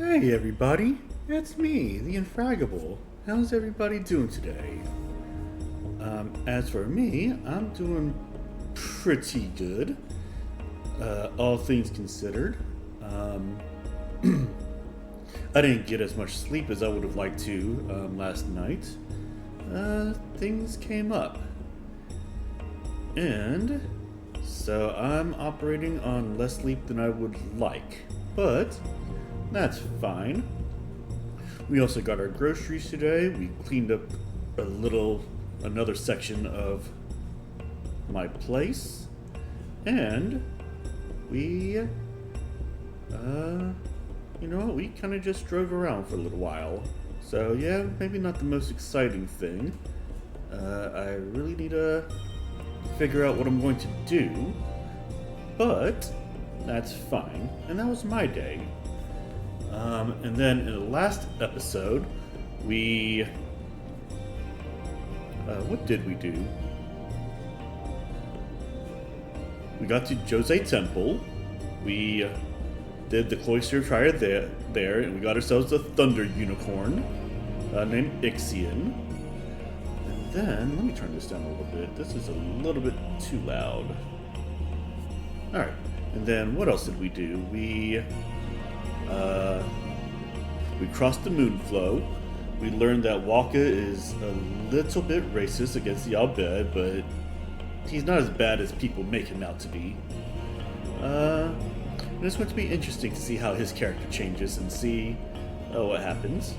Hey everybody, it's me, the Infragable. How's everybody doing today? As for me, I'm doing pretty good, all things considered. I didn't get as much sleep as I would have liked to last night. Things came up. And so I'm operating on less sleep than I would like, but that's fine. We also got our groceries today. We cleaned up another section of my place. And we, we kind of just drove around for a little while. So yeah, maybe not the most exciting thing. I really need to figure out what I'm going to do. But that's fine. And that was my day. And then in the last episode, what did we do? We got to Jose Temple. We did the Cloister Triad there, and we got ourselves a Thunder Unicorn named Ixion. And then, let me turn this down a little bit. This is a little bit too loud. Alright, and then what else did we do? We crossed the Moonflow. We learned that Wakka is a little bit racist against the Bhed, but he's not as bad as people make him out to be. And it's going to be interesting to see how his character changes and see what happens.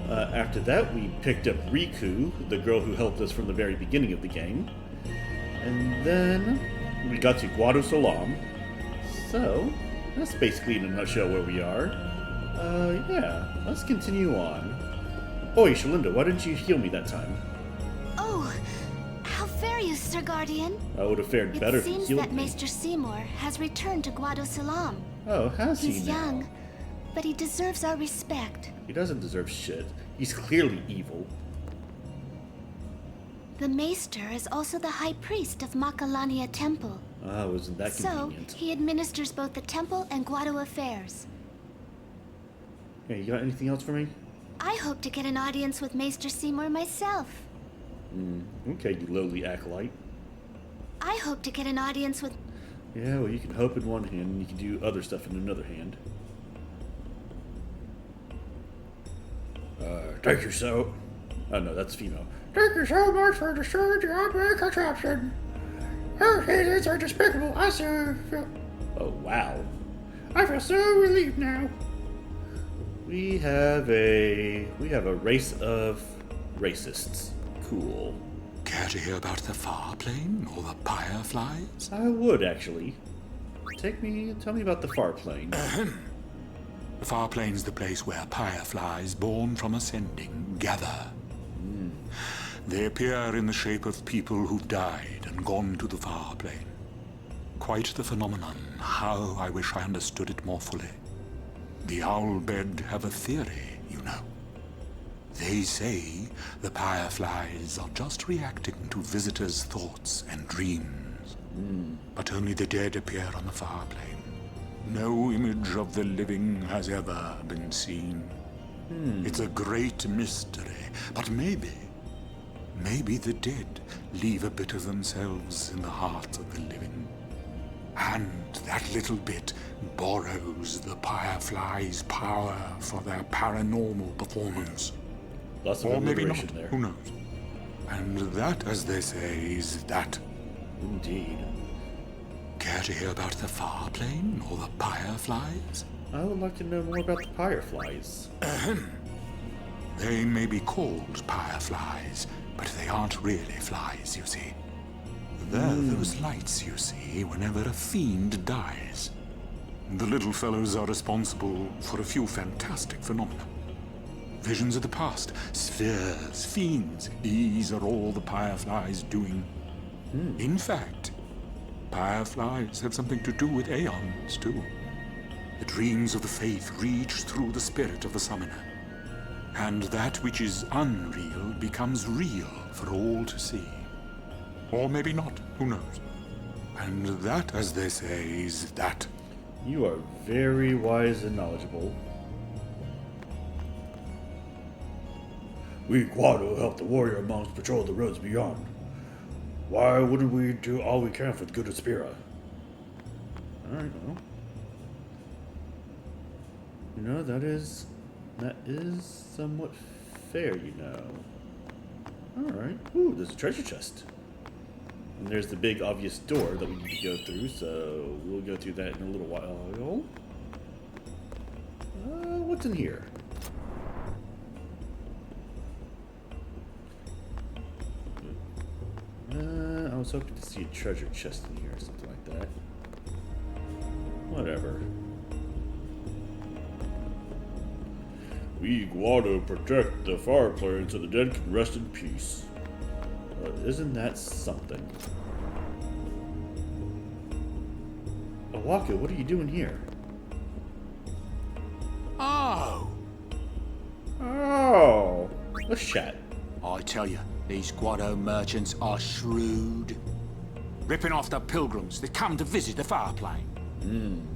After that, we picked up Rikku, the girl who helped us from the very beginning of the game. And then we got to Guadosalam. So, that's basically in a nutshell where we are. Yeah, let's continue on. Oi, Shalinda, why didn't you heal me that time? Oh, how fare you, Sir Guardian? I would have fared better if you It healed seems that me. Maester Seymour has returned to Guadosalam. Oh, has he He's now? young, but he deserves our respect. He doesn't deserve shit. He's clearly evil. The Maester is also the High Priest of Makalania Temple. Ah, wasn't that So, convenient? he administers both the temple and Guado affairs. Hey, you got anything else for me? I hope to get an audience with Maester Seymour myself. Okay, you lowly acolyte. I hope to get an audience with... Yeah, well, you can hope in one hand, and you can do other stuff in another hand. Thank you so... Oh, no, that's female. Thank you so much for destroying the outbreak contraption. Your heathens are despicable. I feel Oh, wow. so relieved now. We have a race of racists. Cool. Care to hear about the Farplane or the Fireflies? I would, actually. Tell me about the Farplane. The Farplane's the place where Fireflies born from ascending gather. They appear in the shape of people who've died and gone to the Farplane. Quite the phenomenon. How I wish I understood it more fully. The Bhed have a theory, you know. They say the Fireflies are just reacting to visitors' thoughts and dreams. But only the dead appear on the Farplane. No image of the living has ever been seen. It's a great mystery, but maybe the dead leave a bit of themselves in the hearts of the living. And that little bit borrows the Fireflies' power for their paranormal performance. Lots of Or maybe not, alliteration there. who knows? And that, as they say, is that. Indeed. Care to hear about the Farplane or the Fireflies? I would like to know more about the Fireflies. They may be called Fireflies, but they aren't really flies, you see. They're those lights you see whenever a fiend dies. The little fellows are responsible for a few fantastic phenomena. Visions of the past, spheres, fiends, these are all the Fireflies doing. In fact, Fireflies have something to do with aeons, too. The dreams of the faith reach through the spirit of the summoner. And that which is unreal becomes real for all to see. Or maybe not, who knows? And that, as they say, is that. You are very wise and knowledgeable. We Guado help the warrior monks patrol the roads beyond. Why wouldn't we do all we can for the good of Spira? Alright, well. You know, that is somewhat fair, you know. Alright. Ooh, there's a treasure chest. And there's the big obvious door that we need to go through, so we'll go through that in a little while. What's in here? I was hoping to see a treasure chest in here or something like that. Whatever. We Guado protect the Farplane so the dead can rest in peace. Isn't that something? Wakka, what are you doing here? Oh! Let's chat. I tell you, these Guado merchants are shrewd. Ripping off the pilgrims that come to visit the Farplane.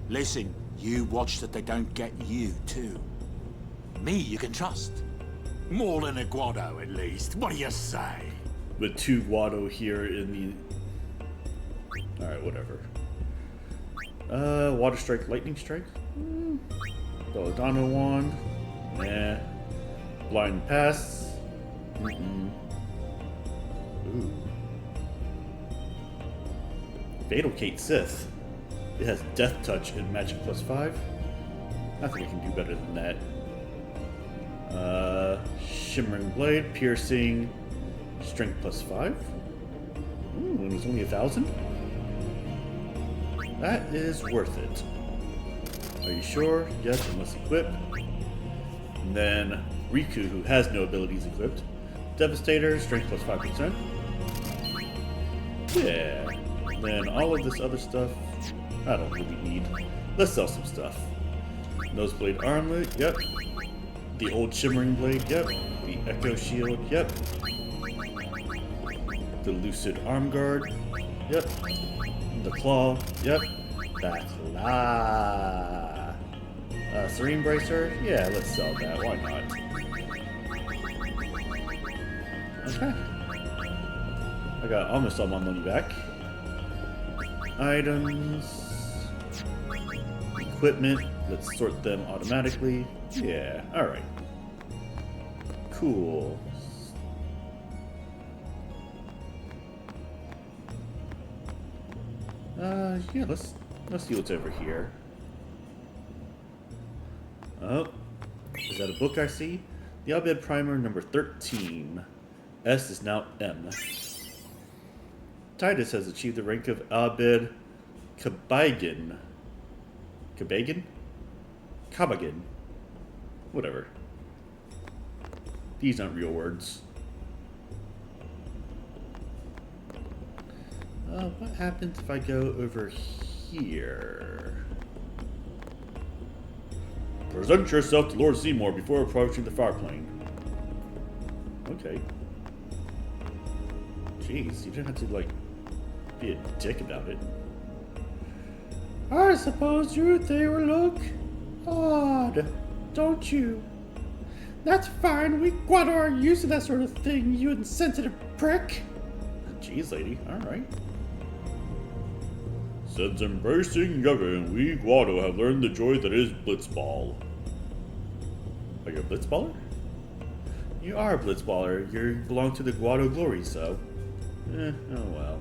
Listen, you watch that they don't get you, too. Me you can trust. More than a Guado, at least. What do you say? With 2 Guado here in the... Alright, whatever. Water Strike, Lightning Strike? Belladonna Wand? Nah. Blind Pass? Ooh. Fatal Kate Sith. It has Death Touch and Magic +5. I think I can do better than that. Shimmering Blade, Piercing, Strength +5. Ooh, and it's only 1,000? That is worth it. Are you sure? Yes, I must equip. And then Rikku, who has no abilities equipped. Devastator, Strength +5%. Yeah. And then all of this other stuff, I don't really need. Let's sell some stuff. Noseblade Armlet, yep. The old Shimmering Blade, yep. The Echo Shield, yep. The Lucid Arm Guard, yep. The Claw, yep. The Claw. Serene Bracer, yeah, let's sell that, why not? Okay. I got almost all my money back. Items. Equipment, let's sort them automatically. Yeah, alright. Cool. Yeah, let's see what's over here. Oh, is that a book I see? The Bhed Primer number 13. S is now M. Tidus has achieved the rank of Bhed Kabagan. Kabagan? Kabagan. Whatever. These aren't real words. What happens if I go over here? Present yourself to Lord Seymour before approaching the Farplane. Okay. Jeez, you didn't have to, like, be a dick about it. I suppose you they will look odd, don't you? That's fine, we Guado aren't used to that sort of thing, you insensitive prick. Jeez, lady, alright. Since embracing Yevon, we Guado have learned the joy that is Blitzball. Are you a Blitzballer? You are a Blitzballer. You belong to the Guado glory, so... oh well.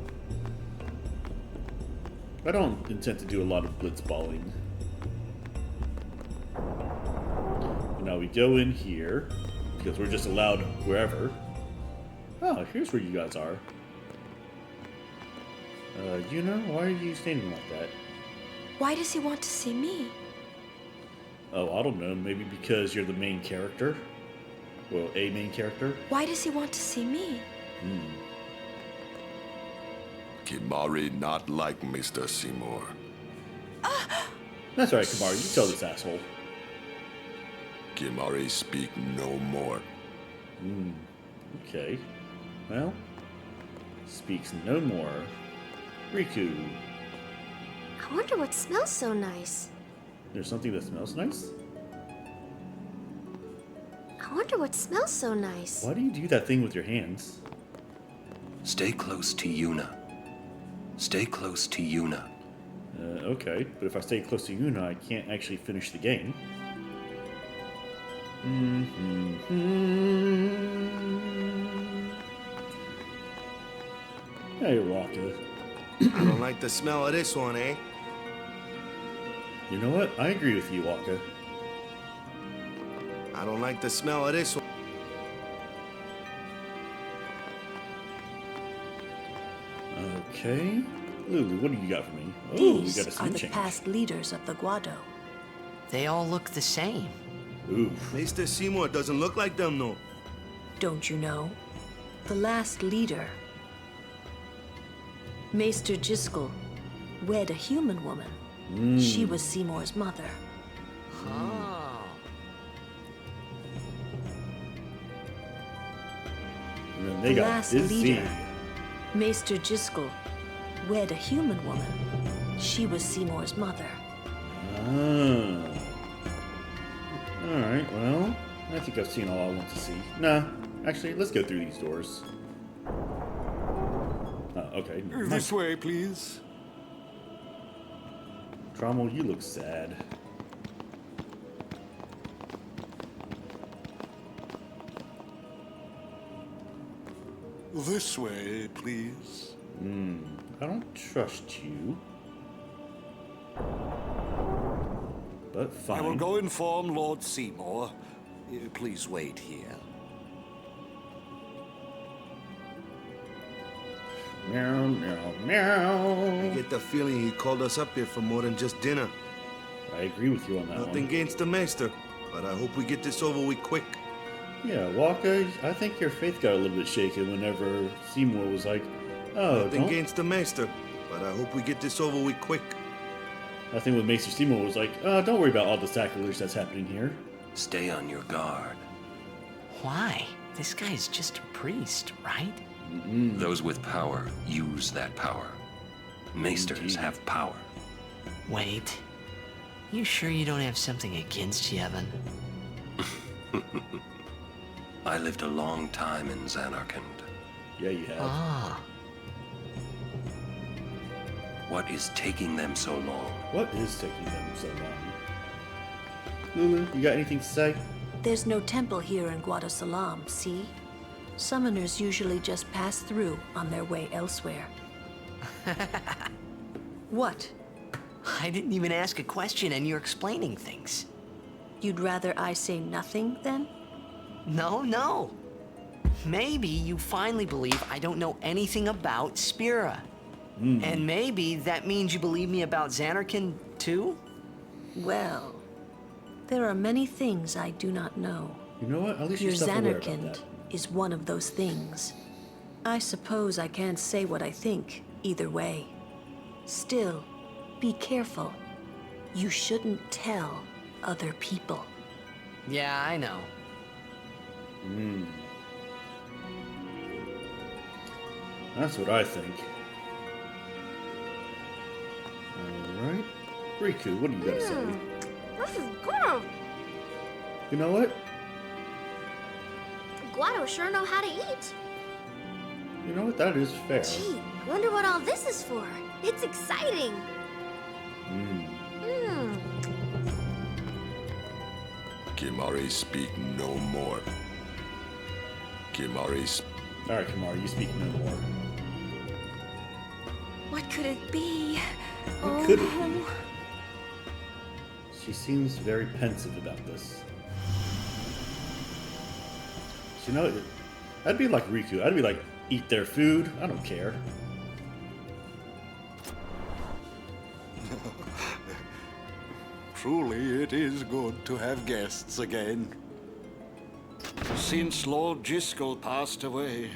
I don't intend to do a lot of Blitzballing. Now we go in here, because we're just allowed wherever. Oh, here's where you guys are. Yuna, why are you standing like that? Why does he want to see me? Oh, I don't know. Maybe because you're the main character? Well, a main character? Why does he want to see me? Kimarhi not like Mr. Seymour. That's right, Kimarhi. You tell this asshole. Kimarhi speak no more. Okay. Well, speaks no more. Rikku. I wonder what smells so nice. There's something that smells nice? I I wonder what smells so nice. Why do you do that thing with your hands? Stay close to Yuna. Stay close to Yuna. Okay, but if I stay close to Yuna, I can't actually finish the game. Hey, Wakka. I don't like the smell of this one, eh? You know what? I agree with you, Wakka. I don't like the smell of this one. Okay. Lulu, what do you got for me? Oh, we got a These are scene the change. past leaders of the Guado. They all look the same. Ooh. Mr. Seymour doesn't look like them, no. Don't you know? The last leader, Maester Jiskel, wed a human woman. She was Seymour's mother. Oh. And then they The got last busy. leader, Maester Jiskel, wed a human woman. She was Seymour's mother. Ah. Alright, well, I think I've seen all I want to see. Nah, actually, let's go through these doors. Okay. This way, please. Trommel, you look sad. This way, please. I don't trust you. But fine. I will go inform Lord Seymour. Please wait here. Meow, meow, meow. I get the feeling he called us up here for more than just dinner. I agree with you on that Nothing one. against the maester, but I hope we get this over with quick. Yeah, Wakka, I think your faith got a little bit shaken whenever Seymour was like, oh, Nothing don't... against the maester, but I hope we get this over with quick. I think when Maester Seymour was like, oh, don't worry about all the sacrilege that's happening here. Stay on your guard. Why? This guy's just a priest, right? Those with power use that power. Maesters have power. Wait. You sure you don't have something against Yevon? I lived a long time in Zanarkand. Yeah, you have. Ah. What is taking them so long? What is taking them so long? Lulu, you got anything to say? There's no temple here in Guadosalam, see? Summoners usually just pass through on their way elsewhere. What? I didn't even ask a question and you're explaining things. You'd rather I say nothing, then? No. Maybe you finally believe I don't know anything about Spira. And maybe that means you believe me about Zanarkand, too? Well, there are many things I do not know. You know what? At least Your you're self-aware about Zanarkand that. is one of those things. I suppose I can't say what I think, either way. Still, be careful. You shouldn't tell other people. Yeah, I know. That's what I think. Alright. Rikku, what do you got to say? This is good. You know what? Guado sure know how to eat. You know what? That is fair. Gee, wonder what all this is for. It's exciting. Kimarhi speak no more. Kimarhi Alright, Kimarhi, you speak no more. What could it be? What could it be? She seems very pensive about this. You know, I'd be like Rikku. I'd be like, eat their food. I don't care. Truly, it is good to have guests again. Since Lord Jiskel passed away,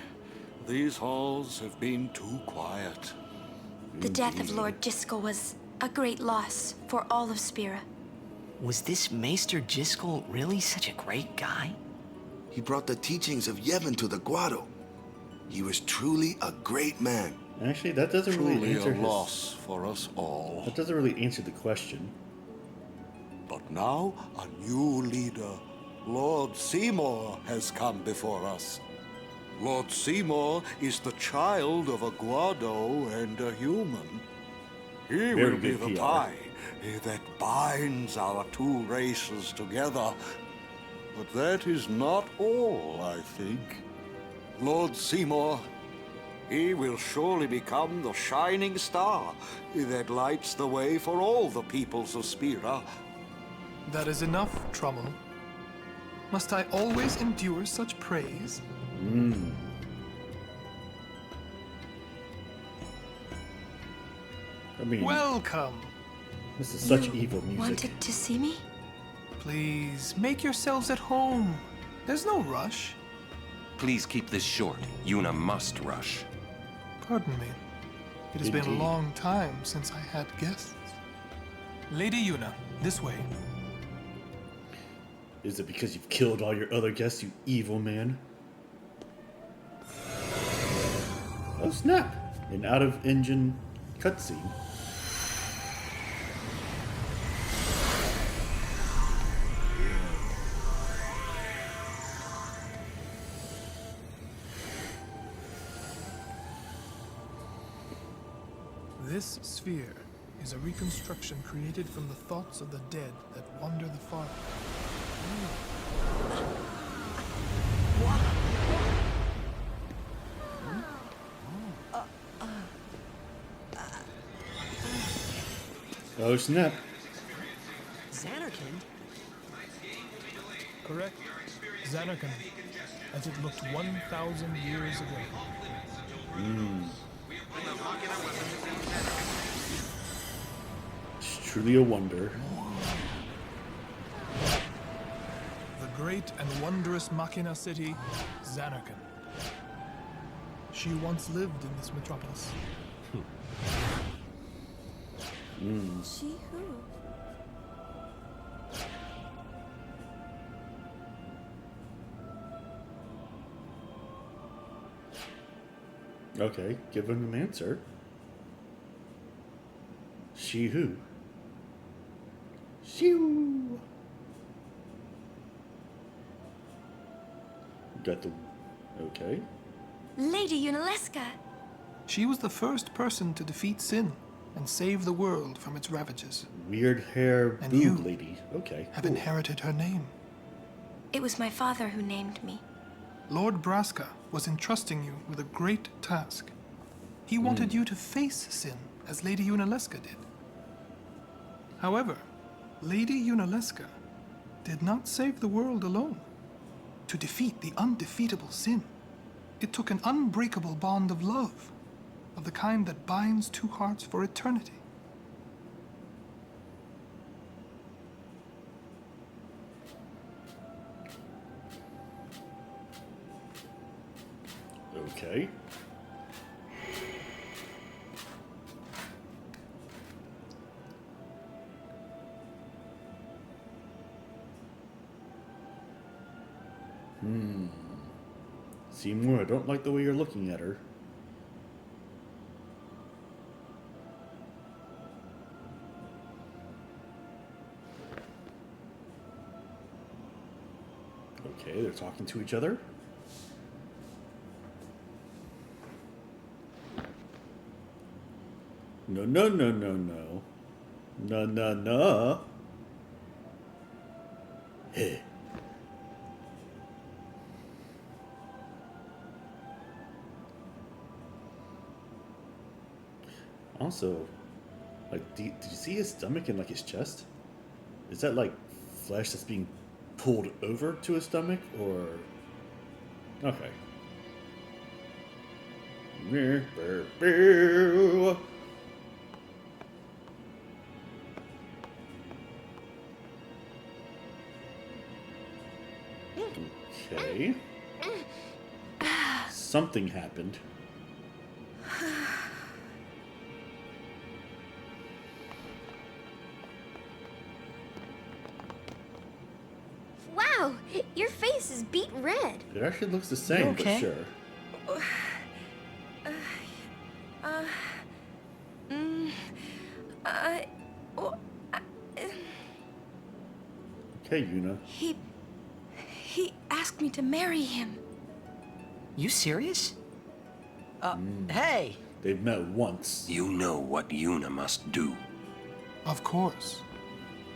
these halls have been too quiet. The death of Lord Jiskel was a great loss for all of Spira. Was this Maester Jiskel really such a great guy? He brought the teachings of Yevon to the Guado. He was truly a great man. Actually, that doesn't really Truly answer a his... loss for us all. That doesn't really answer the question. But now, a new leader Lord Seymour has come before us. Lord Seymour is the child of a Guado and a human. He will be the tie that binds our two races together. But that is not all, I think. Lord Seymour, he will surely become the shining star that lights the way for all the peoples of Spira. That is enough, Trummel. Must I always endure such praise? I mean, welcome. This is such evil music. Wanted to see me? Please, make yourselves at home. There's no rush. Please keep this short. Yuna must rush. Pardon me. It has been a long time since I had guests. Lady Yuna, this way. Is it because you've killed all your other guests, you evil man? Oh snap! An out-of-engine cutscene. This sphere is a reconstruction created from the thoughts of the dead that wander the far. Oh snap! Zanarkand? Correct. Zanarkand, as it looked 1,000 years ago. It's truly a wonder. The great and wondrous Machina city, Zanarkand. She once lived in this metropolis. She who? Okay, give him an answer. She who? Shoo! Got the... Okay. Lady Yunalesca. She was the first person to defeat sin and save the world from its ravages. Weird hair and boob you lady. Okay. Have inherited her name. It was my father who named me. Lord Braska was entrusting you with a great task. He wanted you to face sin, as Lady Yunalesca did. However, Lady Yunalesca did not save the world alone. To defeat the undefeatable sin, it took an unbreakable bond of love, of the kind that binds two hearts for eternity. Okay. Seymour, I don't like the way you're looking at her. Okay, they're talking to each other. No, no, no, no, no. No, no, no. Hey. Also, like, did you see his stomach and, like, his chest? Is that, like, flesh that's being pulled over to his stomach, or... Okay. Okay. Something happened. Wow, your face is beet red. It actually looks the same, okay? but sure. Okay, Yuna. He He asked me to marry him. You serious? Hey! They've met once. You know what Yuna must do. Of course.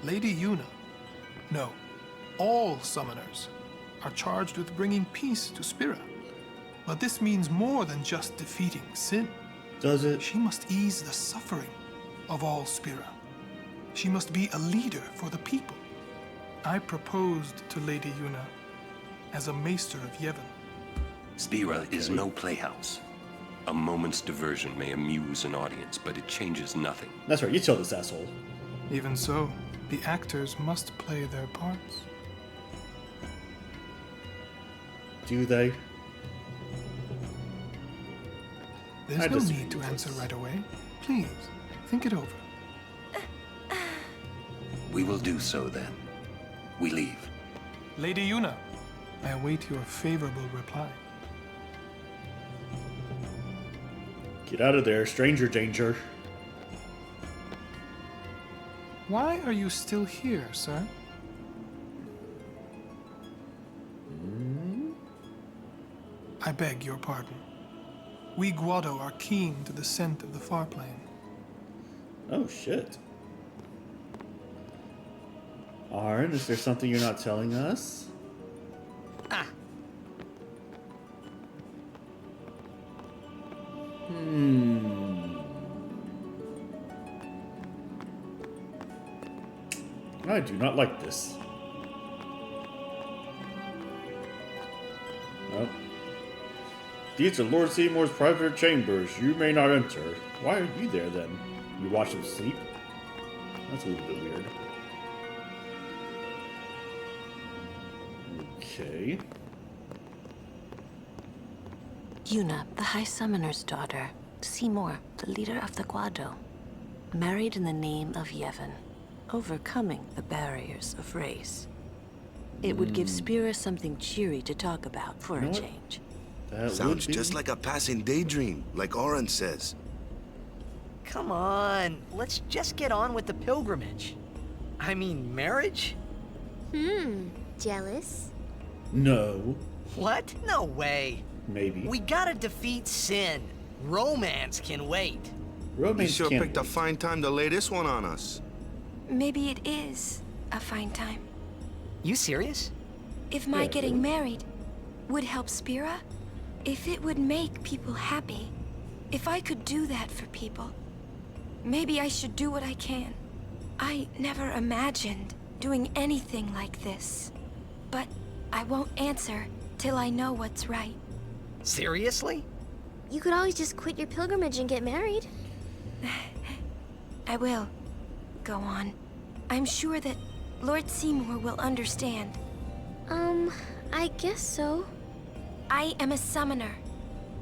Lady Yuna. No, all summoners are charged with bringing peace to Spira. But this means more than just defeating sin. Does it? She must ease the suffering of all Spira. She must be a leader for the people. I proposed to Lady Yuna as a maester of Yevon. Spira is no playhouse. A moment's diversion may amuse an audience, but it changes nothing. That's right, you tell this asshole. Even so, the actors must play their parts. Do they? There's no need to answer right away. Please, think it over. We will do so then. We leave. Lady Yuna, I await your favorable reply. Get out of there, stranger danger. Why are you still here, sir? I beg your pardon. We Guado are keen to the scent of the Farplane. Oh, shit. Auron, is there something you're not telling us? I do not like this. Nope. These are Lord Seymour's private chambers. You may not enter. Why are you there then? You watch him sleep? That's a little bit weird. Okay. Yuna, the High Summoner's daughter. Seymour, the leader of the Guado. Married in the name of Yevon, overcoming the barriers of race. It would give Spira something cheery to talk about for a change. That sounds just like a passing daydream, like Auron says. Come on, let's just get on with the pilgrimage. I mean, marriage? Jealous? No. What? No way. Maybe. We gotta defeat sin. Romance can wait. You sure picked a fine time to lay this one on us. Maybe it is a fine time. You serious? If my getting married would help Spira, if it would make people happy, if I could do that for people, maybe I should do what I can. I never imagined doing anything like this, but I won't answer till I know what's right. Seriously? You could always just quit your pilgrimage and get married. I will. Go on. I'm sure that Lord Seymour will understand. I guess so. I am a summoner.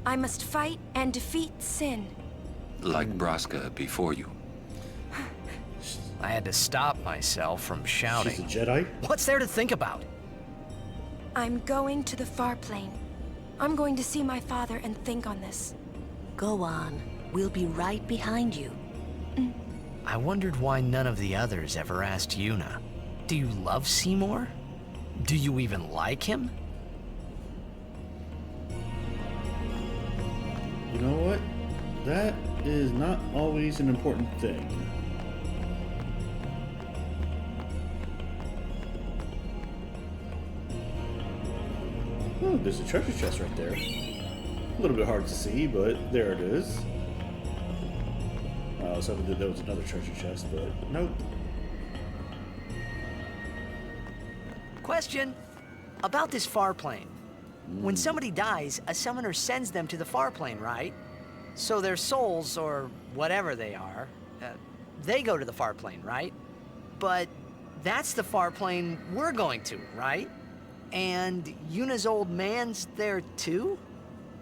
I must fight and defeat sin. Like Braska before you. I had to stop myself from shouting. She's a Jedi? What's there to think about? I'm going to the Farplane. I'm going to see my father and think on this. Go on. We'll be right behind you. I wondered why none of the others ever asked Yuna. Do you love Seymour? Do you even like him? You know what? That is not always an important thing. Oh, there's a treasure chest right there. A little bit hard to see, but there it is. I was hoping that there was another treasure chest, but nope. Question. About this Farplane. When somebody dies, a summoner sends them to the Farplane, right? So their souls, or whatever they are, they go to the Farplane, right? But that's the Farplane we're going to, right? And Yuna's old man's there too?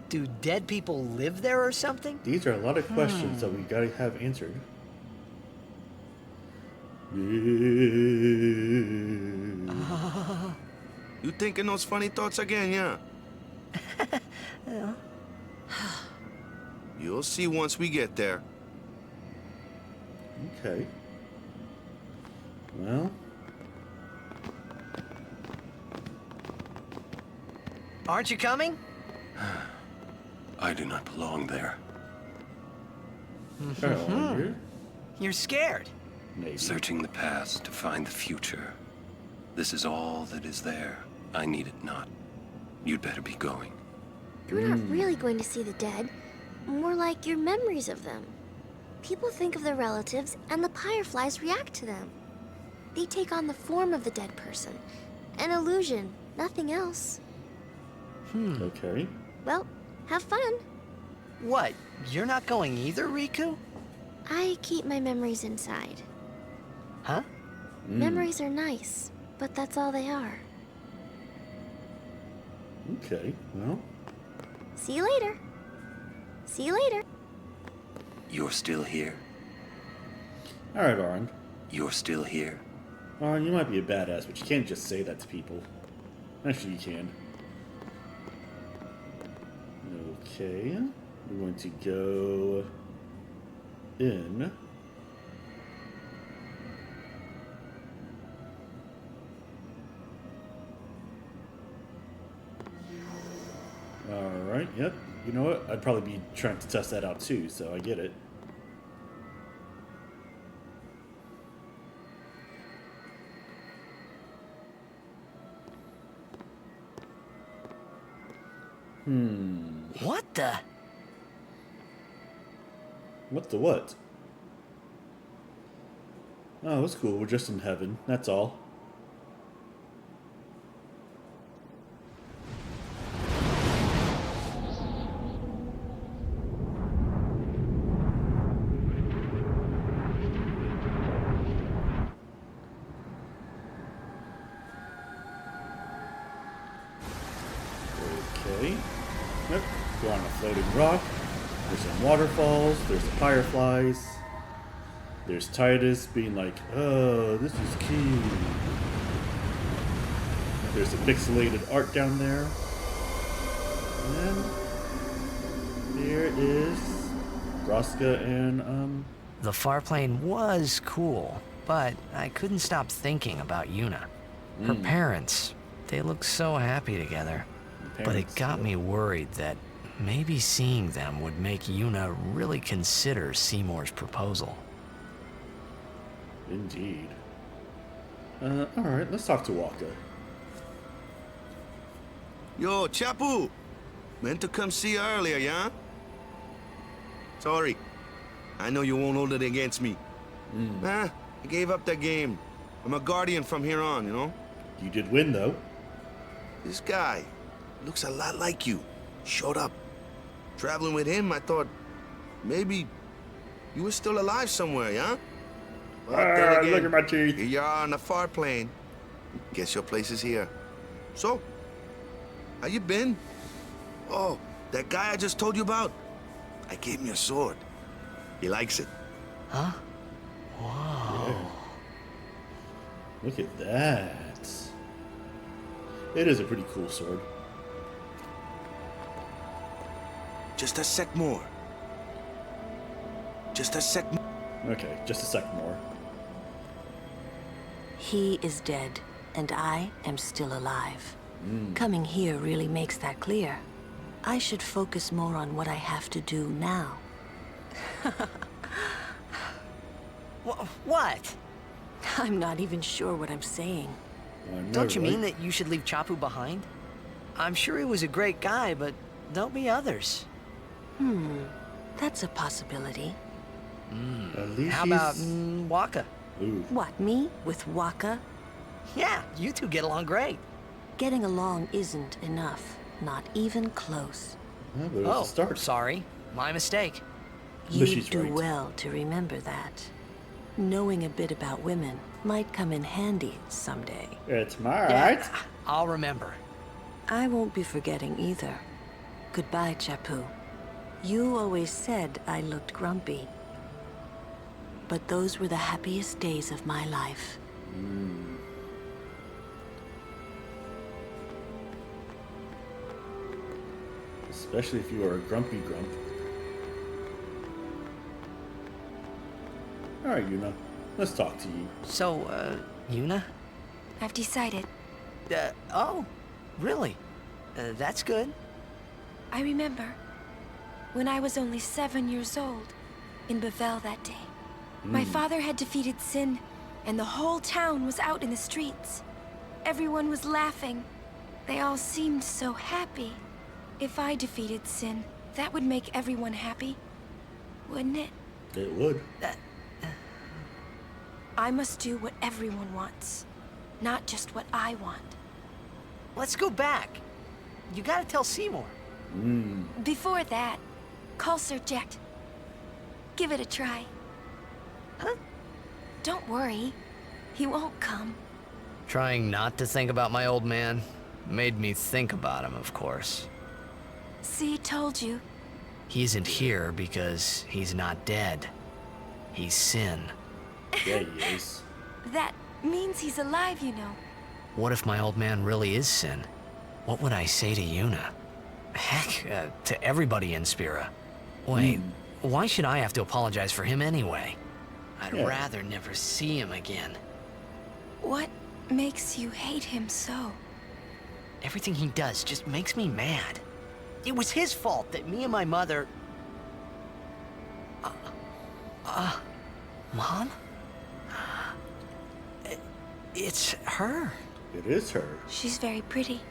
Do dead people live there or something? These are a lot of questions that we gotta have answered. You thinking those funny thoughts again, yeah? Yeah. You'll see once we get there. Okay. Well. Aren't you coming? I do not belong there. You're scared. Maybe. Searching the past to find the future. This is all that is there. I need it not. You'd better be going. You're not really going to see the dead. More like your memories of them. People think of their relatives, and the fireflies react to them. They take on the form of the dead person. An illusion, nothing else. Okay. Well, have fun. What? You're not going either, Rikku? I keep my memories inside. Huh? Memories are nice, but that's all they are. Okay, well. See you later. See you later. You're still here? Alright, Auron. You're still here? Auron, you might be a badass, but you can't just say that to people. Actually, you can. Okay. We're going to go in. Alright, yep. You know what? I'd probably be trying to test that out too, so I get it. What the? What the what? Oh, it's cool. We're just in heaven. That's all. Okay. Yep. We're on a floating rock. There's some waterfalls. There's the fireflies. There's Tidus being like, oh, this is cute. There's the pixelated art down there. And there is Braska and, The Farplane was cool, but I couldn't stop thinking about Yuna. Her parents, they looked so happy together. But it got me worried that maybe seeing them would make Yuna really consider Seymour's proposal. Indeed. Alright, let's talk to Wakka. Yo, Chappu! Meant to come see you earlier, yeah? Sorry. I know you won't hold it against me. I gave up that game. I'm a guardian from here on, you know? You did win, though. This guy looks a lot like you. Showed up. Traveling with him, I thought maybe you were still alive somewhere, yeah? But then again, look at my teeth. Here you are on the Farplane. Guess your place is here. So, how you been? Oh, that guy I just told you about? I gave him your sword. He likes it. Huh? Wow. Yeah. Look at that. It is a pretty cool sword. Just a sec more. Just a sec more. Okay, just a sec more. He is dead, and I am still alive. Coming here really makes that clear. I should focus more on what I have to do now. What? I'm not even sure what I'm saying. Don't you mean that you should leave Chappu behind? I'm sure he was a great guy, but there'll be others. That's a possibility. At least How about Wakka? Ooh. What, me? With Wakka? Yeah, you two get along great. Getting along isn't enough. Not even close. Yeah, but it was a start. Sorry. My mistake. You'd do right. well to remember that. Knowing a bit about women might come in handy someday. It's my Yeah, right. I'll remember. I won't be forgetting either. Goodbye, Chappu. You always said I looked grumpy. But those were the happiest days of my life. Especially if you are a grumpy grump. Alright, Yuna. Let's talk to you. So, Yuna? I've decided. Oh, really? That's good. I remember when I was only 7 years old in Bevelle that day. My father had defeated Sin, and the whole town was out in the streets. Everyone was laughing. They all seemed so happy. If I defeated Sin, that would make everyone happy, wouldn't it? It would. I must do what everyone wants, not just what I want. Let's go back. You gotta tell Seymour. Before that, call Sir Jet. Give it a try. Huh? Don't worry. He won't come. Trying not to think about my old man made me think about him, of course. See, told you. He isn't here because he's not dead. He's Sin. Yeah, he is. That means he's alive, you know. What if my old man really is Sin? What would I say to Yuna? Heck, to everybody in Spira. Wait, why should I have to apologize for him anyway? I'd rather never see him again. What makes you hate him so? Everything he does just makes me mad. It was his fault that me and my mother... Mom? It's her. It is her. She's very pretty.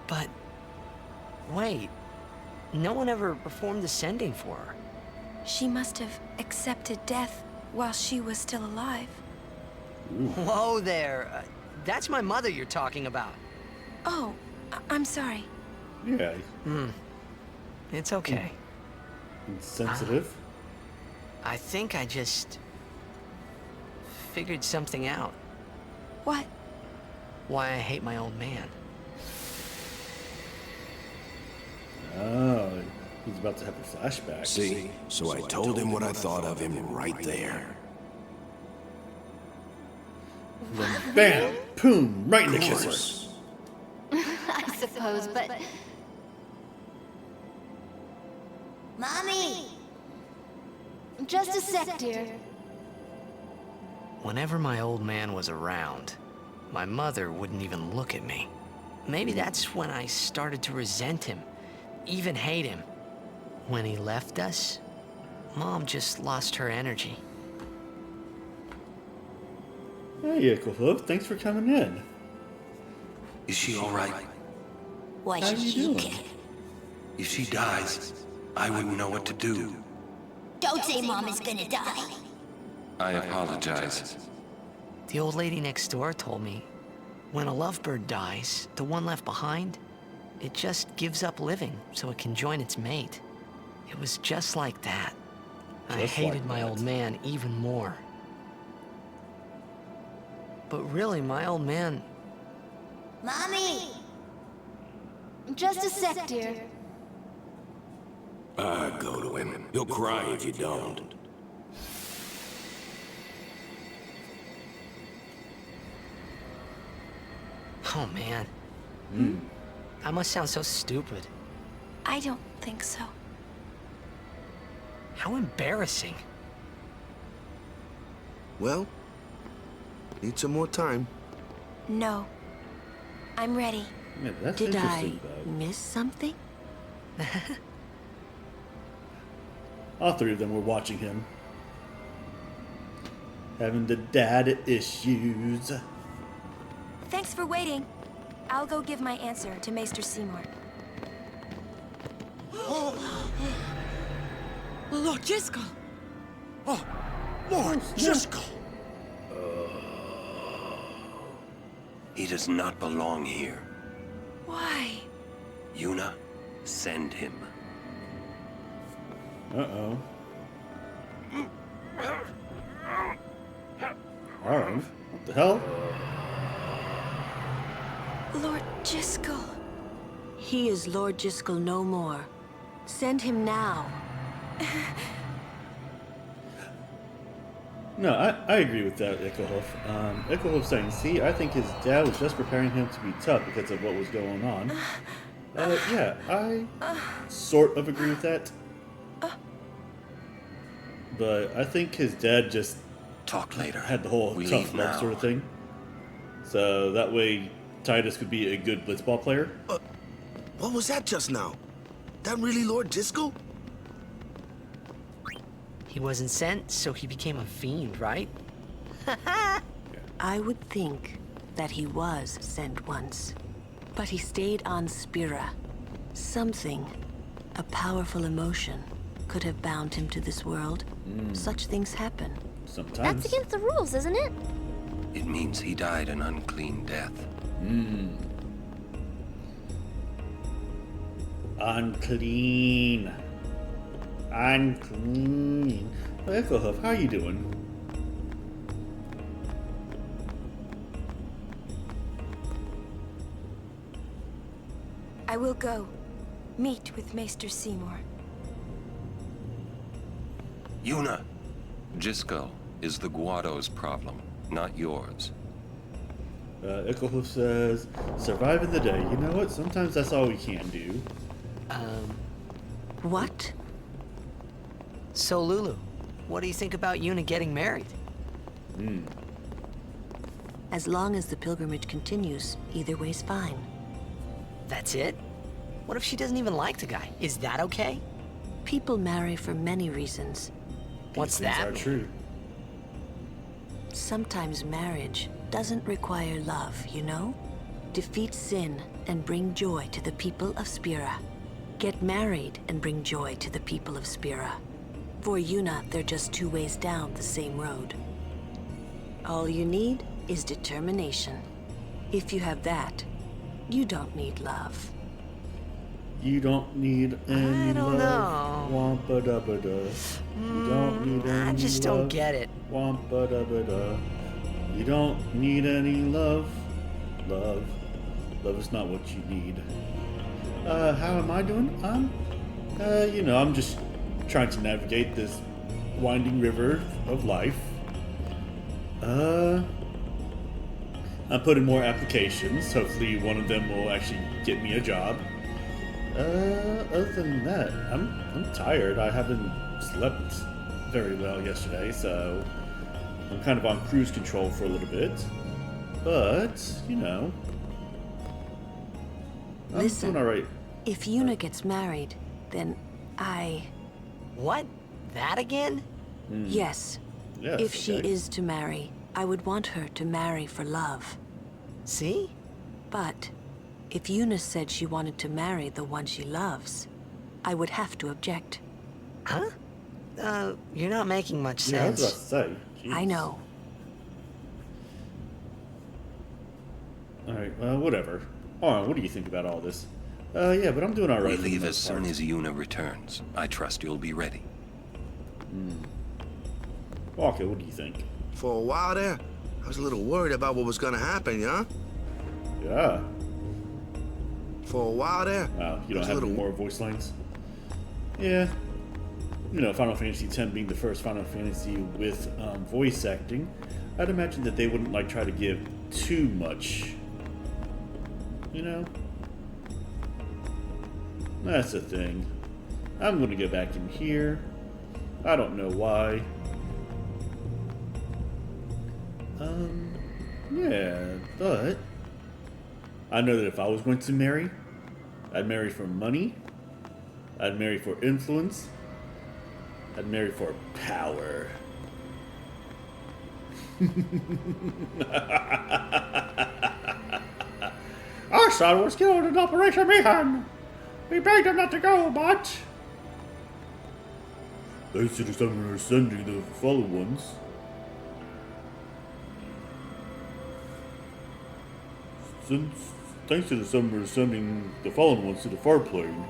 But... wait. No one ever performed the sending for her. She must have accepted death while she was still alive. Whoa there. That's my mother you're talking about. Oh, I'm sorry. Yeah. It's okay. Insensitive. I think I just... figured something out. What? Why I hate my old man. Oh, he's about to have a flashback. See? So I told him what I thought of him right there. Then bam! Boom! Right in the kisser. I suppose, but... Mommy! Just a sec, dear. Whenever my old man was around, my mother wouldn't even look at me. Maybe that's when I started to resent him, even hate him. When he left us, Mom just lost her energy. Hey, Equihoof, thanks for coming in. Is she all right? What How you doing? If she dies, I wouldn't know what to do. Don't say Mom is gonna die. I apologize. The old lady next door told me, when a lovebird dies, the one left behind, it just gives up living so it can join its mate. It was just like that. I hated my old man even more. But really, my old man... Mommy! Just a sec, dear. Go to him. He'll cry if you don't. Oh, man. I must sound so stupid. I don't think so. How embarrassing. Well, need some more time. No. I'm ready. Yeah, that's Did I interesting, though. miss something? All three of them were watching him. Having the dad issues. Thanks for waiting. I'll go give my answer to Maester Seymour. Lord Jiskel! Oh, Lord Jiskel! He does not belong here. Why? Yuna, send him. Uh-oh. Auron? What the hell? Lord Jiskel. He is Lord Jiskel no more. Send him now. No, I agree with that, Equihoof. Equihoof saying, see, I think his dad was just preparing him to be tough because of what was going on. Yeah, I sort of agree with that. But I think his dad just talk later. Had the whole We tough leave love now. sort of thing. So that way Tidus could be a good blitzball player. What was that just now? That really Lord Disco? He wasn't sent, so he became a fiend, right? I would think that he was sent once, but he stayed on Spira. Something, a powerful emotion, could have bound him to this world. Such things happen. Sometimes. That's against the rules, isn't it? It means he died an unclean death. Unclean. Unclean. Well, Echo Hoof, how you doing? I will go. Meet with Maester Seymour. Yuna! Jisco is the Guado's problem, not yours. Echo Hoof says, surviving the day. You know what? Sometimes that's all we can do. What? So, Lulu, what do you think about Yuna getting married? As long as the pilgrimage continues, either way's fine. That's it? What if she doesn't even like the guy? Is that okay? People marry for many reasons. What's These that are mean? true. Sometimes marriage doesn't require love, you know? Defeat sin and bring joy to the people of Spira. Get married and bring joy to the people of Spira. For Yuna, they're just two ways down the same road. All you need is determination. If you have that, you don't need love. You don't need any I don't love. know. Wampa-da-ba-da. You don't need any I just love. don't get it. Wampa-da-ba-da. You don't need any love. Love. Love is not what you need. How am I doing? I'm just trying to navigate this winding river of life. I'm putting more applications. Hopefully one of them will actually get me a job. Other than that, I'm tired. I haven't slept very well yesterday, so I'm kind of on cruise control for a little bit. But, Listen, I'm doing alright. if Yuna gets married, then I... What? That again? Yes. Yes, If she okay. is to marry, I would want her to marry for love. See? But if Yuna said she wanted to marry the one she loves, I would have to object. Huh? You're not making much Yeah, I was sense. about to say. I Jeez. know. Alright, whatever. Auron, what do you think about all this? Yeah, but I'm doing alright. We for the leave as most soon part. as Yuna returns. I trust you'll be ready. Wakka, what do you think? For a while there, I was a little worried about what was gonna happen, yeah? Yeah. For a while there. Wow, you I don't was a have any little- more voice lines? Yeah. Final Fantasy X being the first Final Fantasy with voice acting, I'd imagine that they wouldn't try to give too much. That's the thing. I'm gonna go back in here. I don't know why. Yeah, but I know that if I was going to marry, I'd marry for money, I'd marry for influence, I'd marry for power. Our son was killed in Operation Mayhem. We begged him not to go, but... Thanks to the summoner sending the fallen ones. Thanks to the summoner sending the fallen ones to the Farplane,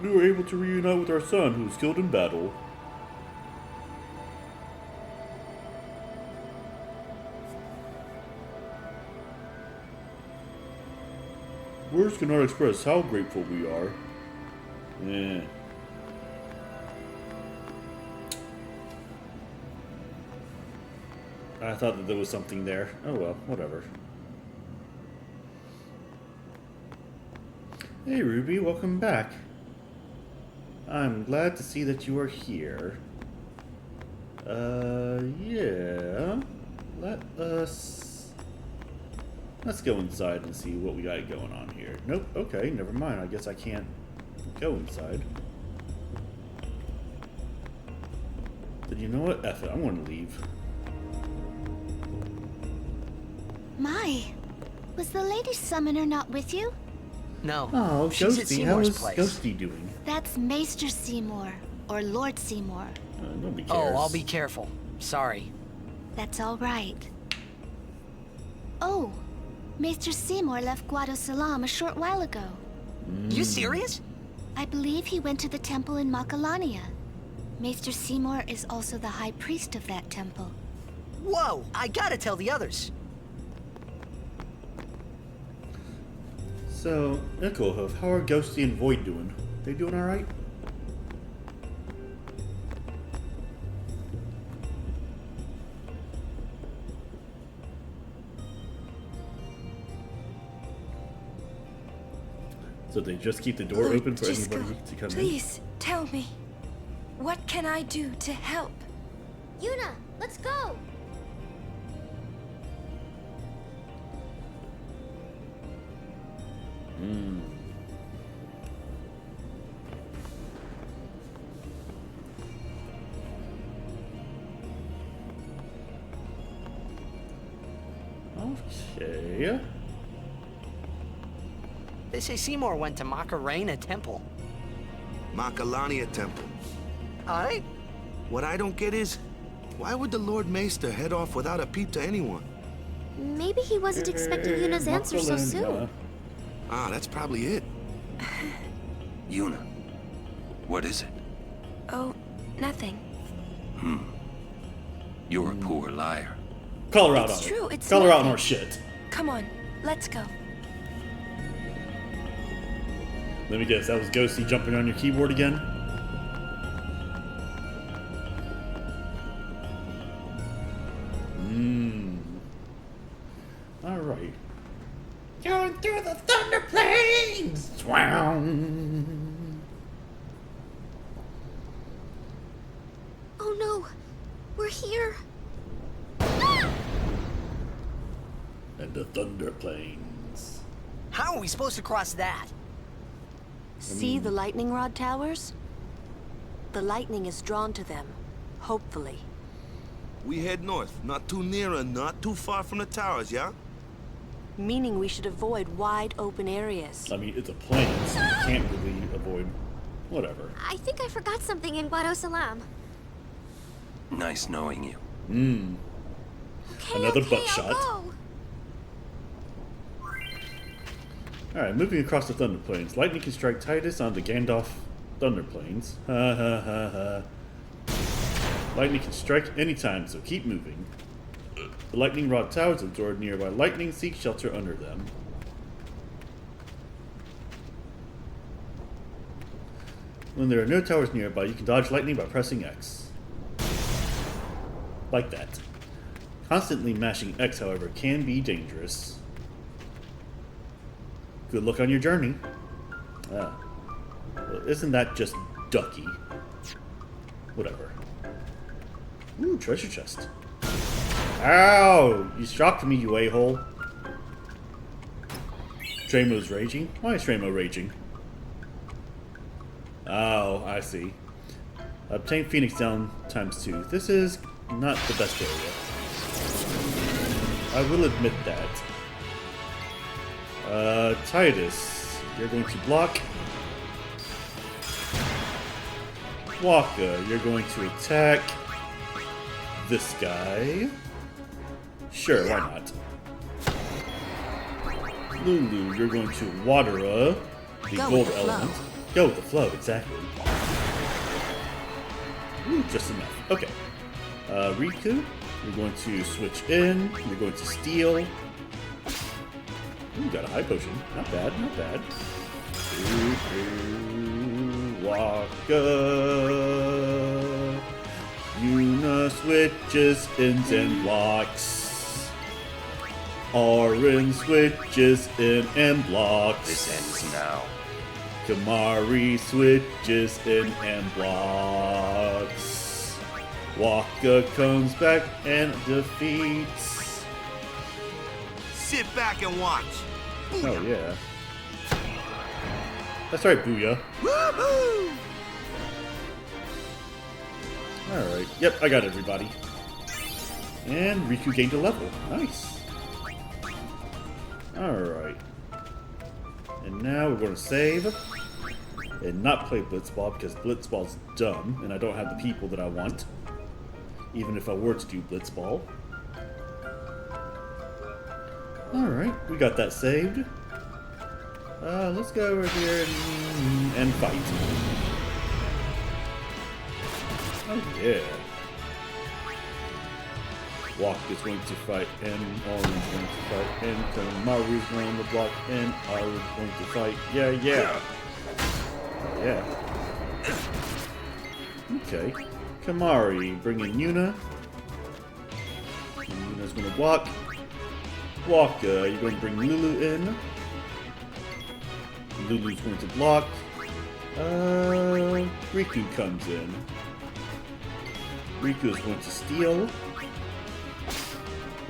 we were able to reunite with our son who was killed in battle. Words cannot express how grateful we are. Yeah. I thought that there was something there. Oh well, whatever. Hey Ruby, welcome back. I'm glad to see that you are here. Yeah. Let us Let's go inside and see what we got going on here. Nope, okay, never mind. I guess I can't go inside. But you know what? F it, I'm going to leave. My, was the Lady Summoner not with you? No. Oh, she's at Ghosty, how Seymour's is place. Ghosty doing? That's Maester Seymour, or Lord Seymour. Nobody cares. Oh, I'll be careful. Sorry. That's all right. Oh, Maester Seymour left Guadosalam a short while ago. You serious? I believe he went to the temple in Makalania. Maester Seymour is also the high priest of that temple. Whoa! I gotta tell the others. So, Nickelhoof, how are Ghosty and Void doing? They doing alright? So they just keep the door Lord open for Braska, anybody to come in? Please, tell me. What can I do to help? Yuna, let's go! Okay. They say Seymour went to Macarena Temple. Makalania Temple. Alright? What I don't get is, why would the Lord Maester head off without a peep to anyone? Maybe he wasn't expecting Yuna's answer so soon. Ah, that's probably it. Yuna, what is it? Oh, nothing. You're a poor liar. Call her out It's on true, it. it's Call her out on nothing. our shit. Come on, let's go. Let me guess, that was Ghosty jumping on your keyboard again? Alright. Going through the Thunder Plains! Oh no, we're here. And the Thunder Plains. How are we supposed to cross that? See the lightning rod towers? The lightning is drawn to them, hopefully. We head north, not too near and not too far from the towers, yeah? Meaning we should avoid wide open areas. I mean, it's a plane, so you can't really avoid whatever. I think I forgot something in Guadosalam. Nice knowing you. Okay, Another okay, buckshot. I'll go. Alright, moving across the Thunder Plains. Lightning can strike Tidus on the Gandalf Thunder Plains. Ha ha ha ha. Lightning can strike anytime, so keep moving. The lightning rod towers absorb nearby lightning, seek shelter under them. When there are no towers nearby, you can dodge lightning by pressing X. Like that. Constantly mashing X, however, can be dangerous. Good luck on your journey. Well, isn't that just ducky? Whatever. Ooh, treasure chest. Ow! You shocked me, you a-hole. Treymo's raging? Why is Treymo raging? Oh, I see. Obtain Phoenix down ×2. This is not the best area. I will admit that. Tidus, you're going to block. Wakka, you're going to attack this guy. Sure, why not? Lulu, you're going to Wadara, the gold element. Go with the flow, exactly. Ooh, just enough. Okay. Rikku, you're going to switch in. You're going to steal. Ooh, got a high potion. Not bad, not bad. Wakka. Yuna switches ins and blocks. Auron switches in and blocks. This ends now. Kimarhi switches in and blocks. Wakka comes back and defeats sit back and watch. Oh, yeah. That's right, Booyah. Woohoo! Alright, yep, I got everybody. And Rikku gained a level. Nice. Alright. And now we're going to save. And not play Blitzball, because Blitzball's dumb, and I don't have the people that I want. Even if I were to do Blitzball. Alright, we got that saved. Let's go over here and fight. Oh yeah. Wakka's going to fight, and Auron's going to fight, and Kimarhi's going to block, and Auron's going to fight. Yeah, yeah. Yeah. Okay. Kimarhi, bring in Yuna. And Yuna's going to block. Wakka, you're going to bring Lulu in. Lulu's going to block. Rikku comes in. Rikku is going to steal.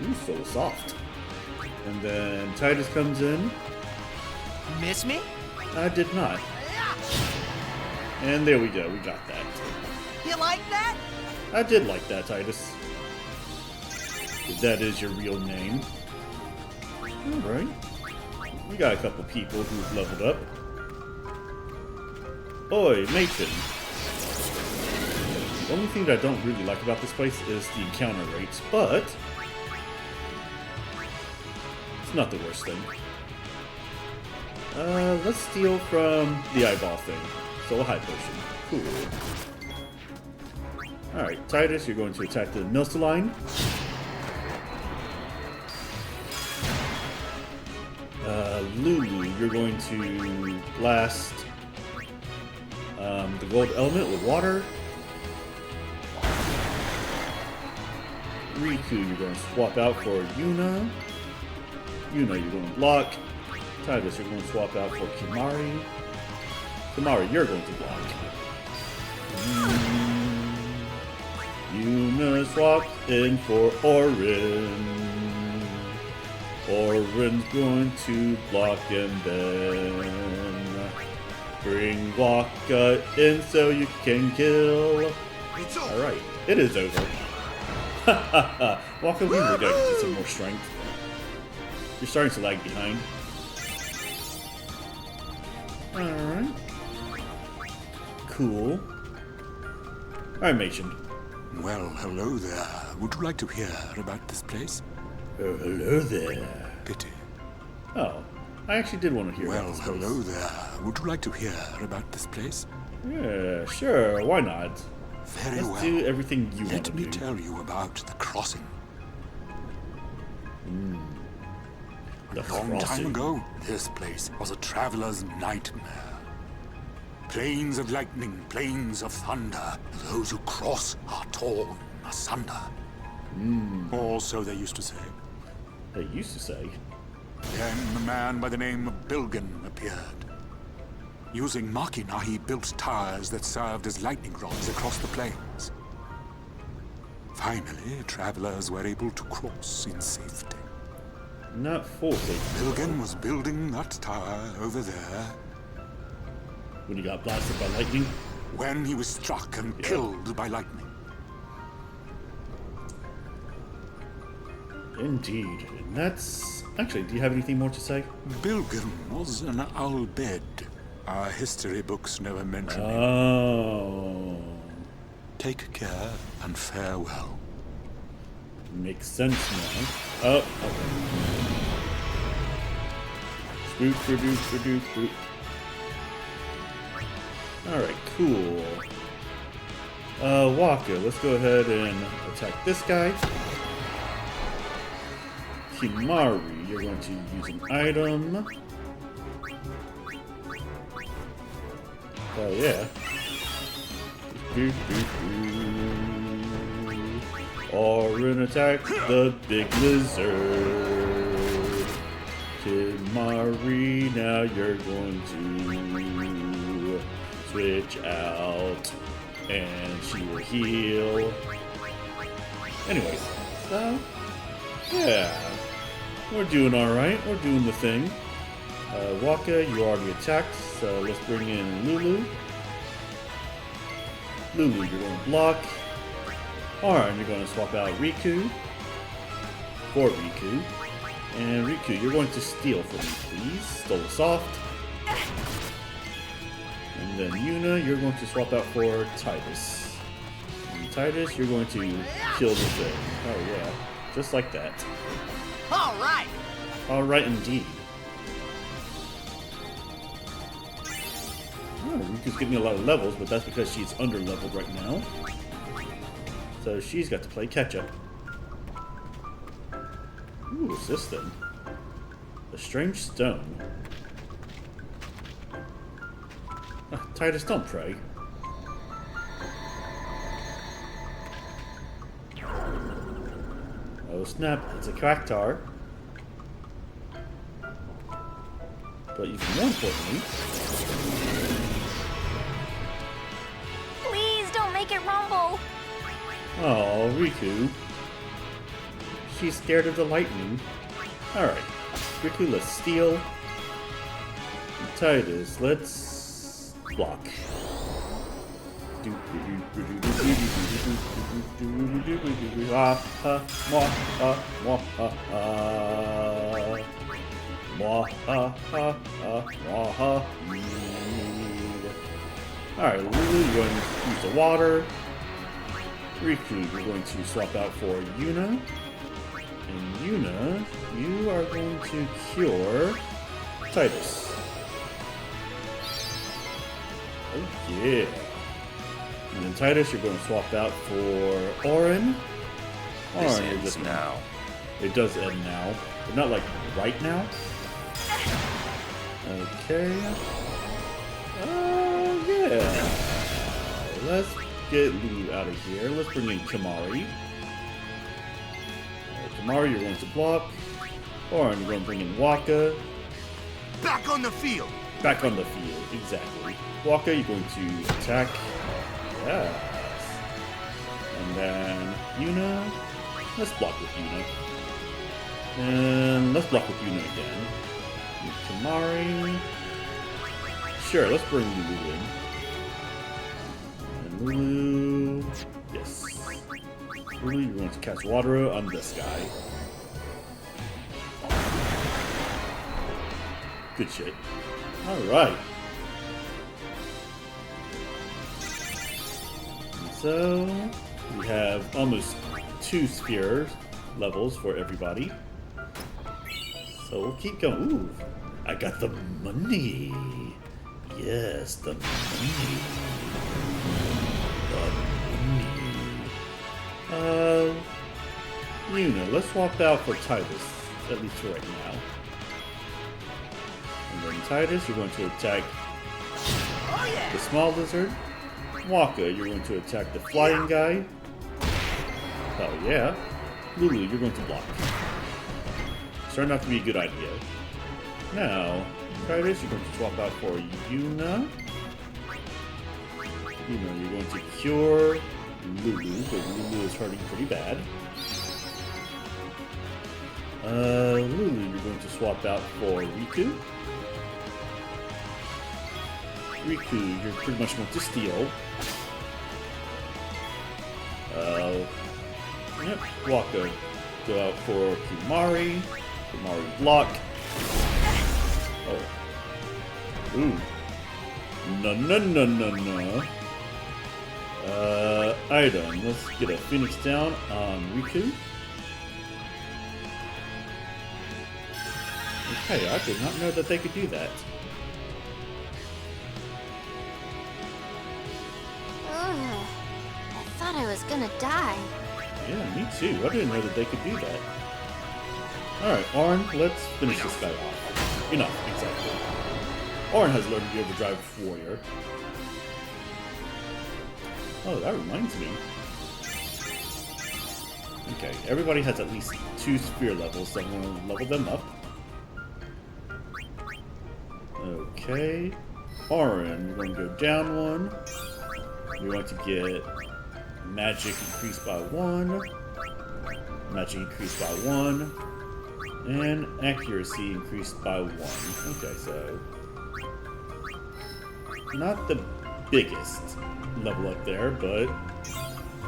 Ooh, so soft. And then Tidus comes in. Miss me? I did not. And there we go, we got that. You like that? I did like that, Tidus. If that is your real name. Alright. We got a couple people who've leveled up. Oi, Matron. The only thing that I don't really like about this place is the encounter rates, but it's not the worst thing. Let's steal from the eyeball thing. So a high potion. Cool. Alright, Tidus, you're going to attack the Milsaline. Lulu, you're going to blast the gold element with water. Rikku, you're going to swap out for Yuna. Yuna, you're going to block. Tidus, you're going to swap out for Kimarhi. Kimarhi, you're going to block. Yuna swapped in for Auron. Auron's going to block and then bring Wakka in so you can kill. Alright, it is over. Wakka, we really gotta get you some more strength. You're starting to lag behind. Alright. Cool. Alright, Machen. Well, hello there. Would you like to hear about this place? Oh, hello there. Pity. Oh, I actually did want to hear about this place. Well, hello there. Would you like to hear about this place? Yeah, sure. Why not? Very Let's well. do everything you want to do. Let me tell you about the crossing. A long time ago, this place was a traveler's nightmare. Plains of lightning, plains of thunder. Those who cross are torn asunder. Or so they used to say. They used to say? Then a man by the name of Bilgan appeared. Using machina, he built towers that served as lightning rods across the plains. Finally, travelers were able to cross in safety. Not full safety. Bilgan was building that tower over there. When he got blasted by lightning? When he was struck and killed by lightning. Indeed. And that's... Actually, do you have anything more to say? Bilgan was an Bhed. Our history books never mention him. Oh. Take care and farewell. Makes sense now. Oh, okay. Spook. Alright, cool. Wakka, let's go ahead and attack this guy. Kimarhi, you're going to use an item. Oh yeah. Auron attack the big lizard. Kimarhi, now you're going to switch out, and she will heal. Anyways, so yeah. We're doing alright. We're doing the thing. Wakka, you already attacked, so let's bring in Lulu. Lulu, you're going to block. Auron, you're going to swap out Rikku. For Rikku. And Rikku, you're going to steal for me, please. Stole soft. And then Yuna, you're going to swap out for Tidus. And Tidus, you're going to kill the thing. Oh yeah, just like that. Alright! Alright indeed. Oh, Riku's getting a lot of levels, but that's because she's under-leveled right now. So she's got to play catch-up. Ooh, what's this then? A strange stone. Tidus, don't pray. Oh snap, it's a Cactar. But even more importantly... Please don't make it rumble! Oh, Rikku. She's scared of the lightning. Alright, Rikku, let's steal. And Tidus, let's block. Alright, Lulu, you're going to use the water. Rikku, you're going to swap out for Yuna. And Yuna, you are going to cure Tidus. Oh yeah. And then Tidus, you're going to swap out for Auron. This Auron, ends now. It does end now, but not like right now. Okay. Yeah. Let's get Lulu out of here. Let's bring in Kimarhi. Kimarhi, you're going to block. Auron, you're going to bring in Wakka. Back on the field! Back on the field, exactly. Wakka, you're going to attack. Yes. And then Yuna. Let's block with Yuna. And let's block with Yuna again. And Kimarhi. Sure, let's bring Lulu in. And Lulu. Yes. Lulu, you're going to cast water on this guy. Good shit. Alright. So, we have almost 2 sphere levels for everybody. So we'll keep going. Ooh, I got the money. Yes, the money. The money. Yuna, let's swap out for Tidus, at least for right now. And then Tidus, you're going to attack the small lizard. Wakka, you're going to attack the flying guy. Oh yeah. Lulu, you're going to block. Starting out to be a good idea. Now, Tidus, you're going to swap out for Yuna. Yuna, you're going to cure Lulu, but Lulu is hurting pretty bad. Lulu, you're going to swap out for Rikku. Rikku, you're pretty much going to steal. Yep, Wakka, go out for Kimarhi. Kimarhi block. Oh. Ooh. No. Item. Let's get a Phoenix down on Rikku. Okay, I did not know that they could do that. Ugh. I thought I was gonna die. Yeah, me too. I didn't know that they could do that. Alright, Auron, let's finish this guy off. Enough, exactly. Auron has learned to be Overdrive Warrior. Oh, that reminds me. Okay, everybody has at least 2 sphere levels, so I'm going to level them up. Okay. Auron, we're going to go down 1. We're going to get magic increased by 1. Magic increased by 1. And accuracy increased by 1. Okay, so not the biggest level up there, but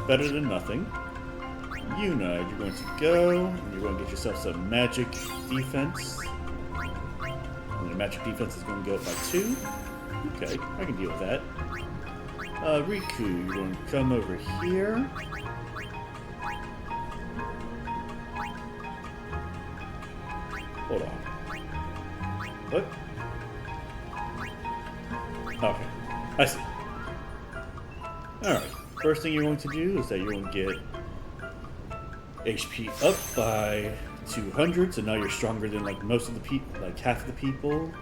better than nothing. Yuna, you're going to go, and you're going to get yourself some magic defense. And the magic defense is going to go up by 2. Okay, I can deal with that. Rikku, you're going to come over here. Hold on. What? Okay, I see. Alright, first thing you're going to do is that you're going to get HP up by 200, so now you're stronger than like most of the people, like half of the people.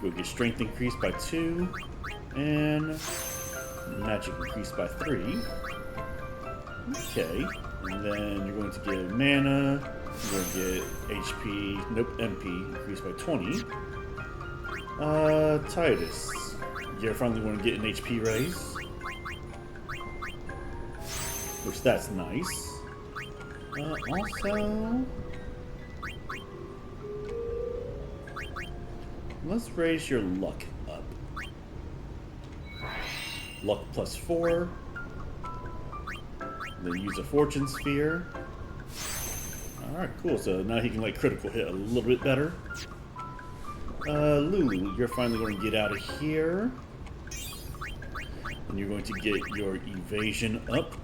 You'll get strength increased by 2, and magic increased by 3. Okay, and then you're going to get mana, you're going to get HP, nope, MP increased by 20. Tidus, you're finally going to get an HP raise, which that's nice. Also, let's raise your luck up. Luck plus 4. Then use a fortune sphere. Alright, cool. So now he can like critical hit a little bit better. Lulu, you're finally going to get out of here. And you're going to get your evasion up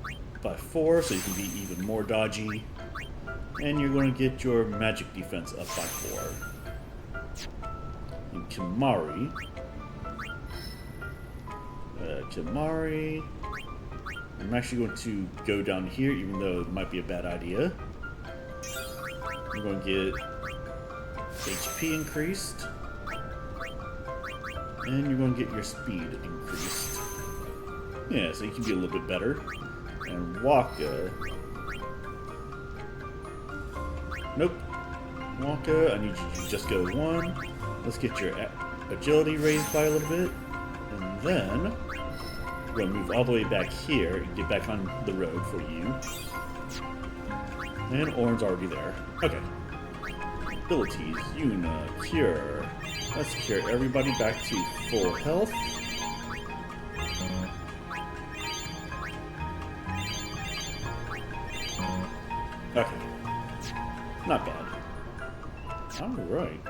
by 4, so you can be even more dodgy. And you're going to get your magic defense up by 4. And Kimarhi. I'm actually going to go down here, even though it might be a bad idea. I'm going to get HP increased. And you're going to get your speed increased. Yeah, so you can be a little bit better. And Wakka. Nope. Wakka, I need you to just go 1. Let's get your agility raised by a little bit. And then we're going to move all the way back here and get back on the road for you. And Auron's already there. Okay. Abilities. Yuna. Cure. Let's cure everybody back to full health. Okay. Not bad. Alright.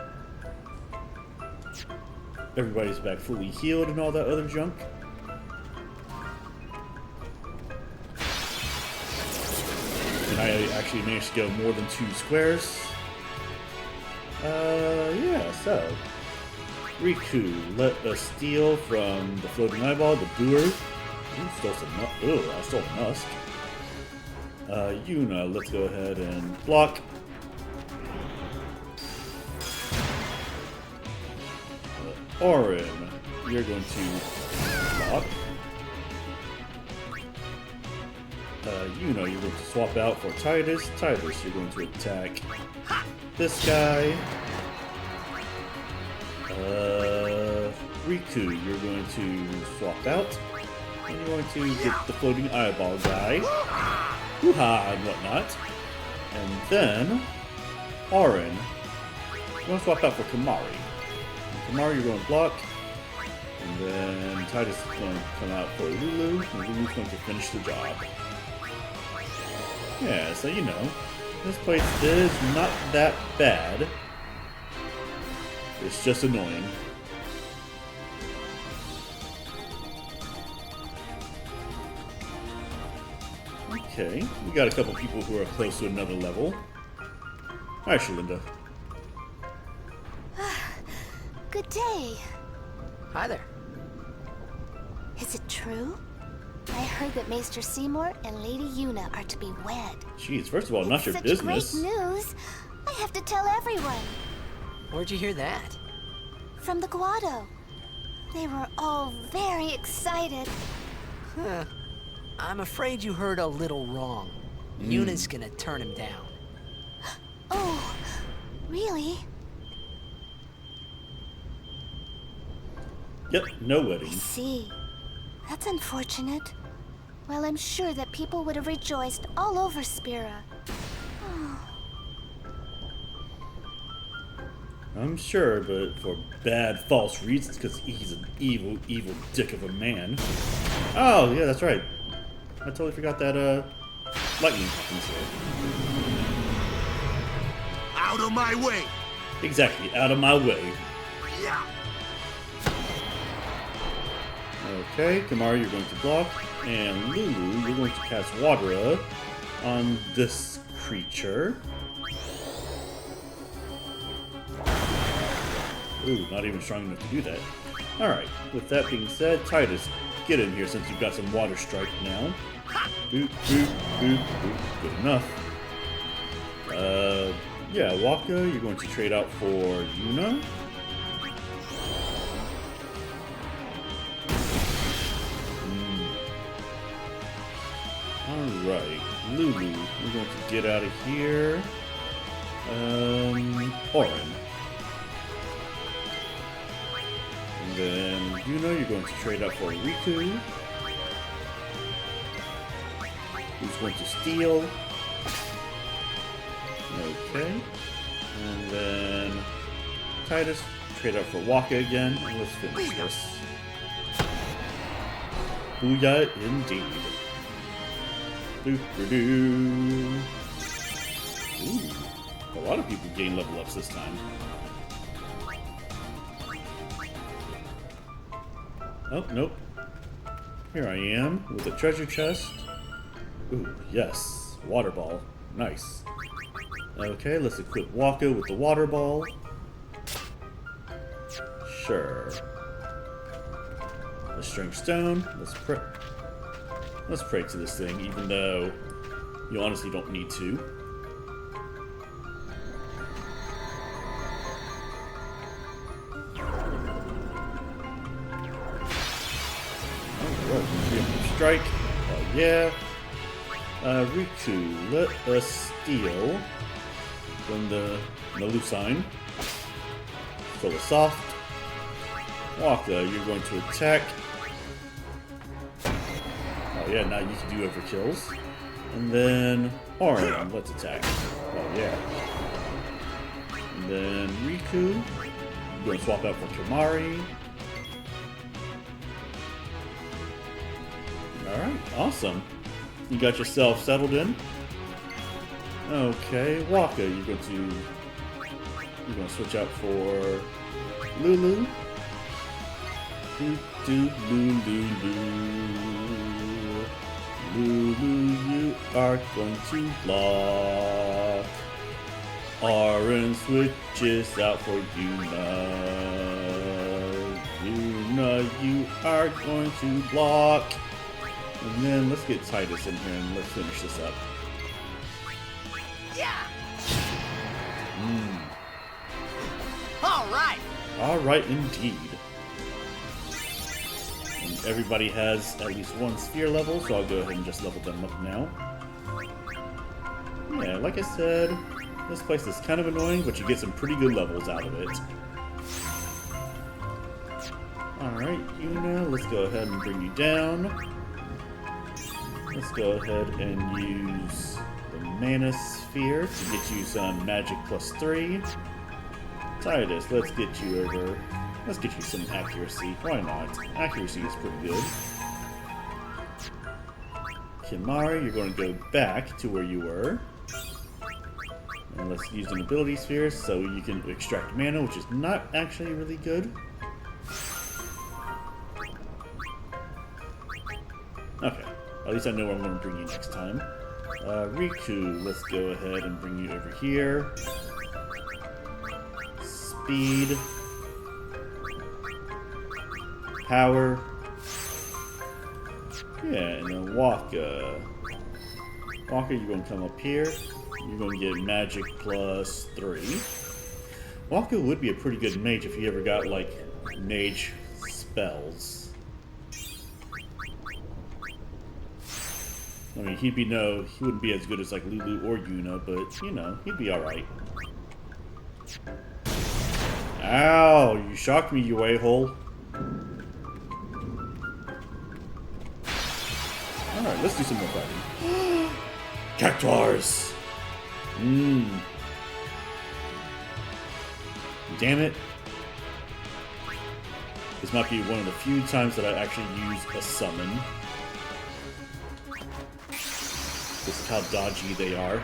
Everybody's back fully healed and all that other junk. And I actually managed to go more than 2 squares. Yeah, so. Rikku, let us steal from the floating eyeball, the Boer. Ooh, stole some I stole a musk. Yuna, let's go ahead and block. Auron, you're going to block. Yuna, you're going to swap out for Tidus. Tidus, you're going to attack this guy. Rikku, you're going to swap out. And you're going to get the floating eyeball guy. Hoo-ha and whatnot. And then, Auron, you're going to swap out for Kimarhi. Kimarhi, you're going to block. And then Tidus is going to come out for Lulu. And Lulu's going to finish the job. Yeah, so you know, this place is not that bad. It's just annoying. Okay, we got a couple people who are close to another level. Hi, Shalinda. Good day. Hi there. Is it true? I heard that Maester Seymour and Lady Yuna are to be wed. Jeez, first of all, not your business. Great news. I have to tell everyone. Where'd you hear that? From the Guado. They were all very excited. Huh. I'm afraid you heard a little wrong. Yuna's gonna turn him down. Oh, really? Yep, no wedding. I see. That's unfortunate. Well, I'm sure that people would have rejoiced all over Spira. I'm sure, but for bad, false reasons, because he's an evil, evil dick of a man. Oh, yeah, that's right. I totally forgot that, lightning happens here. Out of my way! Exactly, out of my way. Yeah. Okay, Kimarhi, you're going to block, and Lulu, you're going to cast Water on this creature. Ooh, not even strong enough to do that. Alright, with that being said, Tidus, get in here since you've got some water strike now. Boop, boop, boop, boop. Good enough. Yeah, Wakka, you're going to trade out for Yuna. Alright, Lulu, we're going to get out of here. Auron. And then Yuna, you're going to trade out for Rikku. Who's going to steal. Okay. And then Tidus, trade out for Wakka again. And let's finish this. Booyah indeed. Doo-doo-doo. Ooh. A lot of people gain level ups this time. Oh, nope. Here I am with a treasure chest. Ooh, yes. Water ball. Nice. Okay, let's equip Wakka with the water ball. Sure. The strength stone. Let's pray to this thing, even though you honestly don't need to. Strike. Oh yeah. Rikku, let us steal from the Lulu sign. So the soft. Wakka, you're going to attack. Oh yeah, now you can do overkills. And then Auron, let's attack. Oh yeah. And then Rikku, you're going to swap out for Kimarhi. Alright, awesome. You got yourself settled in. Okay, Wakka, you're going to switch out for Lulu. Lulu, you are going to block. Auron switches out for Yuna. Yuna, you are going to block. And then let's get Tidus in here and let's finish this up. Yeah. All right. All right, indeed. And everybody has at least one sphere level, so I'll go ahead and just level them up now. Yeah, like I said, this place is kind of annoying, but you get some pretty good levels out of it. Alright, Yuna, let's go ahead and bring you down. Let's go ahead and use the Mana Sphere to get you some Magic +3. Tidus, let's get you over. Let's get you some accuracy. Why not? Accuracy is pretty good. Kimarhi, you're going to go back to where you were. And let's use an ability sphere so you can extract mana, which is not actually really good. Okay. At least I know where I'm going to bring you next time. Rikku, let's go ahead and bring you over here. Speed. Power. Yeah, and then Wakka. Wakka, you're going to come up here. You're going to get magic +3. Wakka would be a pretty good mage if he ever got, like, mage spells. I mean, he wouldn't be as good as, like, Lulu or Yuna, but, you know, he'd be alright. Ow! You shocked me, you a-hole. Alright, let's do some more fighting. Cactuars! Damn it. This might be one of the few times that I actually use a summon. This is how dodgy they are.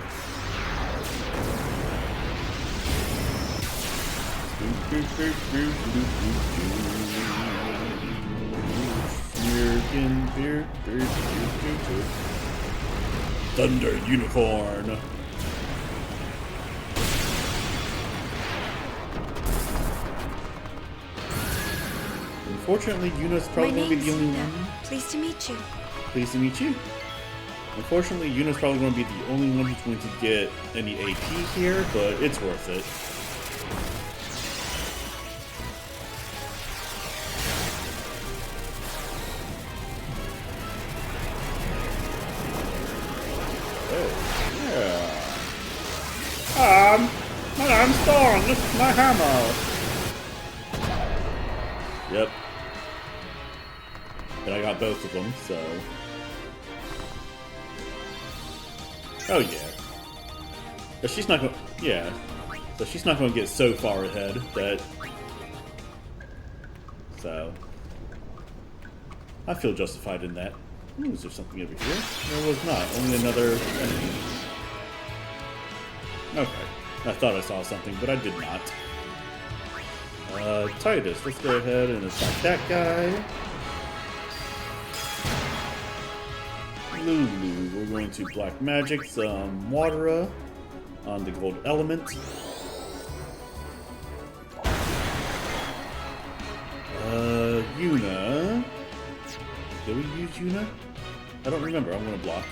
Thunder Unicorn. Unfortunately, Yuna's probably going to be the only one. Pleased to meet you. Pleased to meet you. Unfortunately, Yuna's probably going to be the only one who's going to get any AP here, but it's worth it. My name's Thorn. This is my hammer. Yep. And I got both of them, so... Oh yeah. But she's not going... Yeah. So she's not going to get so far ahead that... So... I feel justified in that. Ooh, is there something over here? There was not. Only another enemy. Okay. I thought I saw something, but I did not. Tidus, let's go ahead and attack that guy. Lulu, we're going to Black Magic some Watera on the Gold Element. Yuna. Did we use Yuna? I don't remember. I'm going to block.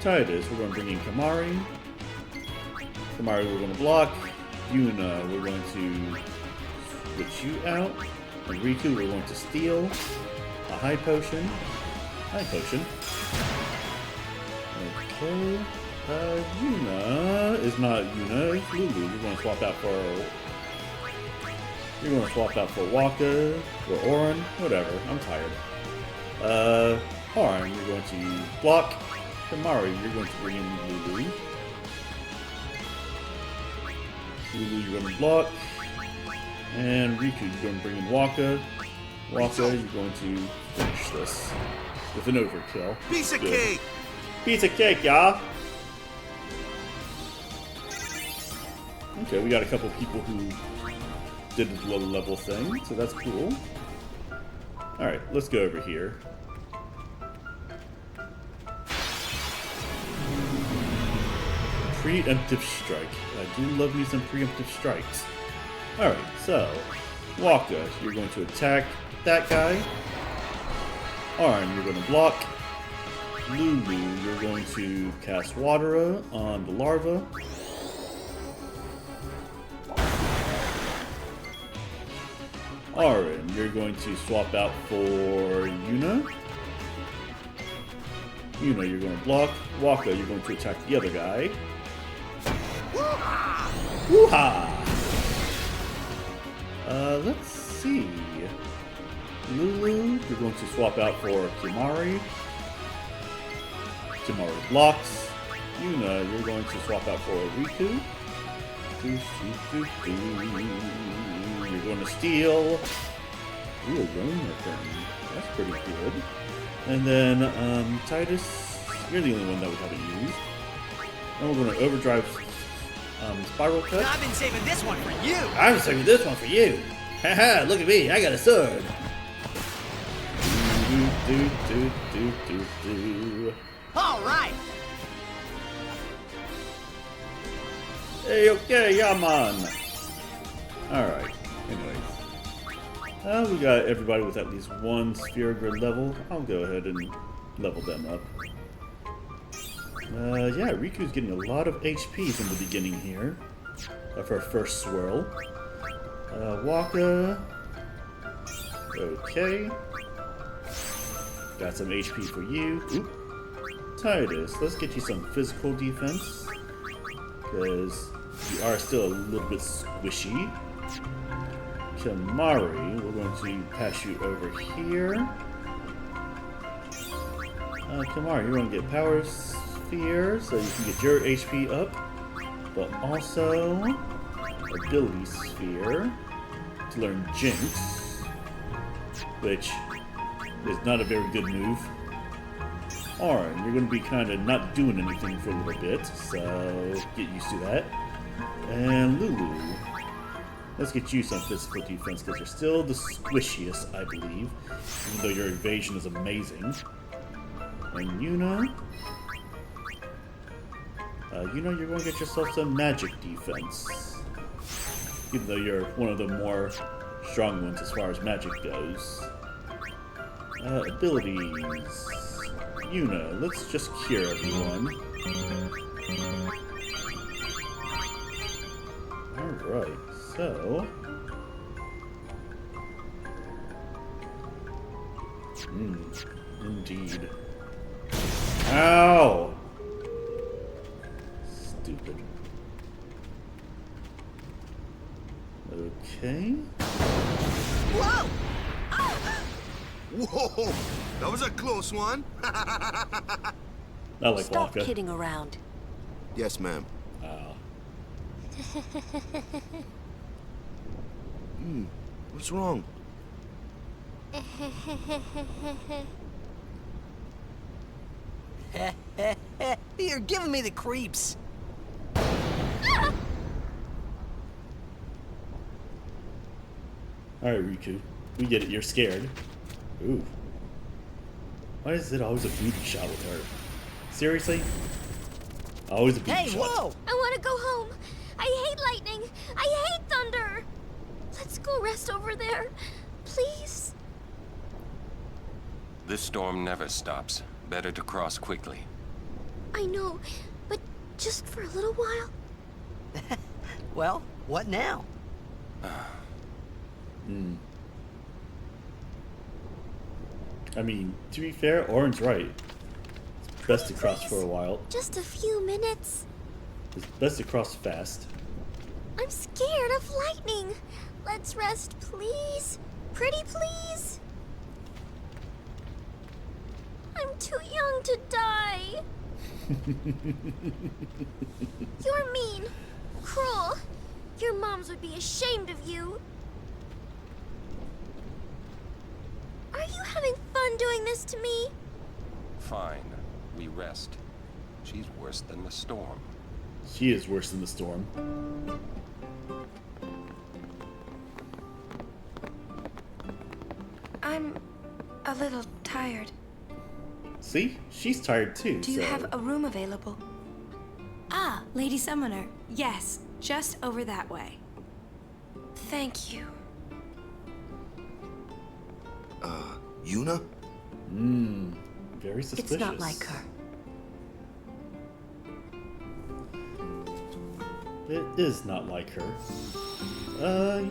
Tidus, we're going to bring in Kimarhi. Kimarhi, we're going to block. Yuna, we're going to switch you out. And Rikku, we're going to steal a High Potion. High Potion. Okay. Yuna is not Yuna. It's Lulu. You're going to swap out for... You're going to swap out for Wakka or Auron. Whatever. I'm tired. Auron, you're going to block. Kimarhi, you're going to bring in Lulu. Lulu, you're going to block. And Rikku, you're going to bring in Wakka. Wakka, you're going to finish this with an overkill. Piece of cake! Piece of cake, y'all! Okay, we got a couple people who did the low level thing, so that's cool. Alright, let's go over here. Preemptive strike. I do love me some preemptive strikes. Alright, so Wakka, you're going to attack that guy. Auron, you're going to block. Lulu, you're going to cast Watera on the larva. Auron, you're going to swap out for Yuna. Yuna, you're going to block. Wakka, you're going to attack the other guy. Woo-ha! Let's see. Lulu, you're going to swap out for Kimarhi. Kimarhi blocks. Yuna, you're going to swap out for Rikku. You're going to steal. Ooh, a roamer thing. That's pretty good. And then, Tidus, you're the only one that we haven't used. And we're going to overdrive Spiral Cut. I've been saving this one for you! I've been saving this one for you! Haha, look at me, I got a sword! Alright! Hey, okay, yeah, man! Alright, anyways. We got everybody with at least one sphere grid level. I'll go ahead and level them up. Yeah, Riku's getting a lot of HP from the beginning here. For her first swirl. Wakka. Okay. Got some HP for you. Oop. Tidus, let's get you some physical defense. Because you are still a little bit squishy. Kimarhi, we're going to pass you over here. Kimarhi, you're going to get Power Sphere, so you can get your HP up. But also, ability sphere to learn Jinx, which is not a very good move. Auron, you're going to be kind of not doing anything for a little bit, so get used to that. And Lulu, let's get you some physical defense because you're still the squishiest, I believe, even though your evasion is amazing. And Yuna, you're going to get yourself some magic defense, even though you're one of the more strong ones as far as magic goes. Abilities. Yuna, let's just cure everyone. Alright, so... indeed. Ow! Stupid. Okay. Whoa! Whoa! That was a close one. Not like Stop Wakka. kidding around. Yes, ma'am. What's wrong? You're giving me the creeps. Alright, Rikku. We get it, you're scared. Ooh. Why is it always a booty shot with her? Seriously? Always a booty shot. Hey, whoa! I want to go home. I hate lightning. I hate thunder. Let's go rest over there. Please. This storm never stops. Better to cross quickly. I know, but just for a little while. Well, what now? I mean, to be fair, Auron's right. It's best to cross for a while. Just a few minutes. It's best to cross fast. I'm scared of lightning. Let's rest, please. Pretty please. I'm too young to die. You're mean. Cruel. Your moms would be ashamed of you. Are you having fun doing this to me? Fine. We rest. She's worse than the storm. She is worse than the storm. I'm a little tired. See? She's tired too, Do you so... have a room available? Ah, Lady Summoner. Yes, just over that way. Thank you. Yuna? Very suspicious. It's not like her. It is not like her.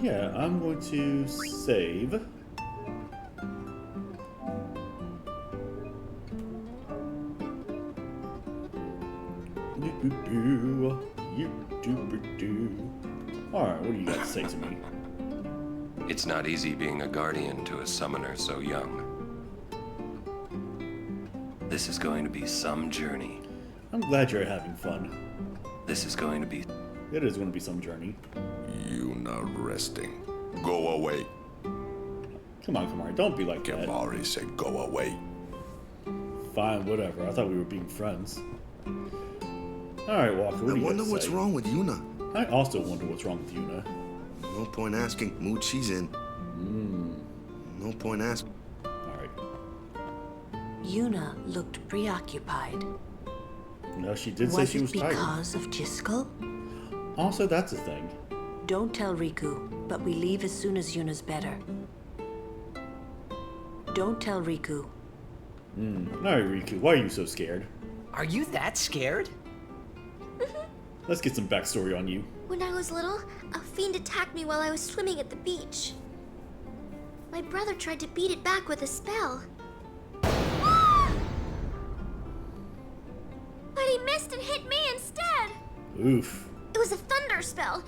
Yeah, I'm going to save. Alright, what do you got to say to me? It's not easy being a guardian to a summoner so young. This is going to be some journey. I'm glad you're having fun. This is going to be... It is going to be some journey. Yuna resting. Go away. Come on, Kimarhi, don't be like that. Kimarhi said go away. Fine, whatever. I thought we were being friends. Alright, Wakka, what do you got to say? I wonder what's wrong with Yuna. I also wonder what's wrong with Yuna. No point asking. Mood she's in. No point asking. Alright. Yuna looked preoccupied. No, she did say she was tired. Was it because of Jiskel? Also, that's a thing. Don't tell Rikku, but we leave as soon as Yuna's better. Don't tell Rikku. Alright, Rikku, why are you so scared? Are you that scared? Let's get some backstory on you. When I was little, a fiend attacked me while I was swimming at the beach. My brother tried to beat it back with a spell. But he missed and hit me instead. Oof. It was a thunder spell.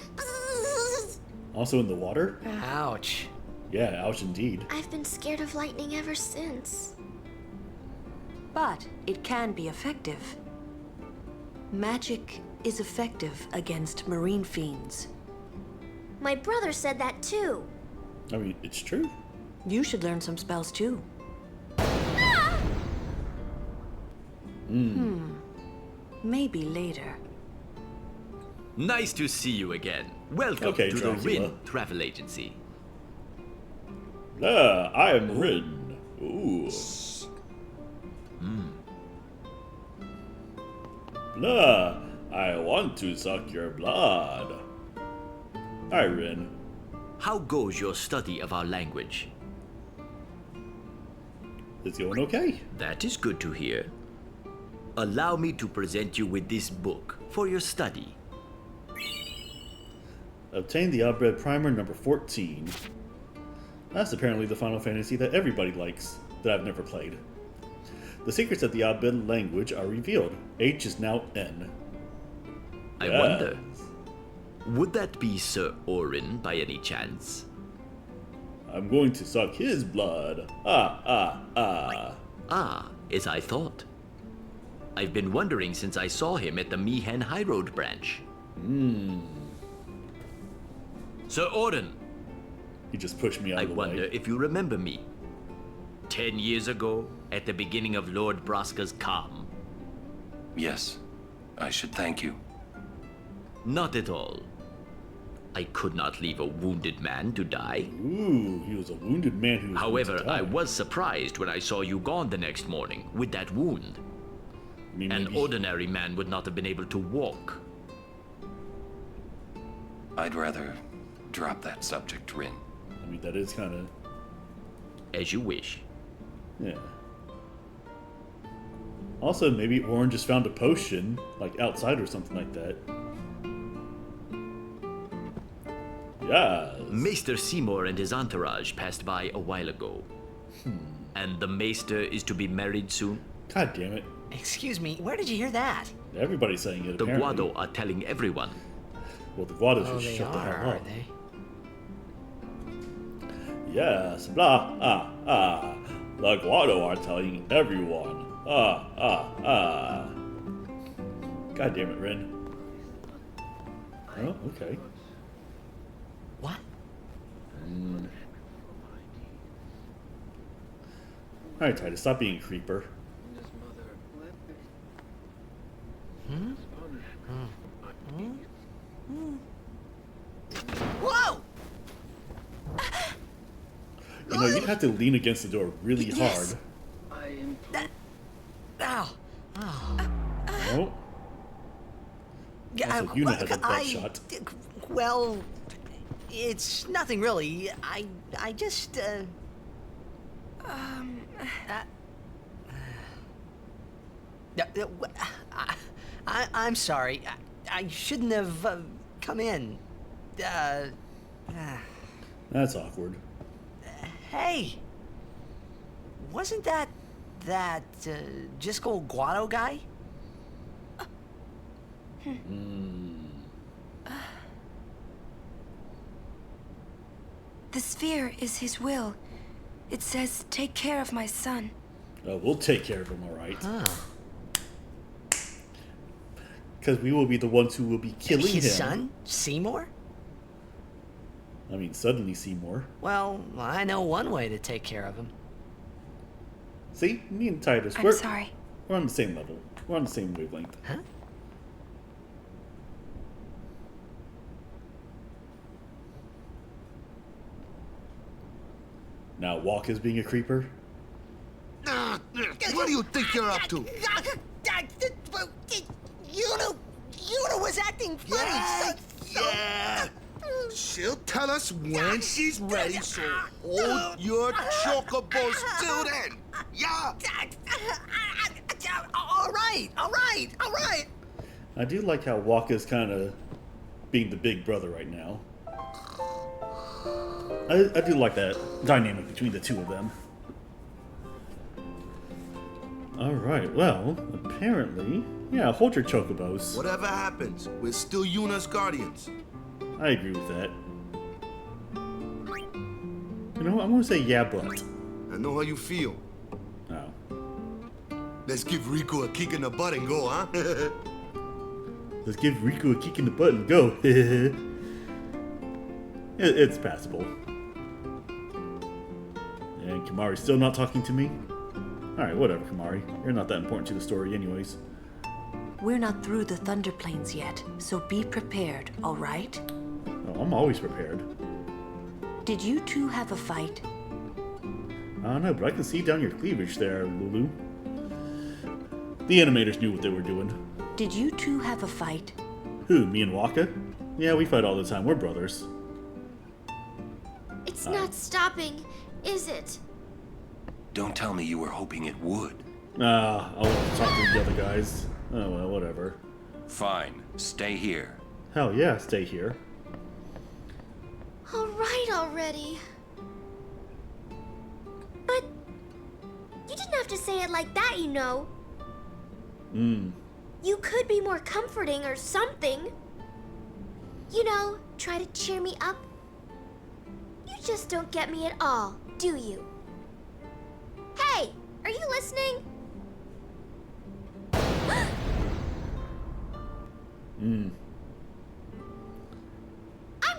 Also in the water? Ouch. Yeah, ouch indeed. I've been scared of lightning ever since. But it can be effective. Magic is effective against marine fiends. My brother said that too. I mean, it's true. You should learn some spells too. Maybe later. Nice to see you again. Welcome to the Rin Travel Agency. I am Rin. Ooh. Blah, I want to suck your blood. Hi, Rin. How goes your study of our language? It's going okay. That is good to hear. Allow me to present you with this book for your study. Obtain the Oddbread Primer number 14. That's apparently the Final Fantasy that everybody likes, that I've never played. The secrets of the Oddbread language are revealed. H is now N. I wonder, would that be Sir Auron by any chance? I'm going to suck his blood. Ah, as I thought. I've been wondering since I saw him at the Mihen High Road branch. Sir Auron. He just pushed me out of the way. I wonder if you remember me. 10 years ago, at the beginning of Lord Braska's calm. Yes, I should thank you. Not at all. I could not leave a wounded man to die. Ooh, he was a wounded man who was However, I was surprised when I saw you gone the next morning with that wound. An ordinary man would not have been able to walk. I'd rather drop that subject, Rin. I mean, that is kind of... As you wish. Yeah. Also, maybe Auron just found a potion, like outside or something like that. Yeah. Maester Seymour and his entourage passed by a while ago. And the Maester is to be married soon? God damn it. Excuse me, where did you hear that? Everybody's saying it, The apparently. Guado are telling everyone. Well, the Guado should they shut the are, hell up. are they? Yes, blah, The Guado are telling everyone. God damn it, Rin. Oh, okay. What? Alright, Tidus, stop being a creeper. Whoa! You know, you'd have to lean against the door really hard. Ow. Oh. Also, Yuna has a butt shot. Well, it's nothing really. I just, I'm sorry. I shouldn't have come in. That's awkward. Hey, wasn't that Jisco Guado guy? The sphere is his will. It says, take care of my son. We'll take care of him, alright. Because we will be the ones who will be killing him. His son? Seymour? I mean, suddenly Seymour. Well, I know one way to take care of him. See? Me and Tidus, I'm sorry. We're on the same level. We're on the same wavelength. Huh? Now, Wakka's being a creeper? What do you think you're up to? Yuna was acting funny. Yeah. She'll tell us when she's ready, so hold your chocobos till then. Yeah. All right. I do like how Wakka's kind of being the big brother right now. I do like that dynamic between the two of them. Alright, well, apparently... Yeah, hold your chocobos. Whatever happens, we're still Yuna's guardians. I agree with that. You know what? I'm gonna say yeah, but. I know how you feel. Oh. Let's give Rikku a kick in the butt and go, huh? Let's give Rikku a kick in the butt and go. It's passable. And Kimarhi's still not talking to me? Alright, whatever, Kimarhi. You're not that important to the story anyways. We're not through the Thunder Plains yet, so be prepared, all right? Oh, I'm always prepared. Did you two have a fight? I don't know, but I can see down your cleavage there, Lulu. The animators knew what they were doing. Did you two have a fight? Who, me and Wakka? Yeah, we fight all the time. We're brothers. It's not stopping, is it? Don't tell me you were hoping it would. I want to talk to the other guys. Oh well, whatever. Fine. Stay here. Hell yeah, stay here. All right already. But you didn't have to say it like that, you know. You could be more comforting or something. You know, try to cheer me up. You just don't get me at all, do you? Hey, are you listening? I'm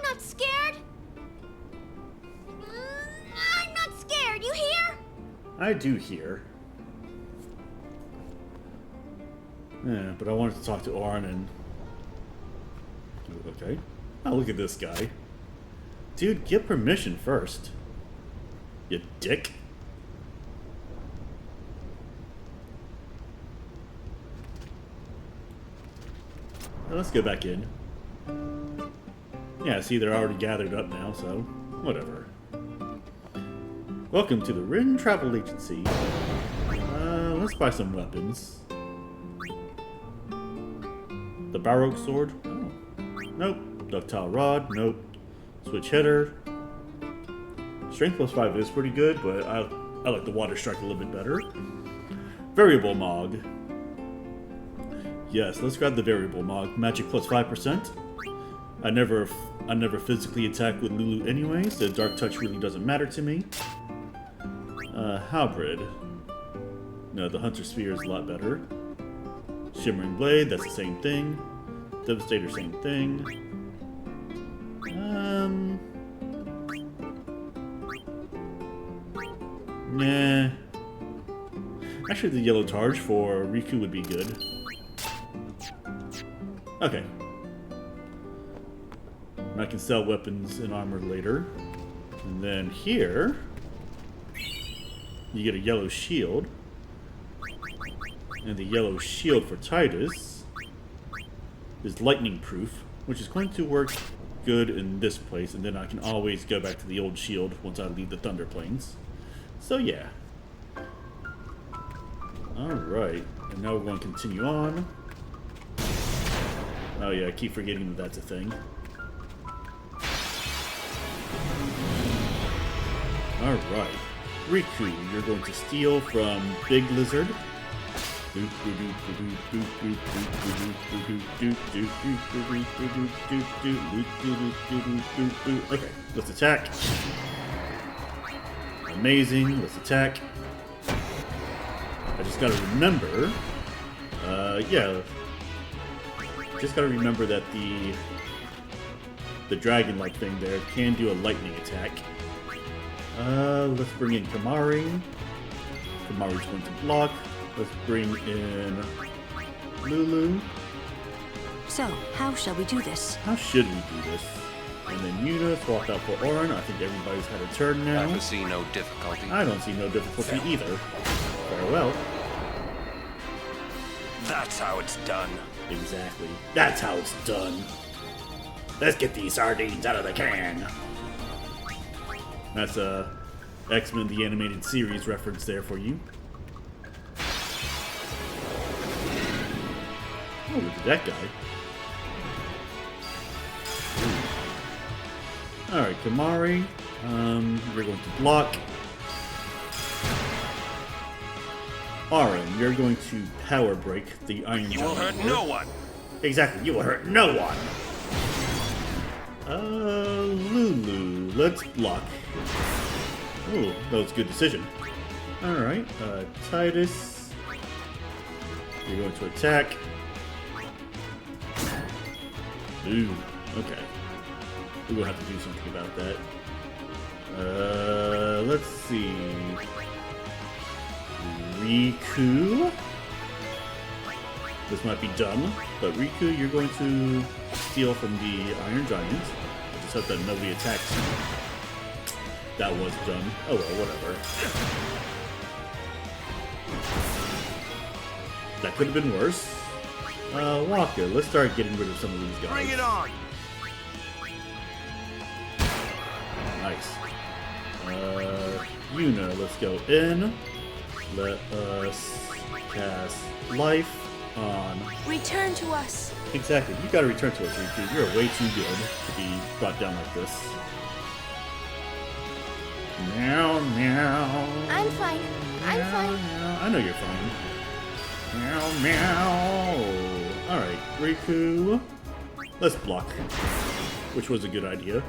not scared. I'm not scared, you hear? I do hear. Yeah, but I wanted to talk to Auron and... Okay. Oh, look at this guy. Dude, get permission first. You dick. Well, let's go back in. Yeah, see, they're already gathered up now, so whatever. Welcome to the Rin Travel Agency. Let's buy some weapons. The Baroque Sword? Oh. Nope. Ductile Rod? Nope. Switch Header. Strength plus 5 is pretty good, but I like the Water Strike a little bit better. Variable Mog. Yes, let's grab the Variable Mog. Magic plus 5%. I never physically attack with Lulu anyways. The Dark Touch really doesn't matter to me. Halberd. No, the Hunter Spear is a lot better. Shimmering Blade, that's the same thing. Devastator, same thing. Nah. Actually, the Yellow Targe for Rikku would be good. Okay. And I can sell weapons and armor later. And then here, you get a yellow shield. And the yellow shield for Tidus is lightning proof, which is going to work good in this place, and then I can always go back to the old shield once I leave the Thunder Plains. So yeah. Alright, and now we're going to continue on. Oh yeah, I keep forgetting that that's a thing. Alright. Rikku, you're going to steal from Big Lizard. Okay, let's attack. Amazing, let's attack. I just gotta remember, yeah. Just gotta remember that the dragon-like thing there can do a lightning attack. Let's bring in Kimarhi. Kimarhi's going to block. Let's bring in Lulu. So, how shall we do this? How should we do this? And then Yuna swapped out for Auron. I think everybody's had a turn now. I foresee no difficulty. I don't see no difficulty either. Farewell. That's how it's done. Exactly. That's how it's done. Let's get these sardines out of the can. That's a X-Men the Animated Series reference there for you. Oh, look at that guy. Alright, Kimarhi. You're going to block. Auron, you're going to power break the Iron You will hurt no one. Exactly, you will hurt no one. Lulu, let's block. Ooh, that was a good decision. Alright, Tidus. You're going to attack. Ooh, okay. We're gonna have to do something about that. Let's see. Rikku. This might be dumb, but Rikku, you're going to steal from the Iron Giant. Just hope that nobody attacks you. That was dumb. Oh well, whatever. That could have been worse. Wakka, let's start getting rid of some of these guys. Bring it on! Nice. Yuna, let's go in. Let us cast Life on... Return to us! Exactly, you gotta return to us, Rikku. You're way too good to be brought down like this. Meow, meow. I'm fine. I'm fine. Meow. I know you're fine. Meow, meow. Alright, Rikku. Let's block. Which was a good idea.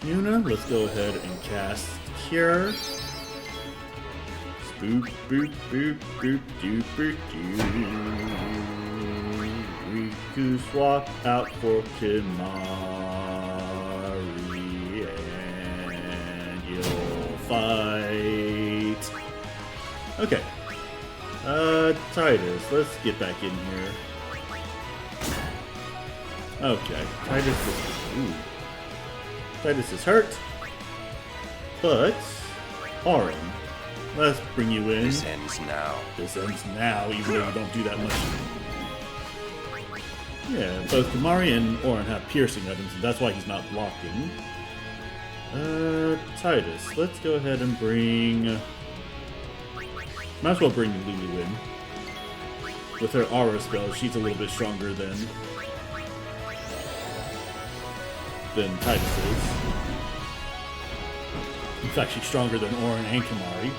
Yuna, let's go ahead and cast Cure. Boop, boop, boop, boop, doop, boop, doop. Rikku swap out for Kimarhi, and you'll fight. Okay. Tidus, let's get back in here. Okay, Tidus is hurt, but Auron, let's bring you in. This ends now. This ends now, even though you don't do that much. Yeah, both Kimarhi and Auron have piercing items, and that's why he's not blocking. Tidus, let's go ahead and bring... Might as well bring Lulu in. With her aura spell, she's a little bit stronger than Tidus is. In fact, she's stronger than Auron and Kimarhi.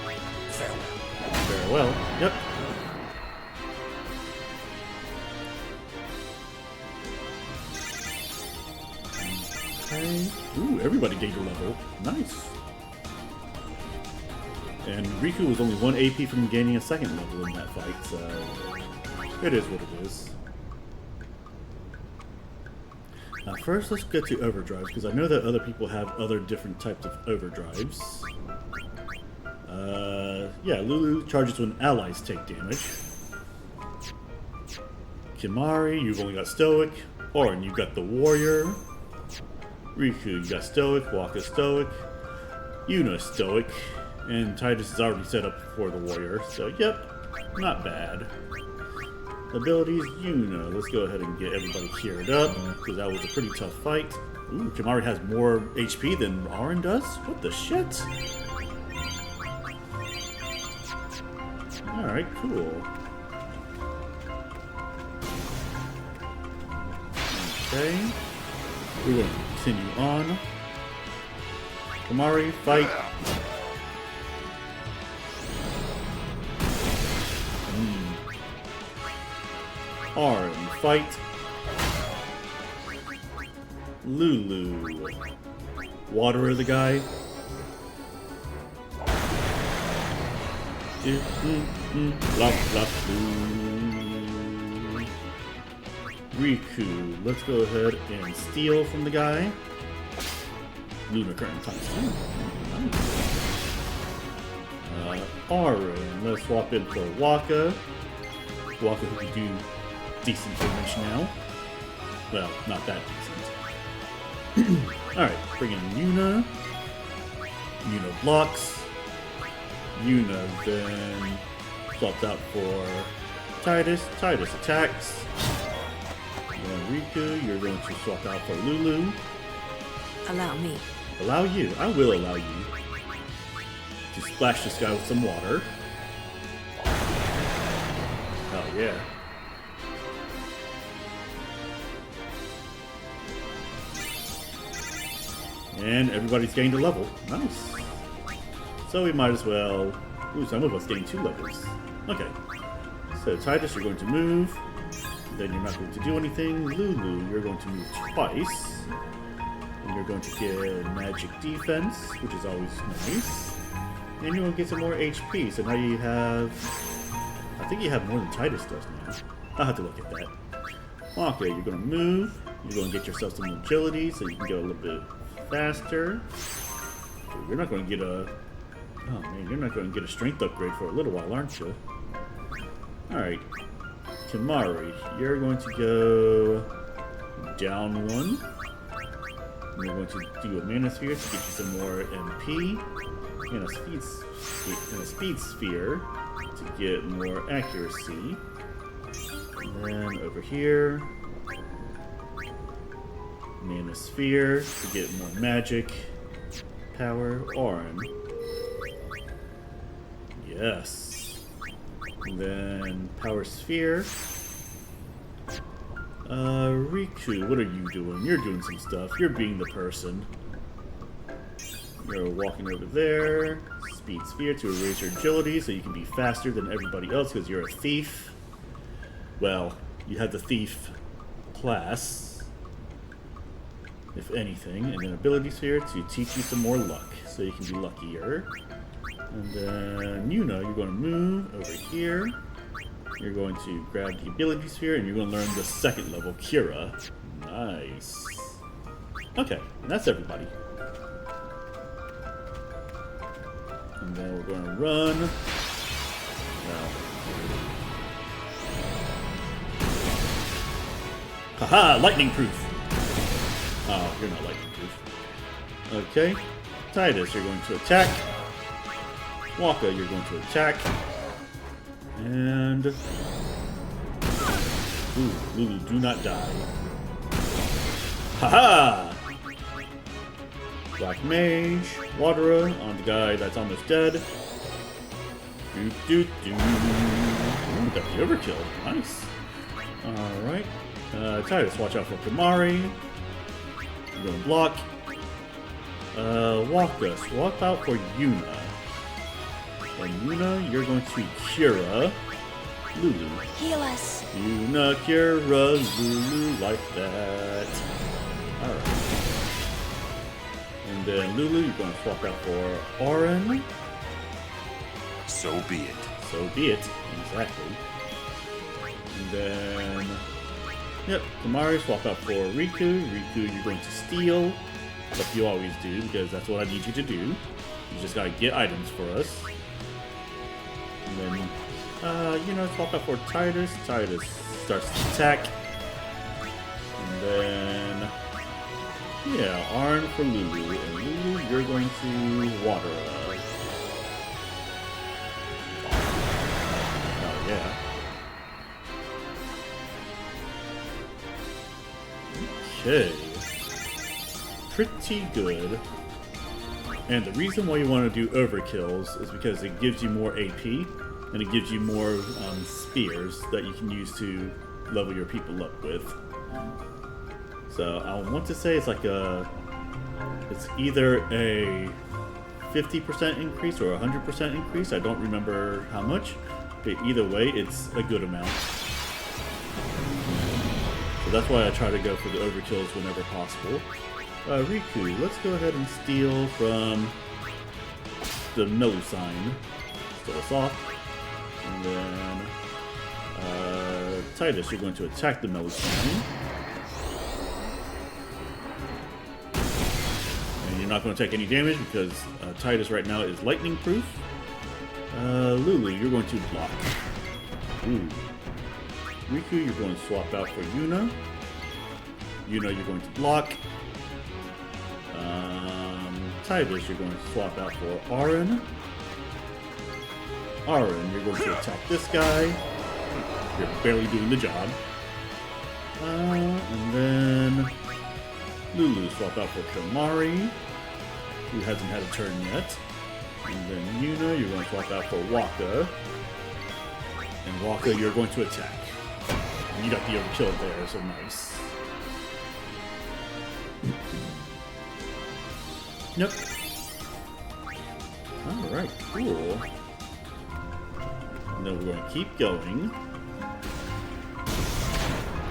Very well. Yep. Okay. Ooh, everybody gained a level. Nice. And Rikku was only 1 AP from gaining a second level in that fight, so it is what it is. Now first, let's get to overdrives, because I know that other people have other different types of overdrives. Yeah, Lulu charges when allies take damage. Kimarhi, you've only got Stoic. Auron, you've got the Warrior. Rikku, you got Stoic. Wakka, Stoic. Yuna, Stoic. And Tidus is already set up for the Warrior, so yep, not bad. Abilities, Yuna. Let's go ahead and get everybody cured up, because that was a pretty tough fight. Ooh, Kimarhi has more HP than Auron does? What the shit? Alright, cool. Okay. We're going to continue on. Kimarhi, fight. Auron, fight. Lulu. Water the guy. Blah, blah, blue. Rikku, let's go ahead and steal from the guy. Lunar current times 2. Auron, let's swap in for Wakka. Wakka who can do decent damage now. Well, not that decent. Alright, bring in Yuna. Yuna blocks. Yuna then swaps out for Tidus. Tidus attacks. Then Rikku, you're going to swap out for Lulu. Allow me. Allow you? I will allow you to splash this guy with some water. Oh yeah. And everybody's gained a level. Nice. So we might as well... Ooh, some of us gained 2 levels. Okay. So Tidus, you're going to move. Then you're not going to do anything. Lulu, you're going to move twice. And you're going to get magic defense, which is always nice. And you're going to get some more HP. So now you have... I think you have more than Tidus does now. I'll have to look at that. Wakka, you're gonna move. You're gonna get yourself some agility so you can go a little bit faster. You're not gonna get a... Oh man, you're not gonna get a strength upgrade for a little while, aren't you? Alright. Kimarhi, you're going to go down 1. And you're going to do a mana sphere to get you some more MP. And a speed sphere to get more accuracy. And then over here, mana sphere to get more magic power. Auron. Yes. And then power sphere. Rikku, what are you doing? You're doing some stuff. You're being the person. You're walking over there. Speed sphere to raise your agility so you can be faster than everybody else because you're a thief. Well, you have the thief class, if anything. And then ability sphere to teach you some more luck so you can be luckier. And then Yuna, you're going to move over here. You're going to grab the ability sphere and you're going to learn the 2nd level Cura. Nice. Okay, and that's everybody. And then we're going to run. Well. Haha, lightning proof. Oh, you're not lightning proof. Okay. Tidus, you're going to attack. Wakka, you're going to attack. And... Ooh, Lulu, do not die. Haha! Black Mage, Water on the guy that's almost dead. Doot doot doot. Ooh, got the overkill. Nice. Alright. Tidus, watch out for Kimarhi. You're gonna block. Wakka, swap out for Yuna. And Yuna, you're going to Cura Lulu. Heal us. Yuna, Cura Lulu, like that. Alright. And then Lulu, you're going to swap out for Auron. So be it. So be it. Exactly. And then... Yep, Kimarhi, swap out for Rikku. Rikku, you're going to steal. Like you always do, because that's what I need you to do. You just gotta get items for us. And then, swap out for Tidus. Tidus starts to attack. And then... Yeah, Auron for Lulu. And Lulu, you're going to water us. Oh, yeah. Okay. Pretty good. And the reason why you want to do overkills is because it gives you more AP, and it gives you more spears that you can use to level your people up with. So I want to say it's like it's either a 50% increase or a 100% increase. I don't remember how much, but either way, it's a good amount. So that's why I try to go for the overkills whenever possible. Rikku, let's go ahead and steal from the Melusine. Steal us off. And then Tidus, you're going to attack the Melusine. And you're not going to take any damage because Tidus right now is lightning proof. Lulu, you're going to block. Ooh. Rikku, you're going to swap out for Yuna. Yuna, you're going to block. Tidus, you're going to swap out for Auron. Auron, you're going to attack this guy. You're barely doing the job. And then Lulu, swap out for Kimarhi, who hasn't had a turn yet. And then Yuna, you're going to swap out for Wakka. And Wakka, you're going to attack. And you got the overkill there, so nice. Nope. Alright, cool. And then we're going to keep going.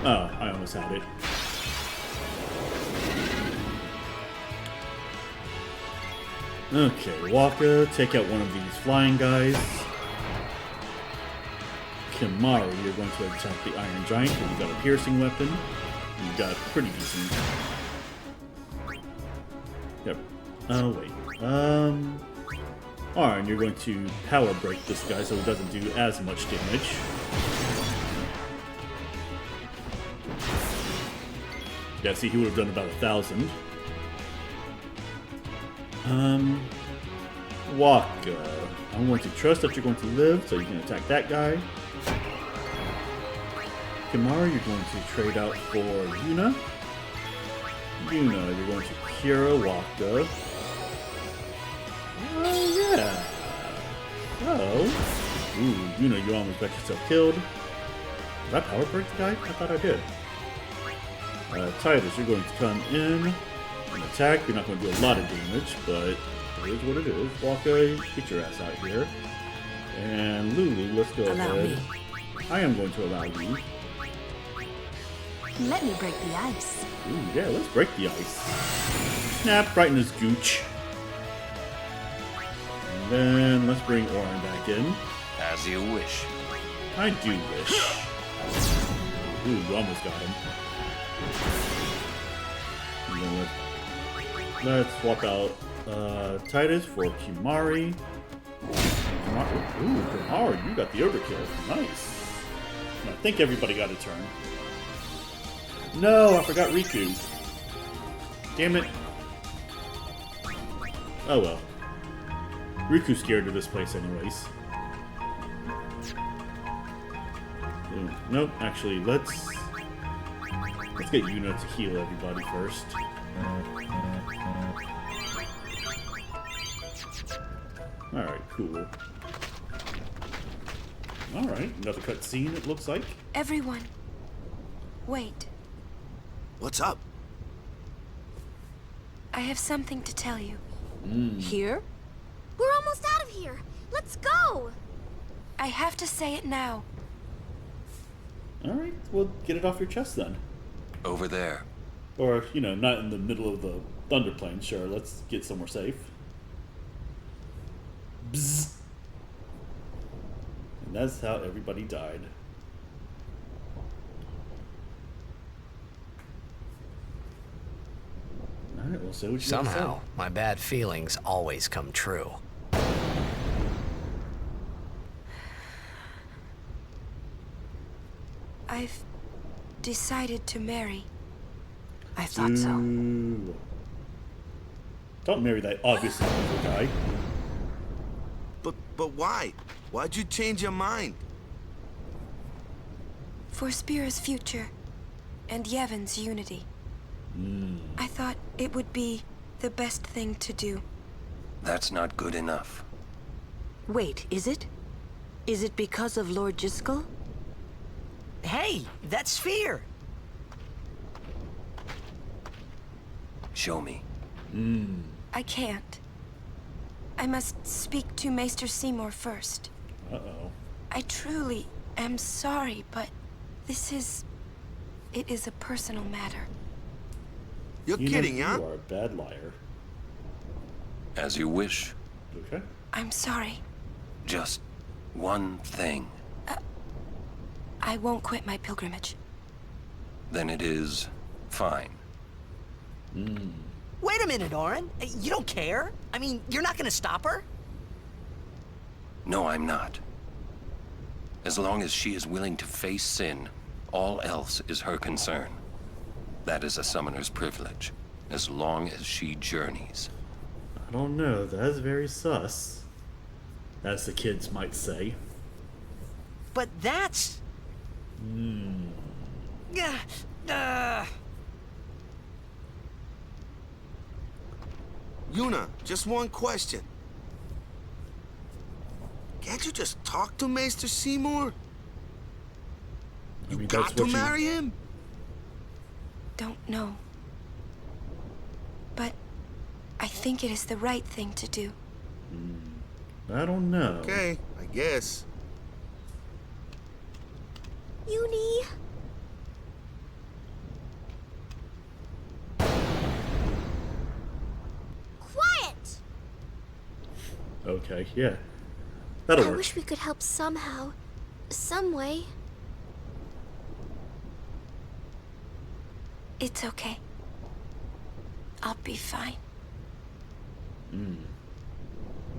Oh, I almost had it. Okay, Wakka, take out one of these flying guys. Kimarhi, you're going to attack the Iron Giant because you've got a piercing weapon. You've got pretty decent. Yep. Oh, wait. Auron, you're going to power break this guy so he doesn't do as much damage. Yeah, see, he would have done about 1,000. Wakka. I'm going to trust that you're going to live, so you can attack that guy. Kimarhi, you're going to trade out for Yuna. Yuna, you're going to cure Wakka. Oh, yeah. Oh. Ooh, Yuna, you almost got yourself killed. Did I power break the guy? I thought I did. Tidus, you're going to come in and attack. You're not going to do a lot of damage, but it is what it is. Wakka, get your ass out here. And Lulu, let's go ahead. I am going to allow you. Let me break the ice. Ooh, yeah, let's break the ice. Snap right in his gooch. And then let's bring Auron back in. As you wish. I do wish. Ooh, you almost got him. And then let's swap out Tidus for Kimarhi. Ooh, Kimarhi, you got the overkill. Nice. I think everybody got a turn. No, I forgot Rikku. Damn it. Oh well. Rikku's scared of this place anyways. Ooh, nope, actually, let's get Yuna to heal everybody first. Alright, cool. Alright, another cutscene it looks like. Everyone, wait. What's up? I have something to tell you. Here? We're almost out of here. Let's go. I have to say it now. Alright, well, get it off your chest then. Over there. Or, you know, not in the middle of the Thunder Plane. Sure, let's get somewhere safe. Bzz. And that's how everybody died. Alright, we'll see what you Somehow, my bad feelings always come true. I've decided to marry. I thought so. Don't marry that obviously evil guy. But why? Why'd you change your mind? For Spira's future and Yevon's unity. I thought it would be the best thing to do. That's not good enough. Wait, is it? Is it because of Lord Driscoll? Hey, that sphere! Show me. I can't. I must speak to Maester Seymour first. Uh-oh. I truly am sorry, but it is a personal matter. You're kidding, huh? You are a bad liar. As you wish. Okay. I'm sorry. Just one thing. I won't quit my pilgrimage. Then it is fine. Wait a minute, Auron. You don't care? I mean, you're not gonna stop her? No, I'm not. As long as she is willing to face sin, all else is her concern. That is a summoner's privilege, as long as she journeys. I don't know, that is very sus. As the kids might say. But that's... Yuna, just one question. Can't you just talk to Maester Seymour? You got to marry him? Don't know. But I think it is the right thing to do. I don't know. Okay, I guess. Uni. Quiet! Okay, yeah. That'll I work. wish we could help somehow. some way. It's okay. I'll be fine.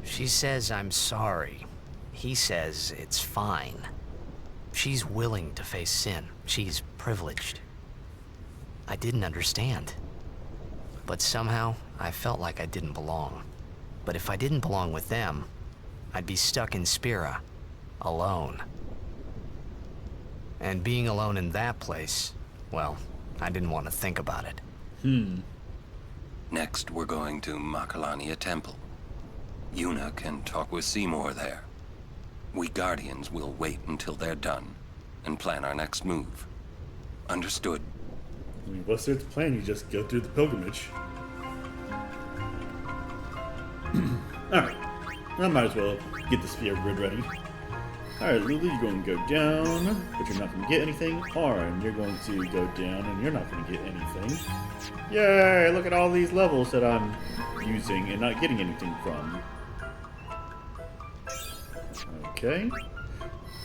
She says I'm sorry. He says it's fine. She's willing to face sin. She's privileged. I didn't understand. But somehow, I felt like I didn't belong. But if I didn't belong with them, I'd be stuck in Spira, alone. And being alone in that place, well, I didn't want to think about it. Next, we're going to Makalania Temple. Yuna can talk with Seymour there. We Guardians will wait until they're done and plan our next move. Understood? I mean, what's there to plan? You just go through the pilgrimage. Alright. I might as well get the sphere grid ready. Alright, Lulu, you're going to go down, but you're not going to get anything. Auron, you're going to go down, and you're not going to get anything. Yay! Look at all these levels that I'm using and not getting anything from. Okay.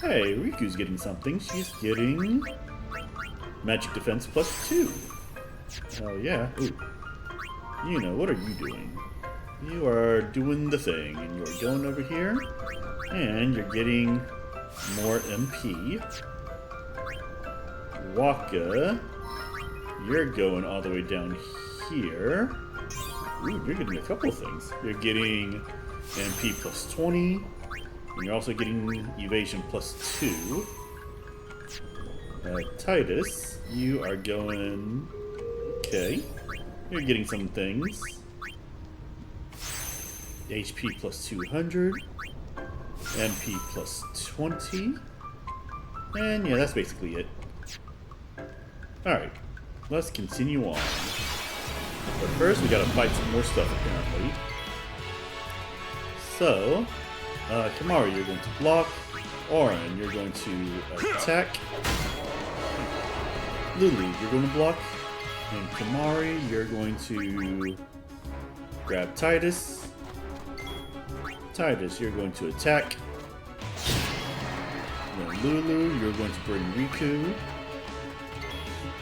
Hey, Rikku's getting something. She's getting magic defense +2. Oh yeah. Ooh. Yuna, what are you doing? You are doing the thing, and you're going over here, and you're getting more MP. Wakka, you're going all the way down here. Ooh, you're getting a couple things. You're getting MP +20, and you're also getting evasion +2. Tidus, you are going... Okay. You're getting some things. HP +200. MP +20. And yeah, that's basically it. Alright. Let's continue on. But first, we gotta fight some more stuff, apparently. So... Kimarhi, you're going to block. Auron, you're going to attack. Lulu, you're going to block. And Kimarhi, you're going to grab Tidus. Tidus, you're going to attack. Then Lulu, you're going to bring Rikku.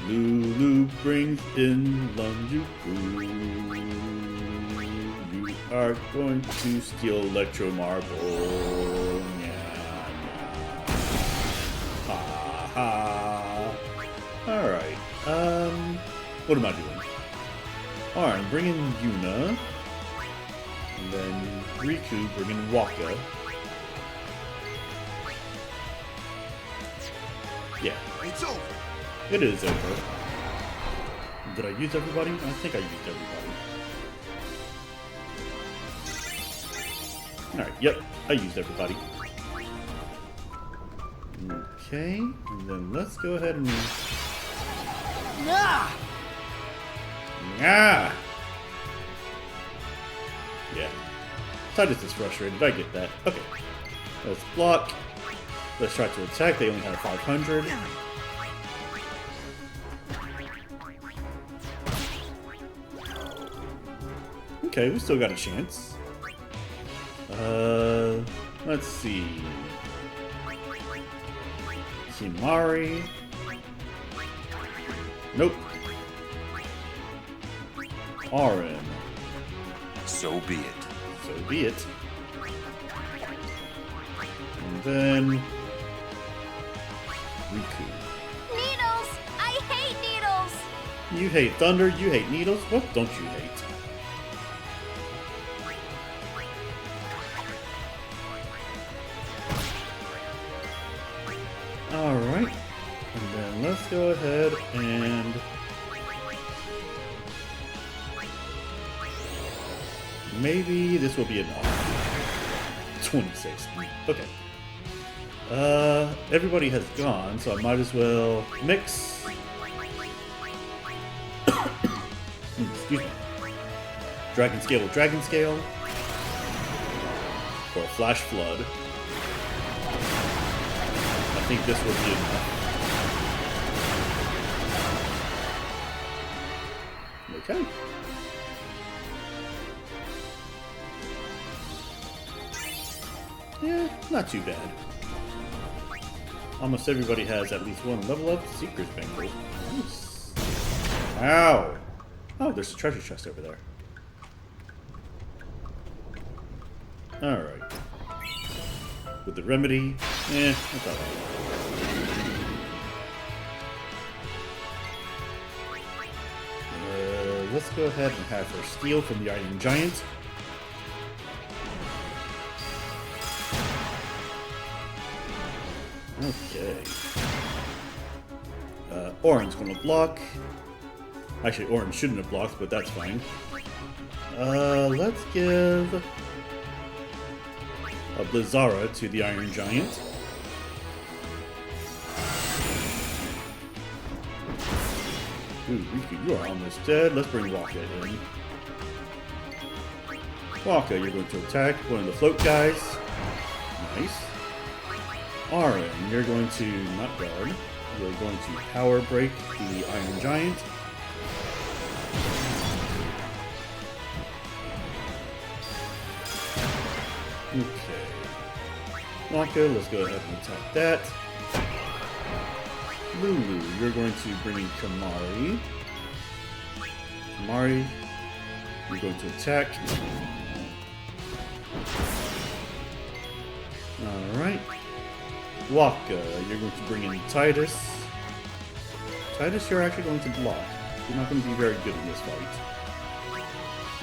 Lulu brings in Lunjuku. You are going to steal Electro Marble. Ha ha. Alright. What am I doing? Alright, bring in Yuna. And then Rikku, bring in Wakka. Yeah. It's over. It is over. Did I use everybody? I think I used everybody. Alright, yep. I used everybody. Okay. And then let's go ahead and... Ah! Yeah. Yeah. Tidus is frustrated. I get that. Okay. Let's block. Let's try to attack. They only have 500. Okay, we still got a chance. Let's see. Kimarhi. Nope. Auron. So be it. So be it. And then... Rikku. Needles! I hate needles! You hate thunder, you hate needles? What don't you hate? Alright. And then let's go ahead and... maybe this will be enough. 26. Okay. Everybody has gone, so I might as well mix. Excuse me. Dragon Scale with Dragon Scale. Or Flash Flood. I think this will be enough. Okay. Yeah, not too bad. Almost everybody has at least one level up Seeker's Bangle. Nice. Ow! Oh, there's a treasure chest over there. Alright. With the remedy, that's alright. Let's go ahead and have her steal from the Iron Giant. Okay. Auron's gonna block. Actually, Auron shouldn't have blocked, but that's fine. Let's give a Blizzara to the Iron Giant. Ooh, Rikku, you are almost dead. Let's bring Wakka in. Wakka, you're going to attack one of the float guys. Nice. Auron, you're going to not guard. You're going to power break the Iron Giant. Okay. Wakka, let's go ahead and attack that. Lulu, you're going to bring in Kimarhi. Kimarhi, you're going to attack. Alright. Wakka, you're going to bring in Tidus. Tidus, you're actually going to block. You're not going to be very good in this fight.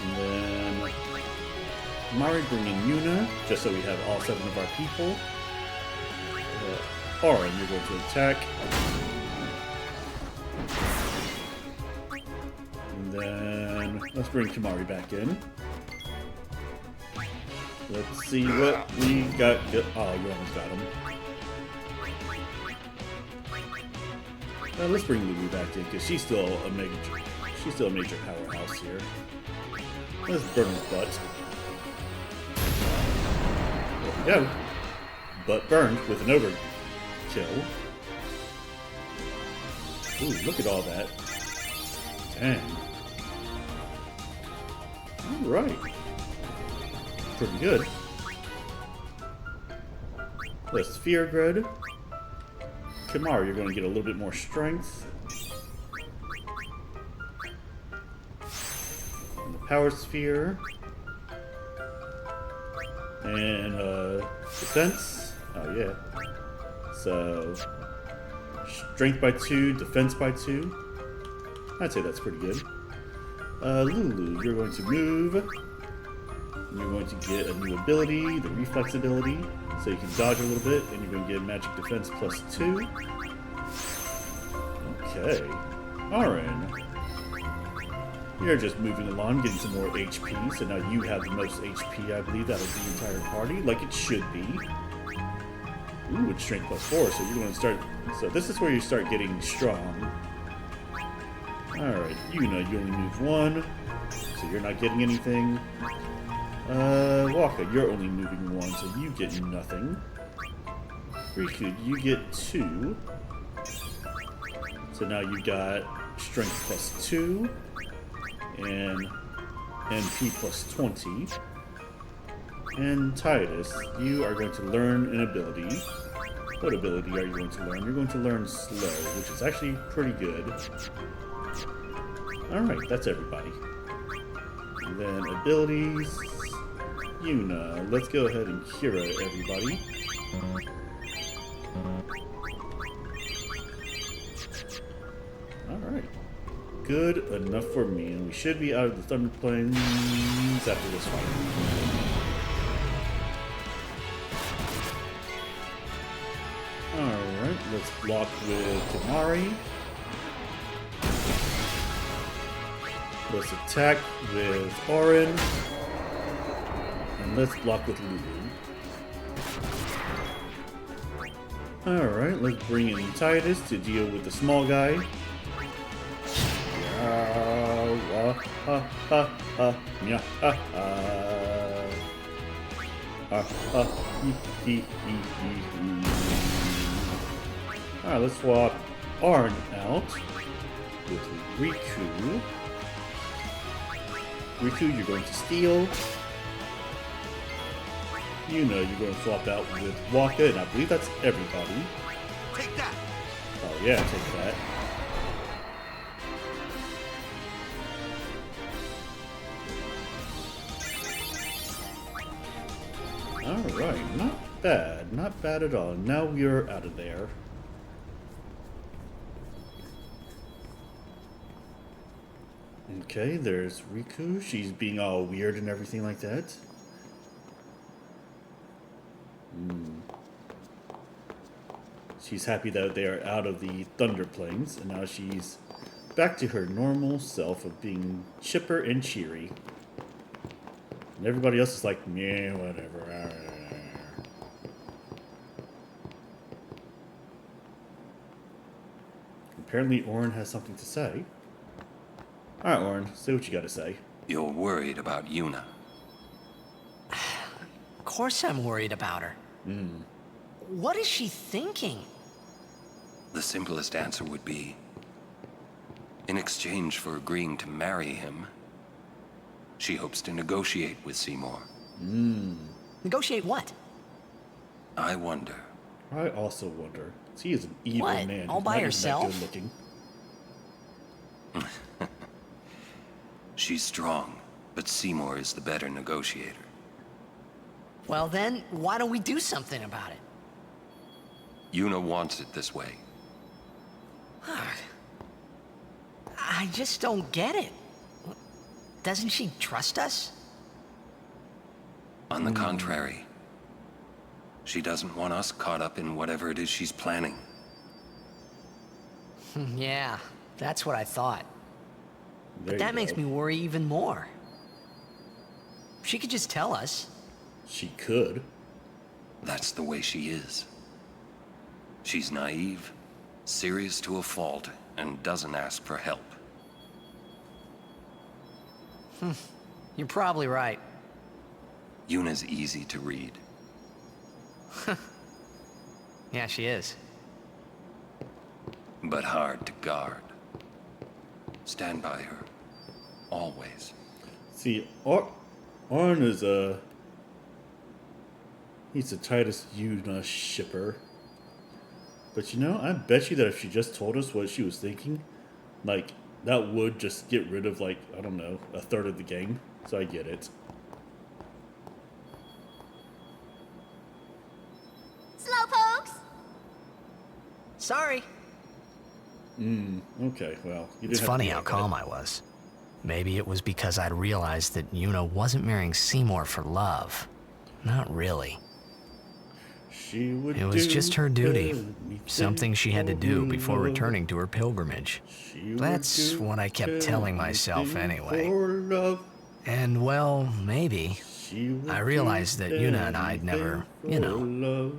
And then Kimarhi, bring in Yuna, just so we have all 7 of our people. Auron, you're going to attack. And then let's bring Kimarhi back in. Let's see what we got. Oh, you almost got him. Let's bring Lulu back in because she's still a major powerhouse here. Let's burn his butt. There we go. Butt burned with an overkill. Ooh, look at all that. Dang. Alright. Pretty good. Let's Fear Grid. Kimarhi, you're going to get a little bit more strength. And the Power Sphere. And, defense. Oh, yeah. So, strength by 2, defense by 2. I'd say that's pretty good. Lulu, you're going to move. And you're going to get a new ability, the Reflex ability. So you can dodge a little bit, and you're going to get Magic Defense plus 2. Okay. Auron, you're just moving along, getting some more HP. So now you have the most HP, I believe, out of the entire party, like it should be. Ooh, it's strength plus 4, so you're going to start... So this is where you start getting strong. Alright, Yuna, you only move 1, so you're not getting anything. Wakka, you're only moving 1, so you get nothing. Rikku, you get 2. So now you got strength plus 2, and MP plus 20. And Tidus, you are going to learn an ability. What ability are you going to learn? You're going to learn Slow, which is actually pretty good. Alright, that's everybody. And then abilities. Yuna, let's go ahead and Cura everybody. Alright. Good enough for me, and we should be out of the Thunder Plains after this fight. Alright, let's block with Kimarhi. Let's attack with Auron. And let's block with Lulu. Alright, let's bring in Tidus to deal with the small guy. Alright, let's swap Auron out with Rikku. Rikku, you're going to steal. Yuna, you're going to swap out with Wakka, and I believe that's everybody. Take that. Oh yeah, take that. Alright, not bad at all. Now we're out of there. Okay, there's Rikku. She's being all weird and everything like that. She's happy that they are out of the Thunder Plains, and now she's back to her normal self of being chipper and cheery. And everybody else is like, yeah, whatever. Apparently Auron has something to say. Alright, Auron, say what you gotta say. You're worried about Yuna. Of course I'm worried about her. What is she thinking? The simplest answer would be, in exchange for agreeing to marry him, she hopes to negotiate with Seymour. Negotiate what? I wonder. I also wonder. He is an evil What? man. All He's by not even herself? that good looking. She's strong, but Seymour is the better negotiator. Well then, why don't we do something about it? Yuna wants it this way. I just don't get it. Doesn't she trust us? On the contrary, she doesn't want us caught up in whatever it is she's planning. Yeah, that's what I thought. There But that you makes go. me worry even more. She could just tell us. She could. That's the way she is. She's naive, serious to a fault, and doesn't ask for help. You're probably right. Yuna's easy to read. Yeah, she is. But hard to guard. Stand by her. Always. See, Auron is he's a Tidus Yuna shipper. But you know, I bet you that if she just told us what she was thinking, like, that would just get rid of, like, I don't know, a third of the game. So I get it. Slowpokes! Sorry. Okay, well, you didn't It's have to funny be how like calm that. I was. Maybe it was because I'd realized that Yuna wasn't marrying Seymour for love. Not really. She would It was do just her duty. anything Something she had to do for before love. returning to her pilgrimage. She would That's do what I kept telling myself anything anyway. for love. And well, maybe. She would I realized that do Yuna and I'd never, you anything know. for love.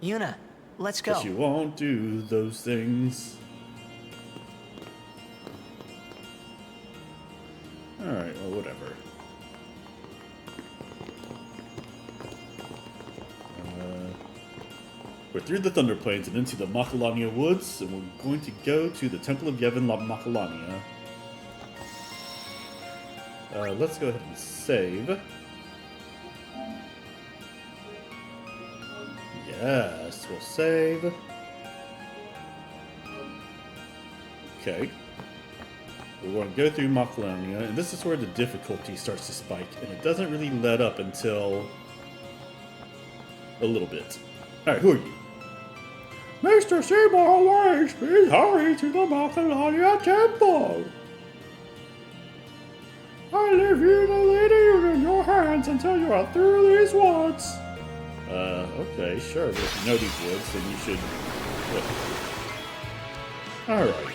Yuna, let's But go. she won't do those things. Alright, well, whatever. We're through the Thunder Plains and into the Makalania Woods, and we're going to go to the Temple of Yevon La Makalania. Let's go ahead and save. Yes, we'll save. Okay. We're going to go through Makalania, and this is where the difficulty starts to spike, and it doesn't really let up until a little bit. Alright, who are you? Mr. Seymour waits, please hurry to the Makalania Temple. I leave you the Lady Yuna in your hands until you are through these woods. Okay, sure, but if you know these woods, then you should... Alright.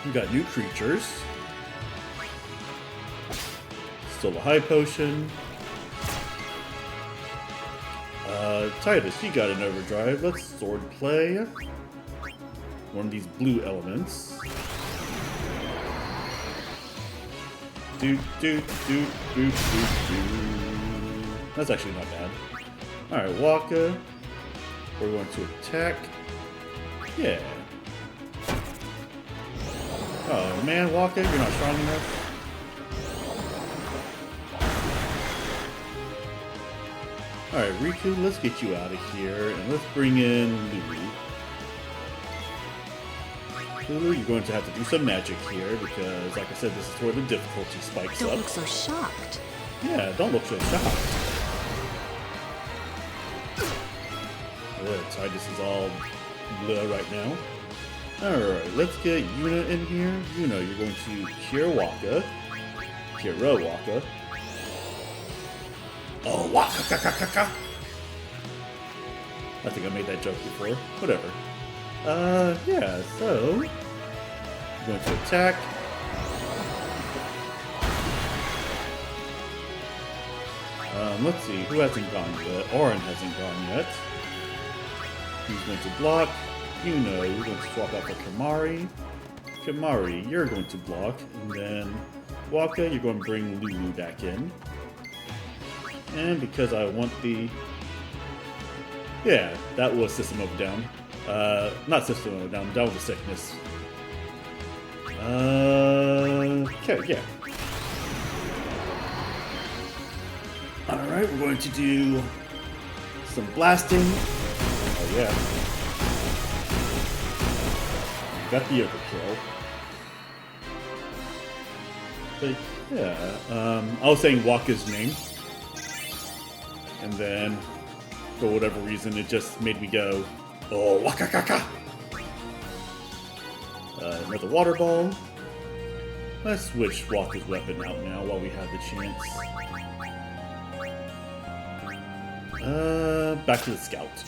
We got new creatures. Still a high potion. Tidus, you got an overdrive. Let's sword play. One of these blue elements. That's actually not bad. Alright, Wakka. We're going to attack. Yeah. Oh man, Wakka, you're not strong enough. Alright, Rikku, let's get you out of here, and let's bring in Lulu. Lulu, you're going to have to do some magic here, because, like I said, this is where the difficulty spikes up. Don't look so shocked. Yeah, don't look so shocked. Tidus is all bleh right now. Alright, let's get Yuna in here. Yuna, you're going to cure Wakka. Wakka. Oh, Wakka! I think I made that joke before. Whatever. Yeah, so... I'm going to attack. Let's see, who hasn't gone yet? Auron hasn't gone yet. He's going to block. Yuna, you're going to swap out for Kimarhi. Kimarhi, you're going to block. And then Wakka, you're going to bring Lulu back in. And because I want the... Yeah, that was System of a Down. Not System of a Down, Down with the Sickness. Okay, yeah. Alright, we're going to do some blasting. Oh yeah. Got the overkill. But yeah, I was saying Wakka's name. And then, for whatever reason, it just made me go, oh, Wakka kaka! Another water ball. Let's switch Wakka's weapon out now while we have the chance. Back to the scout.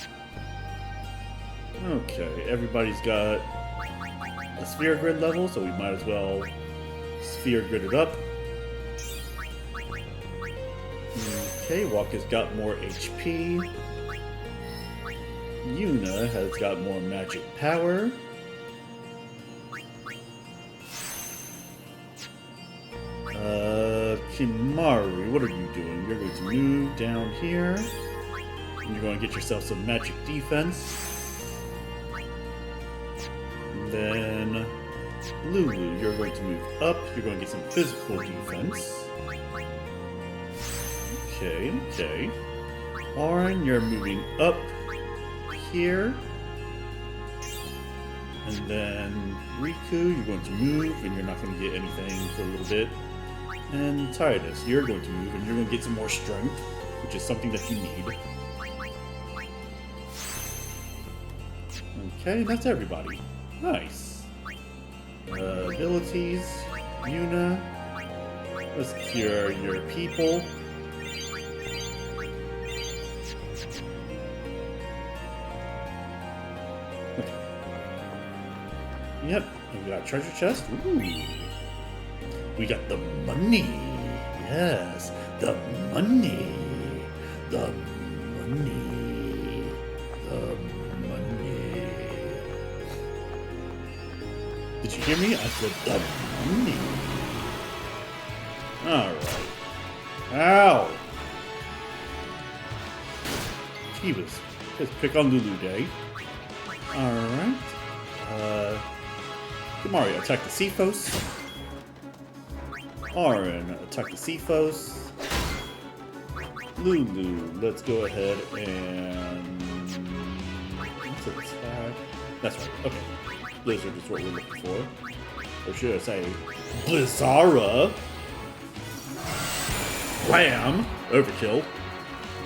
Okay, everybody's got a sphere grid level, so we might as well sphere grid it up. Okay, Wakka's got more HP. Yuna has got more magic power. Kimarhi, what are you doing? You're going to move down here. And you're going to get yourself some magic defense. And then Lulu, you're going to move up. You're going to get some physical defense. Okay. Auron, you're moving up here. And then Rikku, you're going to move, and you're not going to get anything for a little bit. And Tidus, you're going to move, and you're going to get some more strength, which is something that you need. Okay, that's everybody. Nice. Abilities, Yuna. Let's cure your people. Yep, we got a treasure chest. Ooh. We got the money. Yes, the money. The money. The money. Did you hear me? I said the money. Alright. Ow! Jeebus. Let's pick on Lulu Day. Alright. Kimarhi, attack the Seafoes. Auron, attack the Seafoes. Lulu, let's go ahead and... Let's attack... That's right, okay. Blizzard is what we're looking for. Or should I say, Blizzara. Wham! Overkill.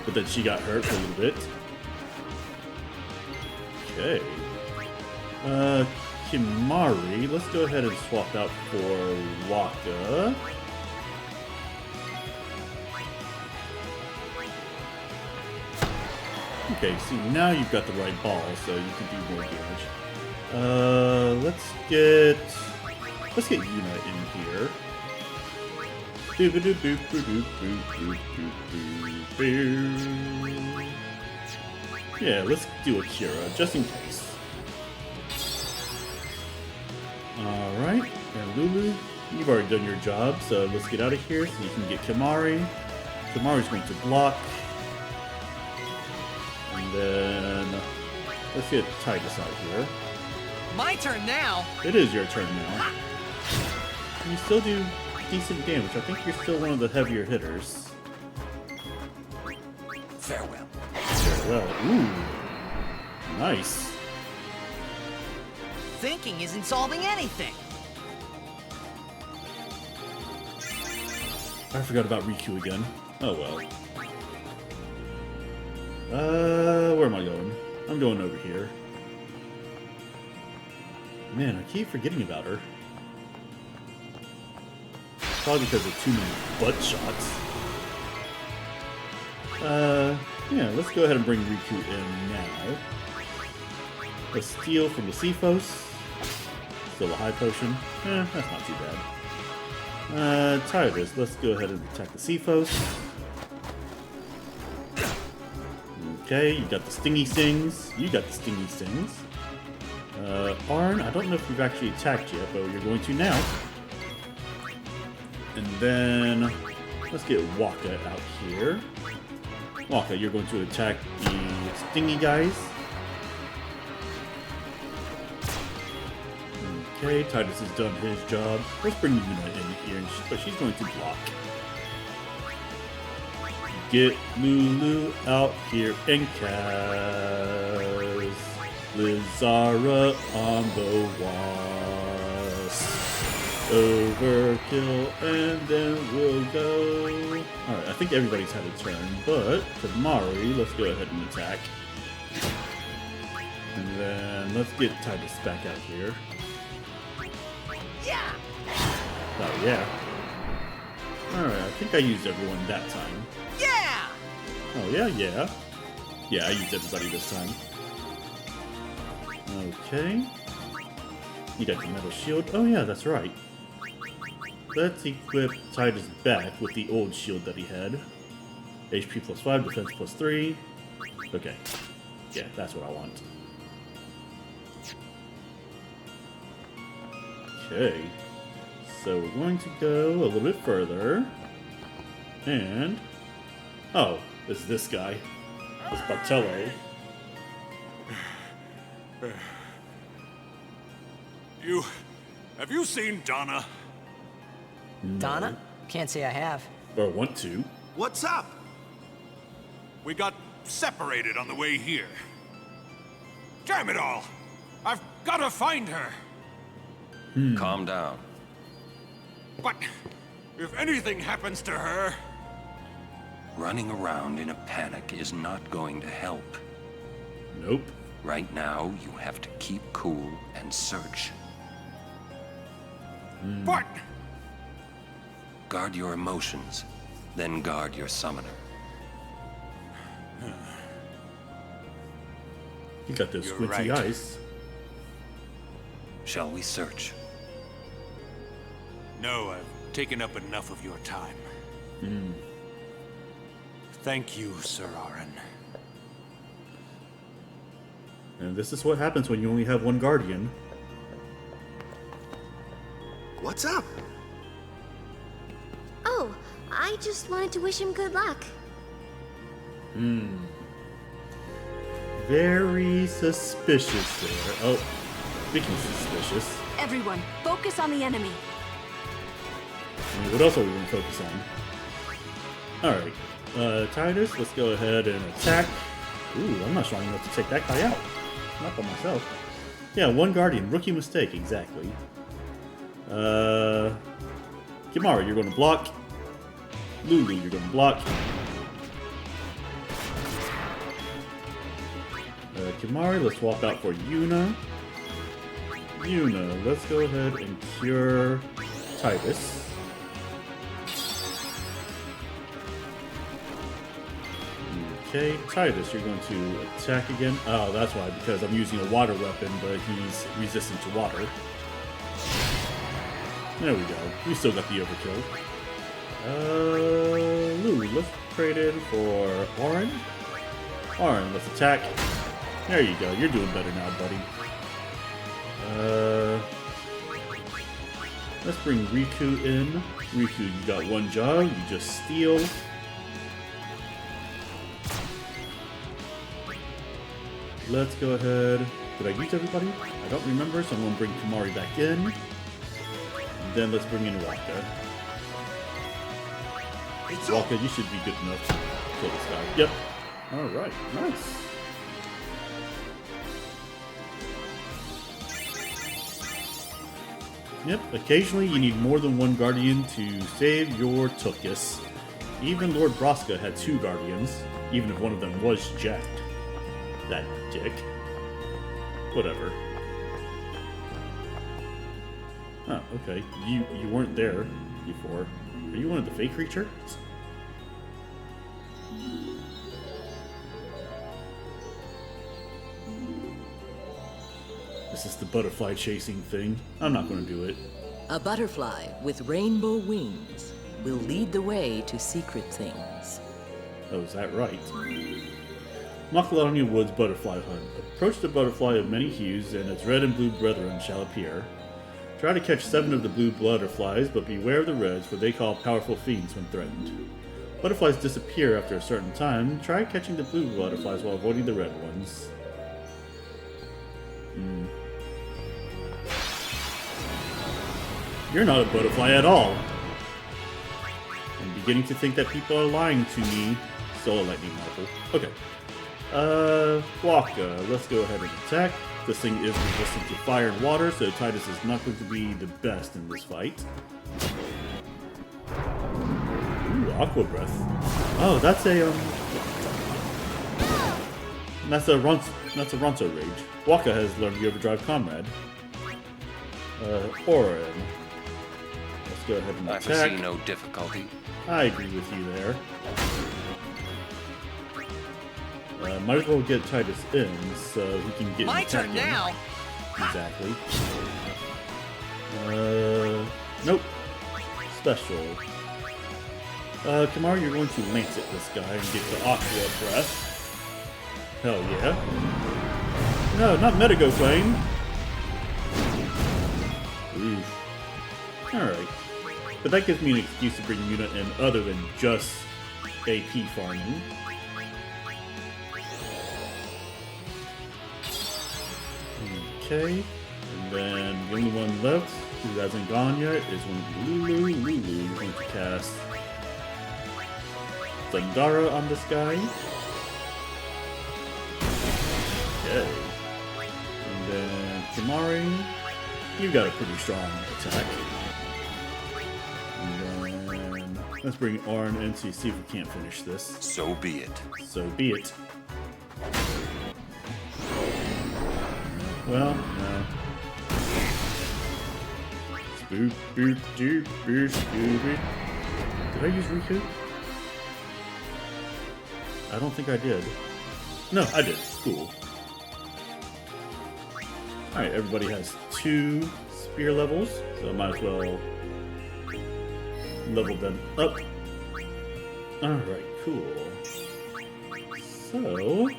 But then she got hurt for a little bit. Okay. Kimarhi, let's go ahead and swap out for Wakka. Okay, see, now you've got the right ball, so you can do more damage. Let's get Yuna in here. Yeah, let's do a Kira, just in case. Alright, and Lulu, you've already done your job, so let's get out of here so you can get Kimarhi. Kimarhi's going to block. And then let's get Tidus out here. My turn now! It is your turn now. You still do decent damage. I think you're still one of the heavier hitters. Farewell. as well. Ooh. Nice. Thinking isn't solving anything. I forgot about Rikku again. Oh well. Where am I going? I'm going over here. Man, I keep forgetting about her. Probably because of too many butt shots. Yeah, let's go ahead and bring Rikku in now. Let's steal from the Cephos. Still a high potion. That's not too bad. Tidus, let's go ahead and attack the Cephos. Okay, you got the stingy stings. You got the stingy stings. Auron, I don't know if you've actually attacked yet, but you're going to now. And then let's get Wakka out here. Wakka, you're going to attack the stingy guys. Okay, Tidus has done his job. Let's bring Yuna in here, but she's going to block. Get Lulu out here and cast Lizara on the wasp. Overkill, and then we'll go. Alright, I think everybody's had a turn, but Kimarhi, let's go ahead and attack. And then let's get Tidus back out here. Yeah! Oh, yeah. Alright, I think I used everyone that time. Yeah! Oh, yeah, yeah. Yeah, I used everybody this time. Okay. You got the metal shield. Oh, yeah, that's right. Let's equip Tidus back with the old shield that he had. HP plus 5, defense plus 3. Okay. Yeah, that's what I want. Okay. So we're going to go a little bit further. And... oh, it's this guy. It's Bartello. Have you seen Donna? No. Donna? Can't say I have. Or want to. What's up? We got separated on the way here. Damn it all! I've got to find her! Calm down. But if anything happens to her... Running around in a panic is not going to help. Nope. Right now, you have to keep cool and search. But... guard your emotions, then guard your summoner. You got those You're squinty right. eyes. Shall we search? No, I've taken up enough of your time. Thank you, Sir Auron. And this is what happens when you only have one guardian. What's up? Oh, I just wanted to wish him good luck. Very suspicious there. Oh, speaking suspicious. Everyone, focus on the enemy. I mean, what else are we going to focus on? Alright, Tidus, let's go ahead and attack. Ooh, I'm not strong enough to take that guy out. Not by myself. Yeah, one guardian. Rookie mistake, exactly. Kimarhi, you're going to block. Lulu, you're going to block. Kimarhi, let's swap out for Yuna. Yuna, let's go ahead and cure Tidus. Okay, Tidus, you're going to attack again. Oh, that's why, because I'm using a water weapon, but he's resistant to water. There we go. We still got the overkill. Lulu, let's trade in for Auron. Auron, let's attack. There you go. You're doing better now, buddy. Let's bring Rikku in. Rikku, you got one job. You just steal. Let's go ahead. Did I use everybody? I don't remember, so I'm going to bring Kimarhi back in. And then let's bring in Wakka. Wakka, you should be good enough to kill this guy. Yep. Alright, nice. Yep, occasionally you need more than one guardian to save your Tukus. Even Lord Braska had 2 guardians, even if one of them was jacked. That dick. Whatever. Oh, okay. You weren't there before. Are you one of the fake creatures? This is the butterfly chasing thing. I'm not going to do it. A butterfly with rainbow wings will lead the way to secret things. Oh, is that right? Makalania Woods Butterfly Hunt. Approach the butterfly of many hues, and its red and blue brethren shall appear. Try to catch 7 of the blue butterflies, but beware of the reds, for they call powerful fiends when threatened. Butterflies disappear after a certain time. Try catching the blue butterflies while avoiding the red ones. You're not a butterfly at all. I'm beginning to think that people are lying to me. Solar Lightning Marble. Okay. Wakka. Let's go ahead and attack. This thing is resistant to fire and water, so Tidus is not going to be the best in this fight. Ooh, Aqua Breath. Oh, that's a, That's a Ronso Rage. Wakka has learned the Overdrive Comrade. Auron. Let's go ahead and attack. I foresee no difficulty. I agree with you there. Might as well get Tidus in so he can get my turn now. Exactly. Nope. Special. Kimarhi, you're going to lance at this guy and get the Aqua Breath. Hell yeah. No, not Medigo Flame. Oof. Alright. But that gives me an excuse to bring Yuna in other than just AP farming. Okay, and then the only one left who hasn't gone yet is one of Lulu. Lulu is going to cast Zandara on this guy. Okay. And then Kimarhi, you've got a pretty strong attack. And then let's bring Auron in to see if we can't finish this. So be it. So be it. Well, no. Spoop, boop, doop, boop, scooby. Did I use Rikku? I don't think I did. No, I did. Cool. Alright, everybody has 2 spear levels, so I might as well level them up. Alright, cool. So,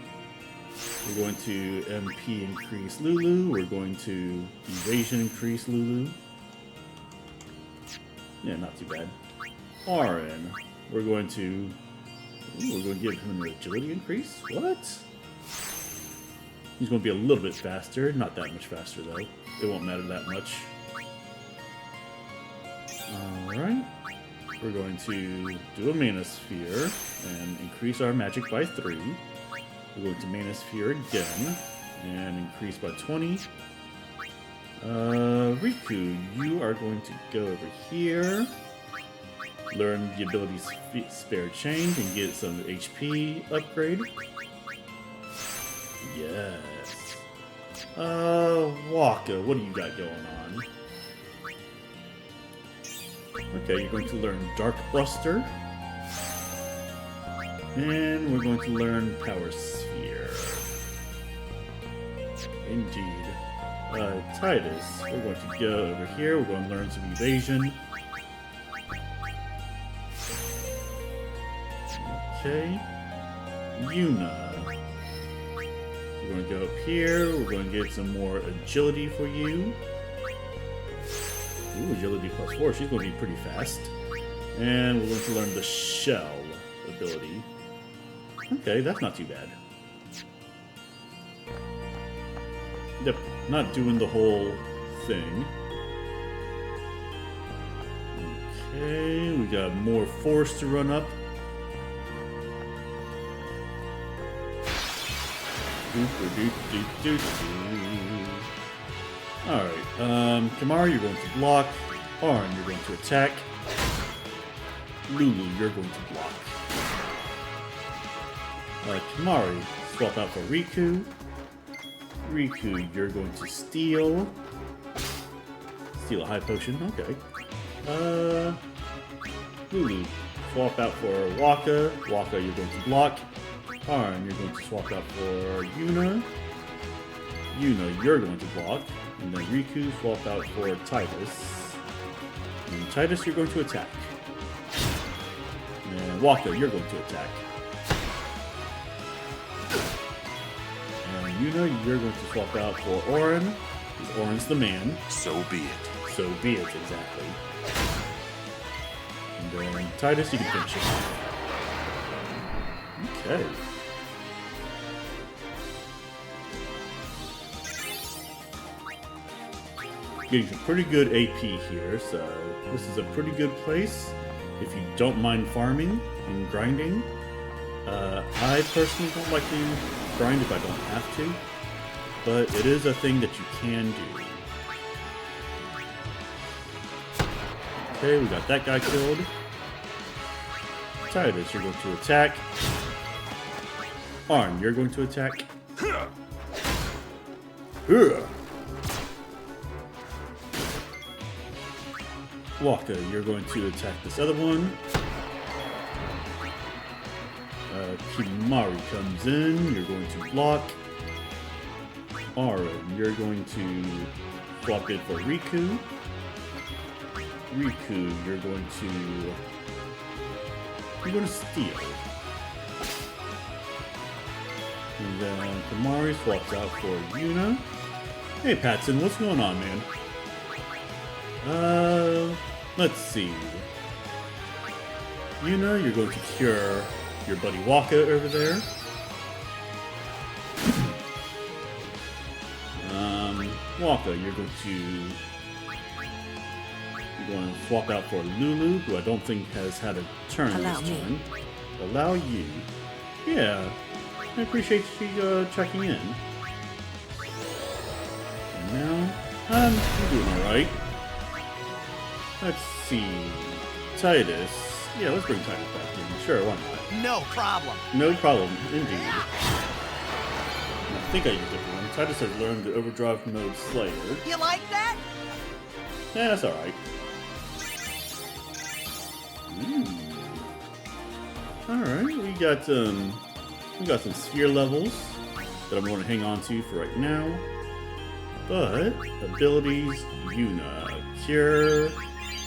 we're going to MP increase Lulu. We're going to evasion increase Lulu. Yeah, not too bad. Auron. We're going to give him an agility increase. What? He's going to be a little bit faster. Not that much faster though. It won't matter that much. Alright. We're going to do a Mana Sphere and increase our magic by 3. We're going to Mana Sphere again, and increase by 20. Rikku, you are going to go over here, learn the ability Spare Change, and get some HP upgrade. Yes. Wakka, what do you got going on? Okay, you're going to learn Dark Buster. And we're going to learn Power Sphere. Indeed. Tidus, we're going to go over here. We're going to learn some Evasion. Okay. Yuna. We're going to go up here. We're going to get some more Agility for you. Ooh, Agility +4. She's going to be pretty fast. And we're going to learn the Shell ability. Okay, that's not too bad. Yep, not doing the whole thing. Okay, we got more force to run up. Alright, Kimarhi, you're going to block. Auron, you're going to attack. Lulu, you're going to block. Kimarhi, swap out for Rikku. Rikku, you're going to steal. Steal a high potion, okay. Lulu, swap out for Wakka. Wakka, you're going to block. Auron, you're going to swap out for Yuna. Yuna, you're going to block. And then Rikku, swap out for Tidus. And Tidus, you're going to attack. And Wakka, you're going to attack. And Yuna, you're going to swap out for Auron. Because Auron's the man. So be it. So be it, exactly. And then Tidus, you can finish him off. Okay. Getting some pretty good AP here, so this is a pretty good place if you don't mind farming and grinding. I personally don't like to grind if I don't have to, but it is a thing that you can do. Okay, we got that guy killed. Tidus, you're going to attack. Auron, you're going to attack. Wakka, you're going to attack this other one. Kimarhi comes in, you're going to block. Auron, you're going to swap in for Rikku. Rikku, you're going to steal. And then Kimarhi swaps out for Yuna. Hey Patson, what's going on, man? Let's see. Yuna, you're going to cure your buddy Wakka over there. Wakka, you're going to swap out for Lulu, who I don't think has had a turn this turn. Allow you. Yeah, I appreciate you checking in. And now, I'm doing alright. Let's see. Tidus. Yeah, let's bring Tidus back in. Sure, why not? No problem. No problem, indeed. I think I used it for him. Tidus has learned the Overdrive mode Slayer. You like that? Yeah, that's alright. Alright, we got some sphere levels that I'm going to hang on to for right now. But abilities, Yuna, cure.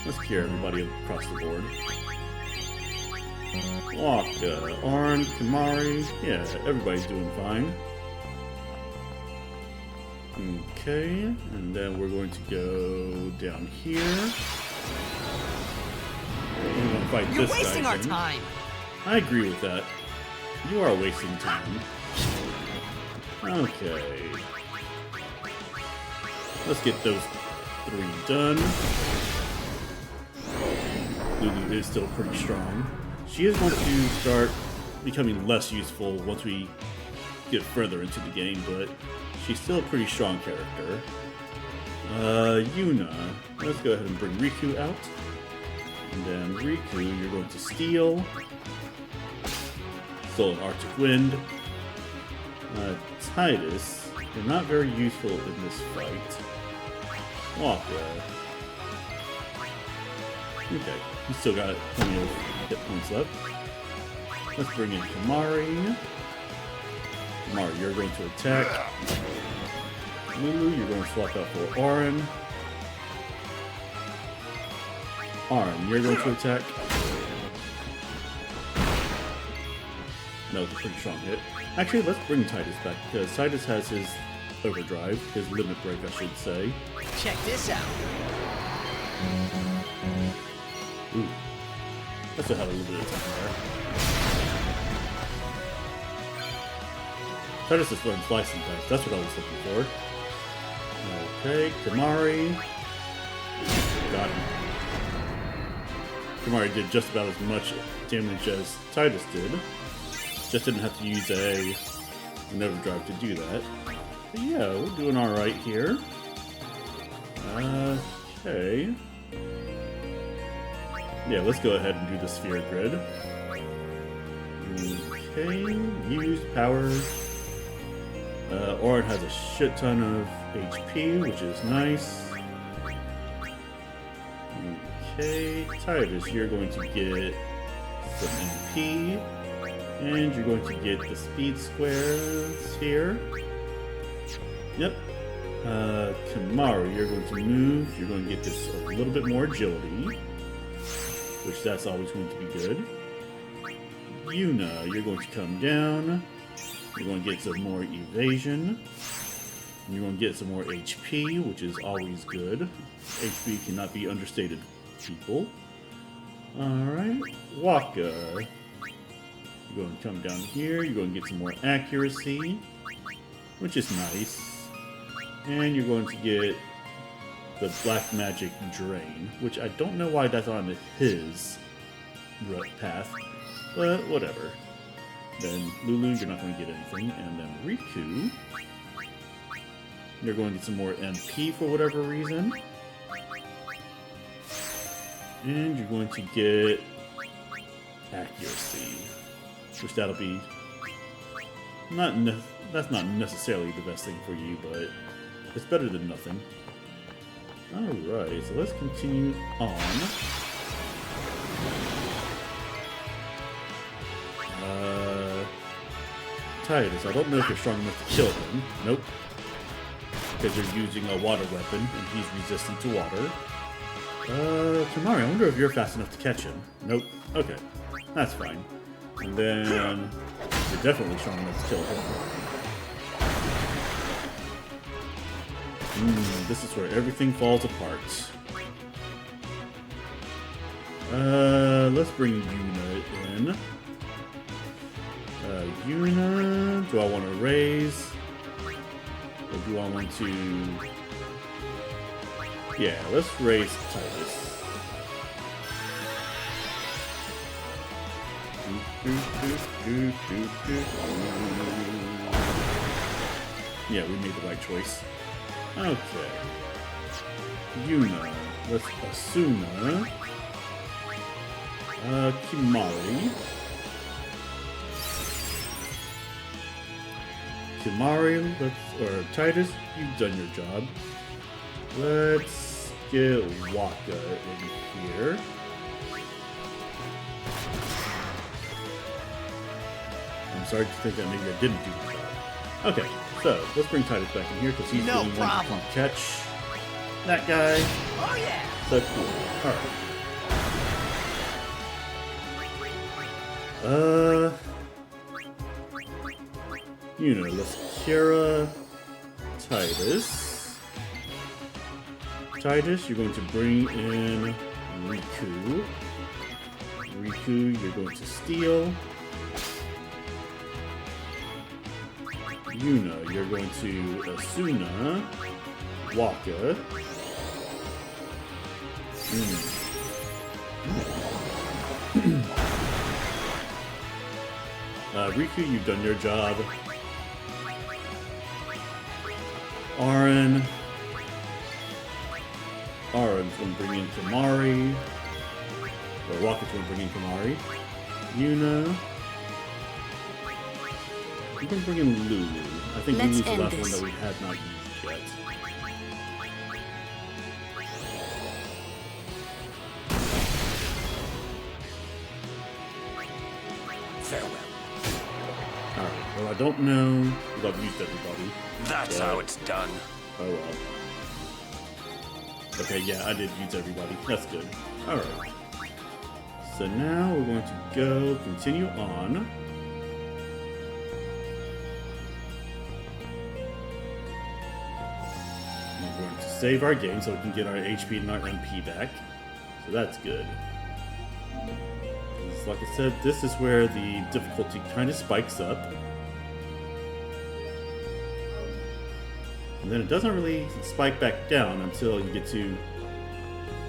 Let's cure everybody across the board. Wakka, Auron, Kimarhi. Yeah, everybody's doing fine. Okay, and then we're going to go down here. We're going to fight You're this guy. wasting our time. I agree with that. You are wasting time. Okay. Let's get those 3 done. Lulu is still pretty strong. She is going to start becoming less useful once we get further into the game, but she's still a pretty strong character. Yuna. Let's go ahead and bring Rikku out. And then Rikku, you're going to steal. Stolen Arctic Wind. Tidus, you're not very useful in this fight. Wakka. Okay, we still got plenty of hit points left. Let's bring in Kimarhi. Kimarhi, you're going to attack. Lulu, you're going to swap out for Auron. Auron, you're going to attack. That was a pretty strong hit. Actually, let's bring Tidus back, because Tidus has his overdrive, his limit break, I should say. Check this out. Ooh. Must have had a little bit of time there. Tidus has learned slicing dice. That's what I was looking for. Okay, Kimarhi. Got him. Kimarhi did just about as much damage as Tidus did. Just didn't have to use a never drive to do that. But yeah, we're doing alright here. Okay. Yeah, let's go ahead and do the sphere grid. Okay, use power. Auron has a shit ton of HP, which is nice. Okay, Tidus, you're going to get some MP, and you're going to get the speed squares here. Yep. Kimarhi, you're going to move. You're going to get this a little bit more agility, which that's always going to be good. Yuna, you're going to come down. You're going to get some more evasion. You're going to get some more HP, which is always good. HP cannot be understated, people. Alright. Wakka. You're going to come down here. You're going to get some more accuracy, which is nice. And you're going to get the Black Magic Drain, which I don't know why that's on his path, but whatever. Then Lulu, you're not going to get anything. And then Rikku, you're going to get some more MP for whatever reason. And you're going to get accuracy, which that'll be that's not necessarily the best thing for you, but it's better than nothing. Alright, so let's continue on. Tidus, I don't know if you're strong enough to kill him. Nope. Because you're using a water weapon, and he's resistant to water. Kimarhi, I wonder if you're fast enough to catch him. Nope. Okay. That's fine. And then you're definitely strong enough to kill him. This is where everything falls apart. Let's bring Yuna in. Yuna, do I want to raise? Or do I want to... Yeah, let's raise Tidus. Yeah, we made the right choice. Okay. Yuna. Let's Asuna. Kimarhi. Kimarhi, or Tidus, you've done your job. Let's get Wakka in here. I'm sorry to think that maybe I didn't do the job. Okay, so let's bring Tidus back in here because he's the only one who can catch that guy. Oh yeah! So cool. Alright. let's Kira Tidus. Tidus, you're going to bring in Rikku. Rikku, you're going to steal. Yuna, you're going to Asuna. Wakka. Rikku, you've done your job. Auron's going to bring in Kimarhi. Or Wakka's going to bring in Kimarhi. Yuna. You can bring in Lulu. I think Lulu's the last one that we had not used yet. Farewell. Alright, well I don't know if I've used everybody. That's how it's done. Oh well. Okay, yeah, I did use everybody. That's good. Alright. So now we're going to continue on. We're going to save our game so we can get our HP and our MP back. So that's good. Like I said, this is where the difficulty kind of spikes up. And then it doesn't really spike back down until you get to...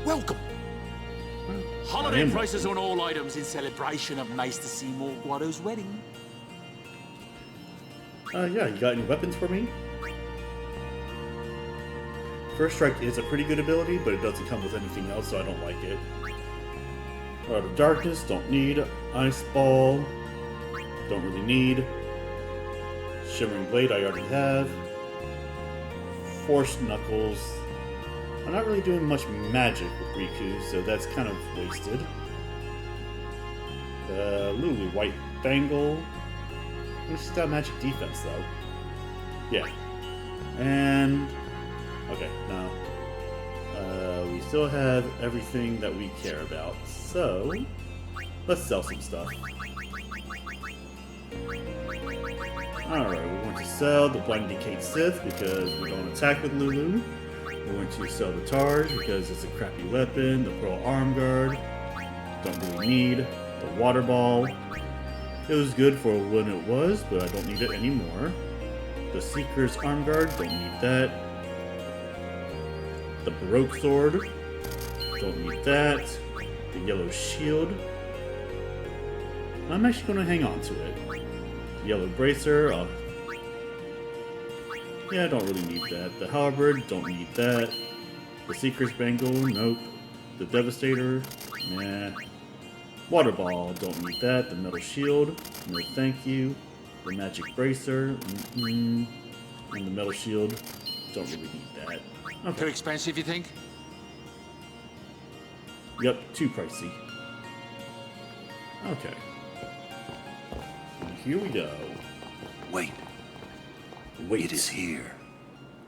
Welcome! Holiday prices on all items in celebration of Maester Seymour Guado's wedding. Yeah, you got any weapons for me? First Strike is a pretty good ability, but it doesn't come with anything else, so I don't like it. Heart of Darkness, don't need. Ice Ball, don't really need. Shimmering Blade, I already have. Force Knuckles. I'm not really doing much magic with Rikku, so that's kind of wasted. Lulu, White Bangle. She's got magic defense, though. Yeah. And... okay, now... we still have everything that we care about, so... let's sell some stuff. Alright, we're going to sell the Blinding Decayed Sith because we don't attack with Lulu. We're going to sell the Targe because it's a crappy weapon. The Pearl Arm Guard, don't really need. The Water Ball, it was good for when it was, but I don't need it anymore. The Seeker's Arm Guard, don't need that. The Baroque Sword, don't need that. The Yellow Shield, I'm actually going to hang on to it. The Yellow Bracer, yeah, I don't really need that. The Halberd, don't need that. The Seeker's Bangle, nope. The Devastator, nah. Water Ball, don't need that. The Metal Shield, no thank you. The Magic Bracer, and the Metal Shield, don't really need that. Okay. Too expensive, you think? Yep, too pricey. Okay. And here we go. Wait. Wait. It is here.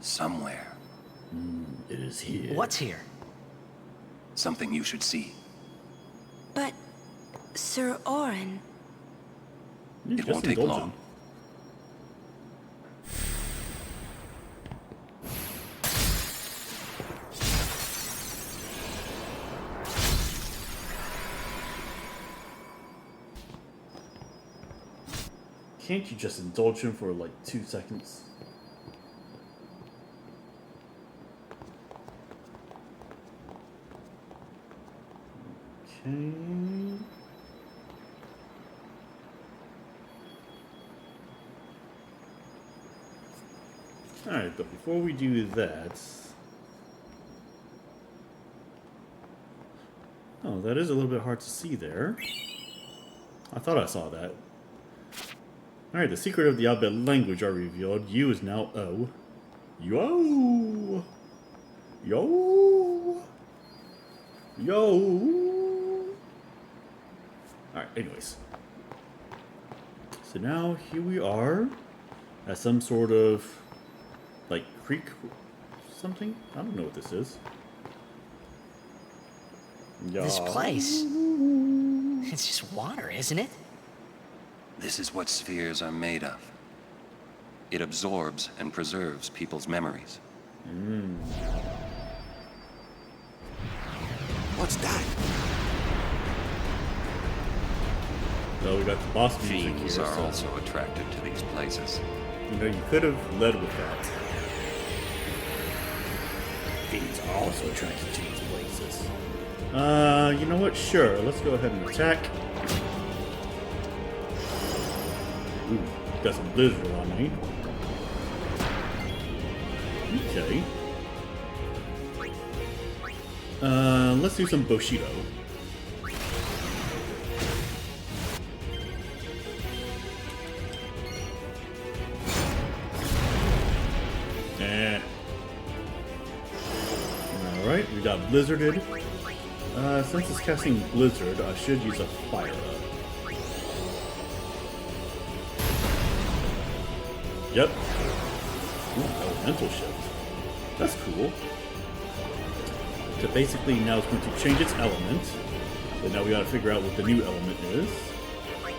Somewhere. It is here. What's here? Something you should see. But, Sir Auron... It won't take long. Can't you just indulge him for like 2 seconds? Okay. Alright, but before we do that... oh, that is a little bit hard to see there. I thought I saw that. Alright, the secret of the Albed language are revealed. U is now O. Yo! Yo! Yo! Alright, anyways. So now, here we are. At some sort of... like, creek... something? I don't know what this is. This place... it's just water, isn't it? This is what spheres are made of. It absorbs and preserves people's memories. What's that? Well, we got the boss music Fiends here, are so... also attracted to these places. you know, you could have led with that. Fiends are also attracted to these places. You know what? Sure, let's go ahead and attack. Ooh, got some blizzard on me. Okay. Let's do some Bushido. Alright, we got blizzarded. Since it's casting Blizzard, I should use a Fire Up. Yep. Ooh, Elemental Shift. That's cool. So basically now it's going to change its element. But now we gotta figure out what the new element is.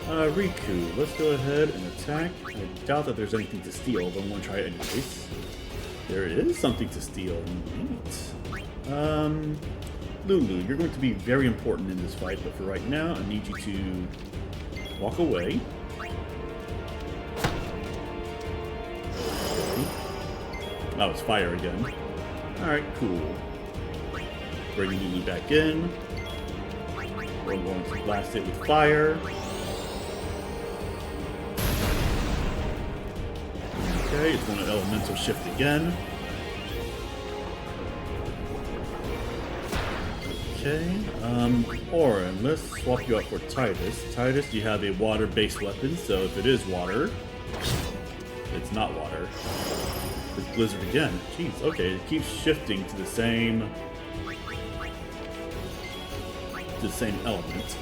Rikku, let's go ahead and attack. I doubt that there's anything to steal, but I'm gonna try it anyways. There is something to steal. Neat. Lulu, you're going to be very important in this fight, but for right now, I need you to walk away. Oh, it's fire again. Alright, cool. Bringing Lulu back in. We're going to blast it with fire. Okay, it's going to elemental shift again. Okay, Auron, let's swap you out for Tidus. Tidus, you have a water-based weapon, so if it is water, it's not water. It's Blizzard again. Jeez, okay, it keeps shifting to the same element,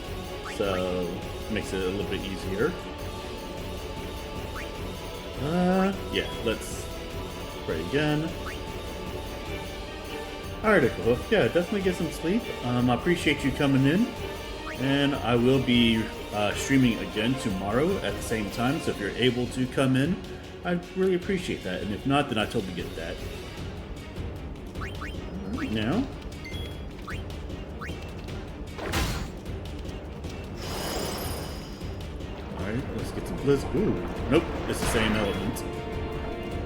so makes it a little bit easier. Yeah, let's pray again. Alright, Echo. Yeah, definitely get some sleep. I appreciate you coming in, and I will be streaming again tomorrow at the same time, so if you're able to come in, I'd really appreciate that, and if not, then I totally get that. Right now. Alright, let's get some Blizzard. Ooh, nope, it's the same element.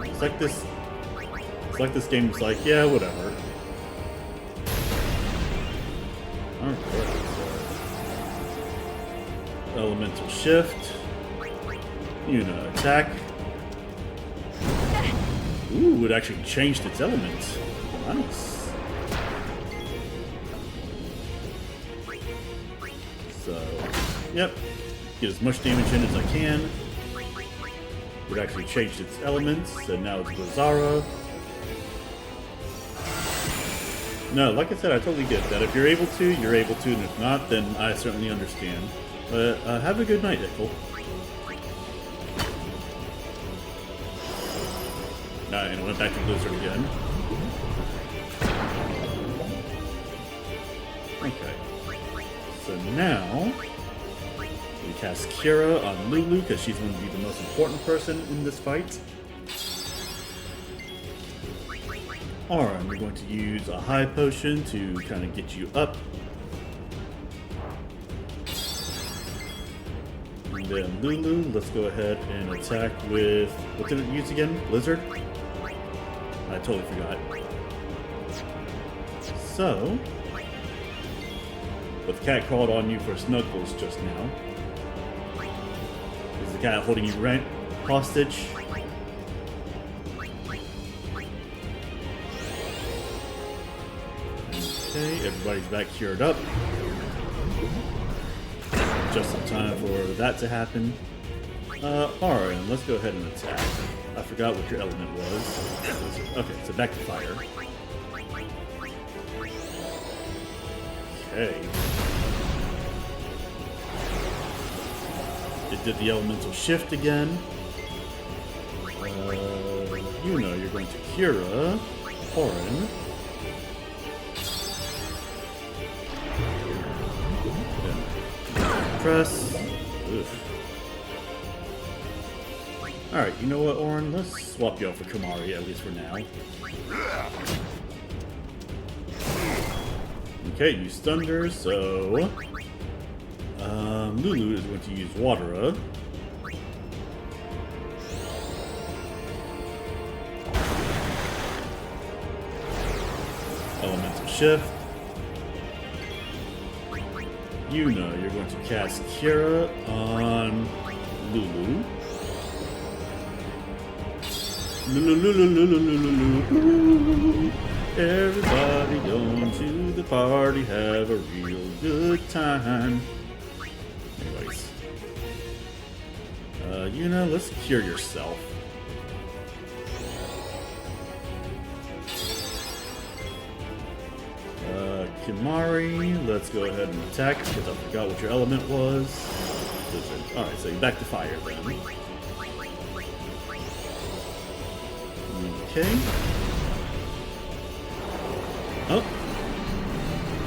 It's like this game's like, yeah, whatever. Alright, elemental shift. Yuna, attack. Ooh, it actually changed its element. Nice. So, yep. Get as much damage in as I can. It actually changed its elements, so now it's Guadosalam. No, like I said, I totally get that. If you're able to, you're able to, and if not, then I certainly understand. But have a good night, Echo. And I went back to Blizzard again. Okay. So now, we cast Kira on Lulu, because she's going to be the most important person in this fight. Auron, we're going to use a high potion to kind of get you up. And then Lulu, let's go ahead and attack with... What did it use again? Blizzard? I totally forgot. So... But the cat called on you for snuggles just now. Is the cat holding you hostage? Okay, everybody's back cured up. Just in time for that to happen. Auron, let's go ahead and attack. I forgot what your element was. Okay, so back to fire. Okay. It did the elemental shift again. Yuna, you're going to Kira. Auron. Press. Oof. Alright, you know what, Auron? Let's swap you out for Kimarhi, at least for now. Okay, you stunned her, so... Lulu is going to use Watera. Elemental Shift. Yuna, you're going to cast Kira on Lulu. Lulu. Everybody going to the party, have a real good time. Anyways. Yuna, let's cure yourself. Kimarhi, let's go ahead and attack because I forgot what your element was. Alright, so you're back to fire then. Okay. Oh.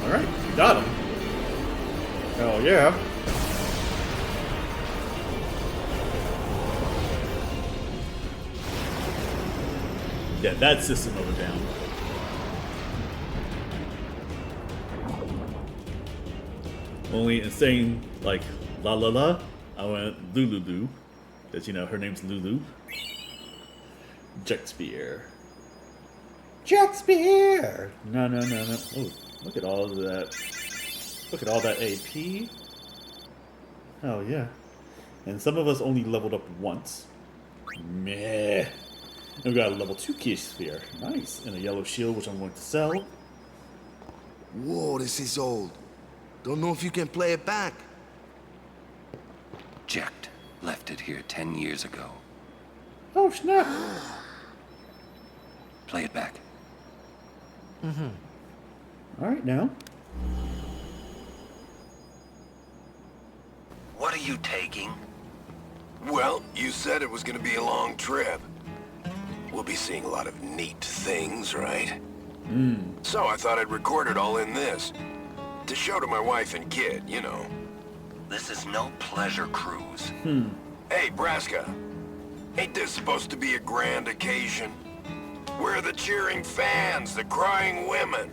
Alright, you got him. Hell yeah. Yeah, that system over down. Only insane, like, la la la, I went Lulu, because, you know, her name's Lulu. Jackspear. Jackspear! No. Oh, look at all of that. Look at all that AP. Hell yeah. And some of us only leveled up once. Meh. And we got a level 2 key sphere. Nice. And a yellow shield, which I'm going to sell. Whoa, this is old. Don't know if you can play it back. Jecht left it here 10 years ago. Oh, snap. Play it back. Mm-hmm. Alright, now. What are you taking? Well, you said it was gonna be a long trip. We'll be seeing a lot of neat things, right? So I thought I'd record it all in this. To show to my wife and kid, you know. This is no pleasure cruise. Hey, Braska. Ain't this supposed to be a grand occasion? We're the cheering fans, the crying women.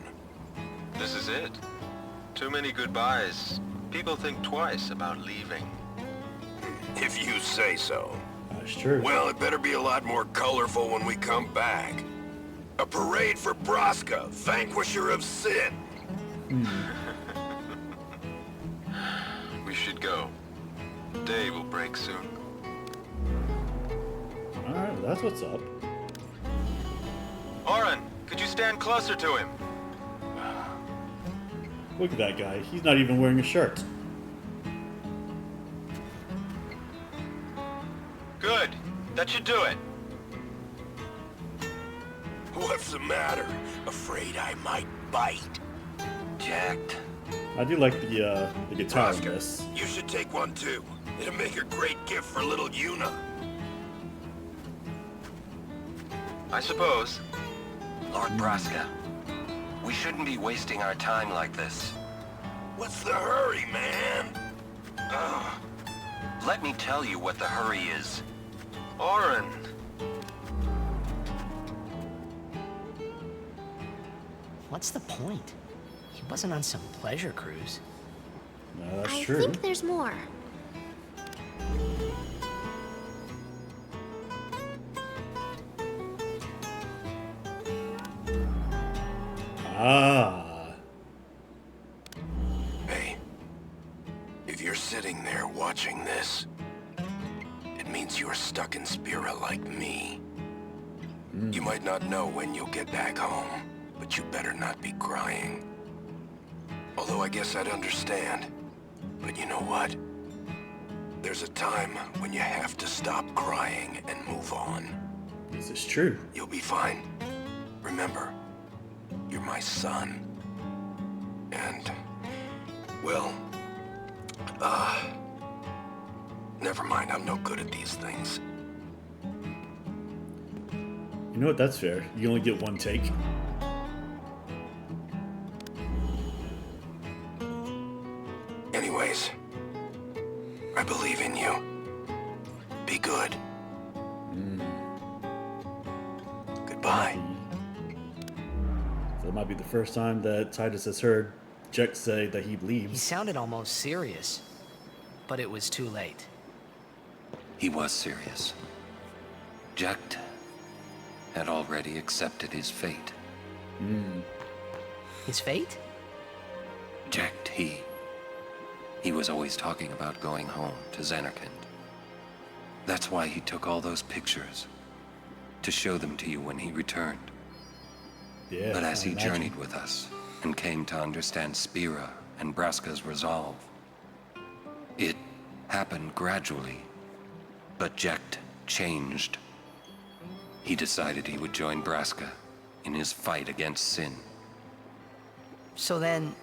This is it. Too many goodbyes. People think twice about leaving. If you say so. That's true. Well, it better be a lot more colorful when we come back. A parade for Braska, vanquisher of sin. We should go. Day will break soon. Alright, well, that's what's up. Auron, could you stand closer to him? Look at that guy. He's not even wearing a shirt. Good. That should do it. What's the matter? Afraid I might bite? Jacked. I do like the guitar in Braska, this. you should take one too. It'll make a great gift for little Yuna. I suppose. Lord Braska, we shouldn't be wasting our time like this. What's the hurry, man? Let me tell you what the hurry is. Auron. What's the point? He wasn't on some pleasure cruise. No, that's I true. think there's more. Ah. Hey, if you're sitting there watching this, it means you're stuck in Spira like me. You might not know when you'll get back home, but you better not be crying. Although I guess I'd understand. But you know what? There's a time when you have to stop crying and move on. This is true. You'll be fine. Remember, you're my son. And, well, never mind, I'm no good at these things. You know what? That's fair. You only get one take. Anyways, I believe in you. Be good. Goodbye. So it might be the first time that Tidus has heard Jecht say that he leaves. He sounded almost serious, but it was too late. He was serious. Jecht had already accepted his fate. His fate? Jecht, he was always talking about going home to Zanarkand. That's why he took all those pictures, to show them to you when he returned. Yeah, but as I he imagine. journeyed with us and came to understand Spira and Braska's resolve, it happened gradually, but Jecht changed. He decided he would join Braska in his fight against sin. So then,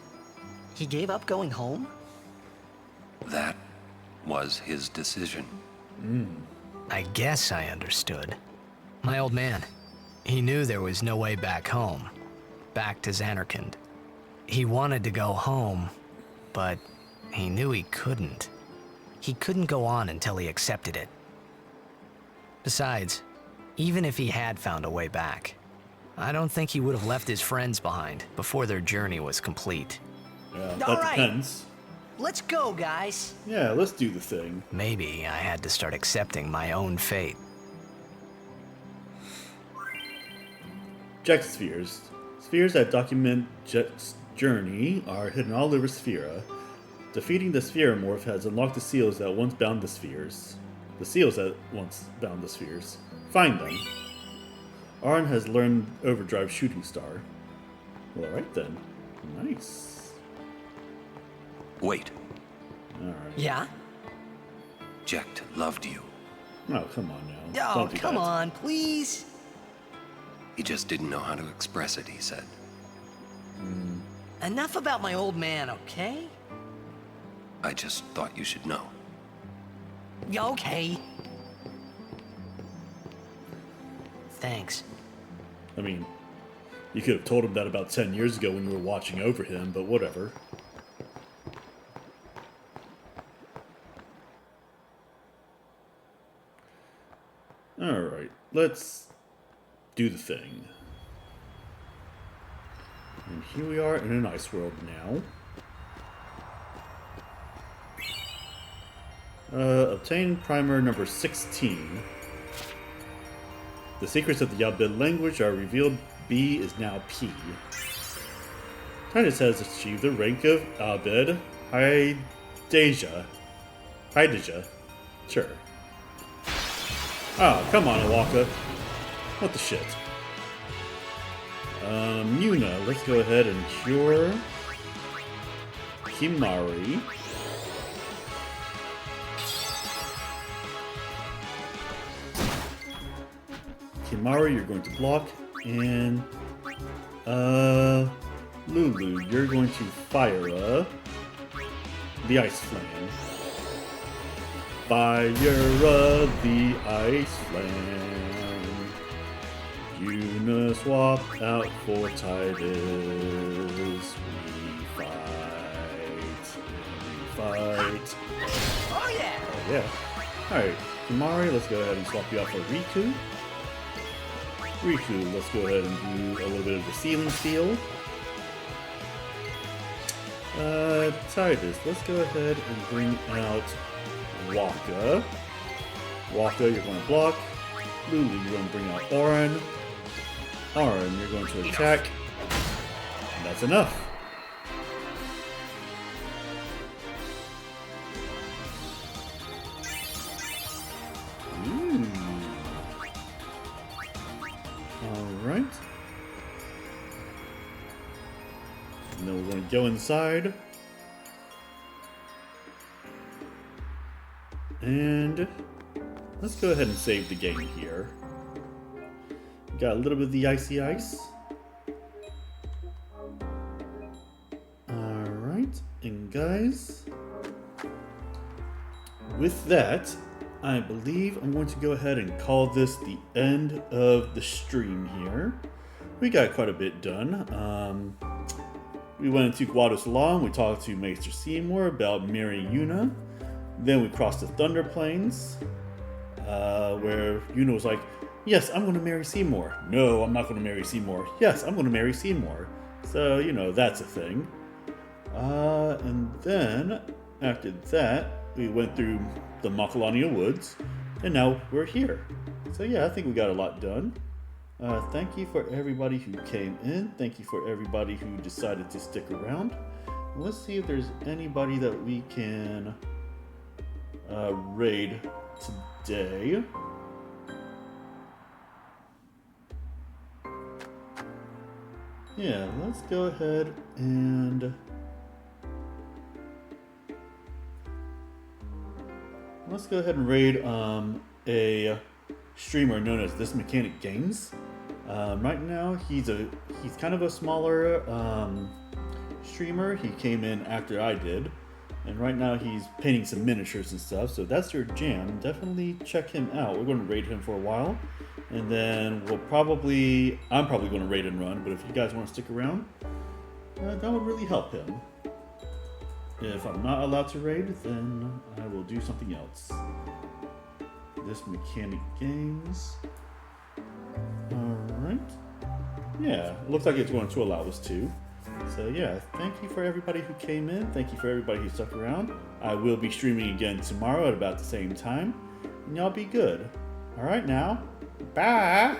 he gave up going home? That was his decision. I guess I understood. My old man, he knew there was no way back home, back to Zanarkand. He wanted to go home, but he knew he couldn't. He couldn't go on until he accepted it. Besides, even if he had found a way back, I don't think he would have left his friends behind before their journey was complete. Yeah, that All right. depends. Let's go, guys. Yeah, let's do the thing. Maybe I had to start accepting my own fate. Jecht spheres. Spheres that document Jecht's journey are hidden all over Sphera. Defeating the Spheromorph has unlocked the seals that once bound the spheres. The seals that once bound the spheres. Find them. Auron has learned Overdrive Shooting Star. Well, alright then. Nice. Wait. Alright. Yeah? Jecht loved you. Oh, come on now. Oh, Don't do come that. on, please. He just didn't know how to express it, he said. Enough about my old man, okay? I just thought you should know. Yeah, okay. Thanks. I mean, you could have told him that about 10 years ago when you were watching over him, but whatever. Alright, let's do the thing. And here we are in an ice world now. Obtain primer number 16. The secrets of the Bhed language are revealed. B is now P. Tidus has achieved the rank of Bhed Hydasia. Sure. Oh, come on, Wakka. What the shit? Yuna, let's go ahead and cure Kimarhi. Kimarhi, you're going to block, and Lulu, you're going to fire the Ice Flame. Fire the Ice Flame. Yuna swap out for Tidus. We fight. Oh yeah! Oh yeah. Alright, Kimarhi, let's go ahead and swap you out for Rikku. Rikku, let's go ahead and do a little bit of the ceiling steal. Tidus, let's go ahead and bring out Wakka. Wakka, you're going to block. Lulu, you're going to bring out Auron. Auron, you're going to attack. And that's enough. Alright. And then we're going to go inside. And let's go ahead and save the game here. Got a little bit of the icy ice. Alright, and guys, with that, I believe I'm going to go ahead and call this the end of the stream here. We got quite a bit done. We went into Guadosalam, we talked to Maester Seymour about marrying Yuna. Then we crossed the Thunder Plains, where Yuna was like, yes, I'm going to marry Seymour. No, I'm not going to marry Seymour. Yes, I'm going to marry Seymour. So, you know, that's a thing. And then, after that, we went through the Makalania Woods, and now we're here. So yeah, I think we got a lot done. Thank you for everybody who came in. Thank you for everybody who decided to stick around. Let's see if there's anybody that we can raid today. Yeah, let's go ahead and raid a streamer known as This Mechanic Games. Right now he's kind of a smaller streamer. He came in after I did, and right now he's painting some miniatures and stuff, so that's your jam. Definitely check him out. We're going to raid him for a while, and then I'm probably going to raid and run, but if you guys want to stick around, that would really help him. If I'm not allowed to raid, then I will do something else. This Mechanic Games. Alright. Yeah, it looks like it's going to allow us to. So yeah, thank you for everybody who came in. Thank you for everybody who stuck around. I will be streaming again tomorrow at about the same time. And y'all be good. Alright now. Bye!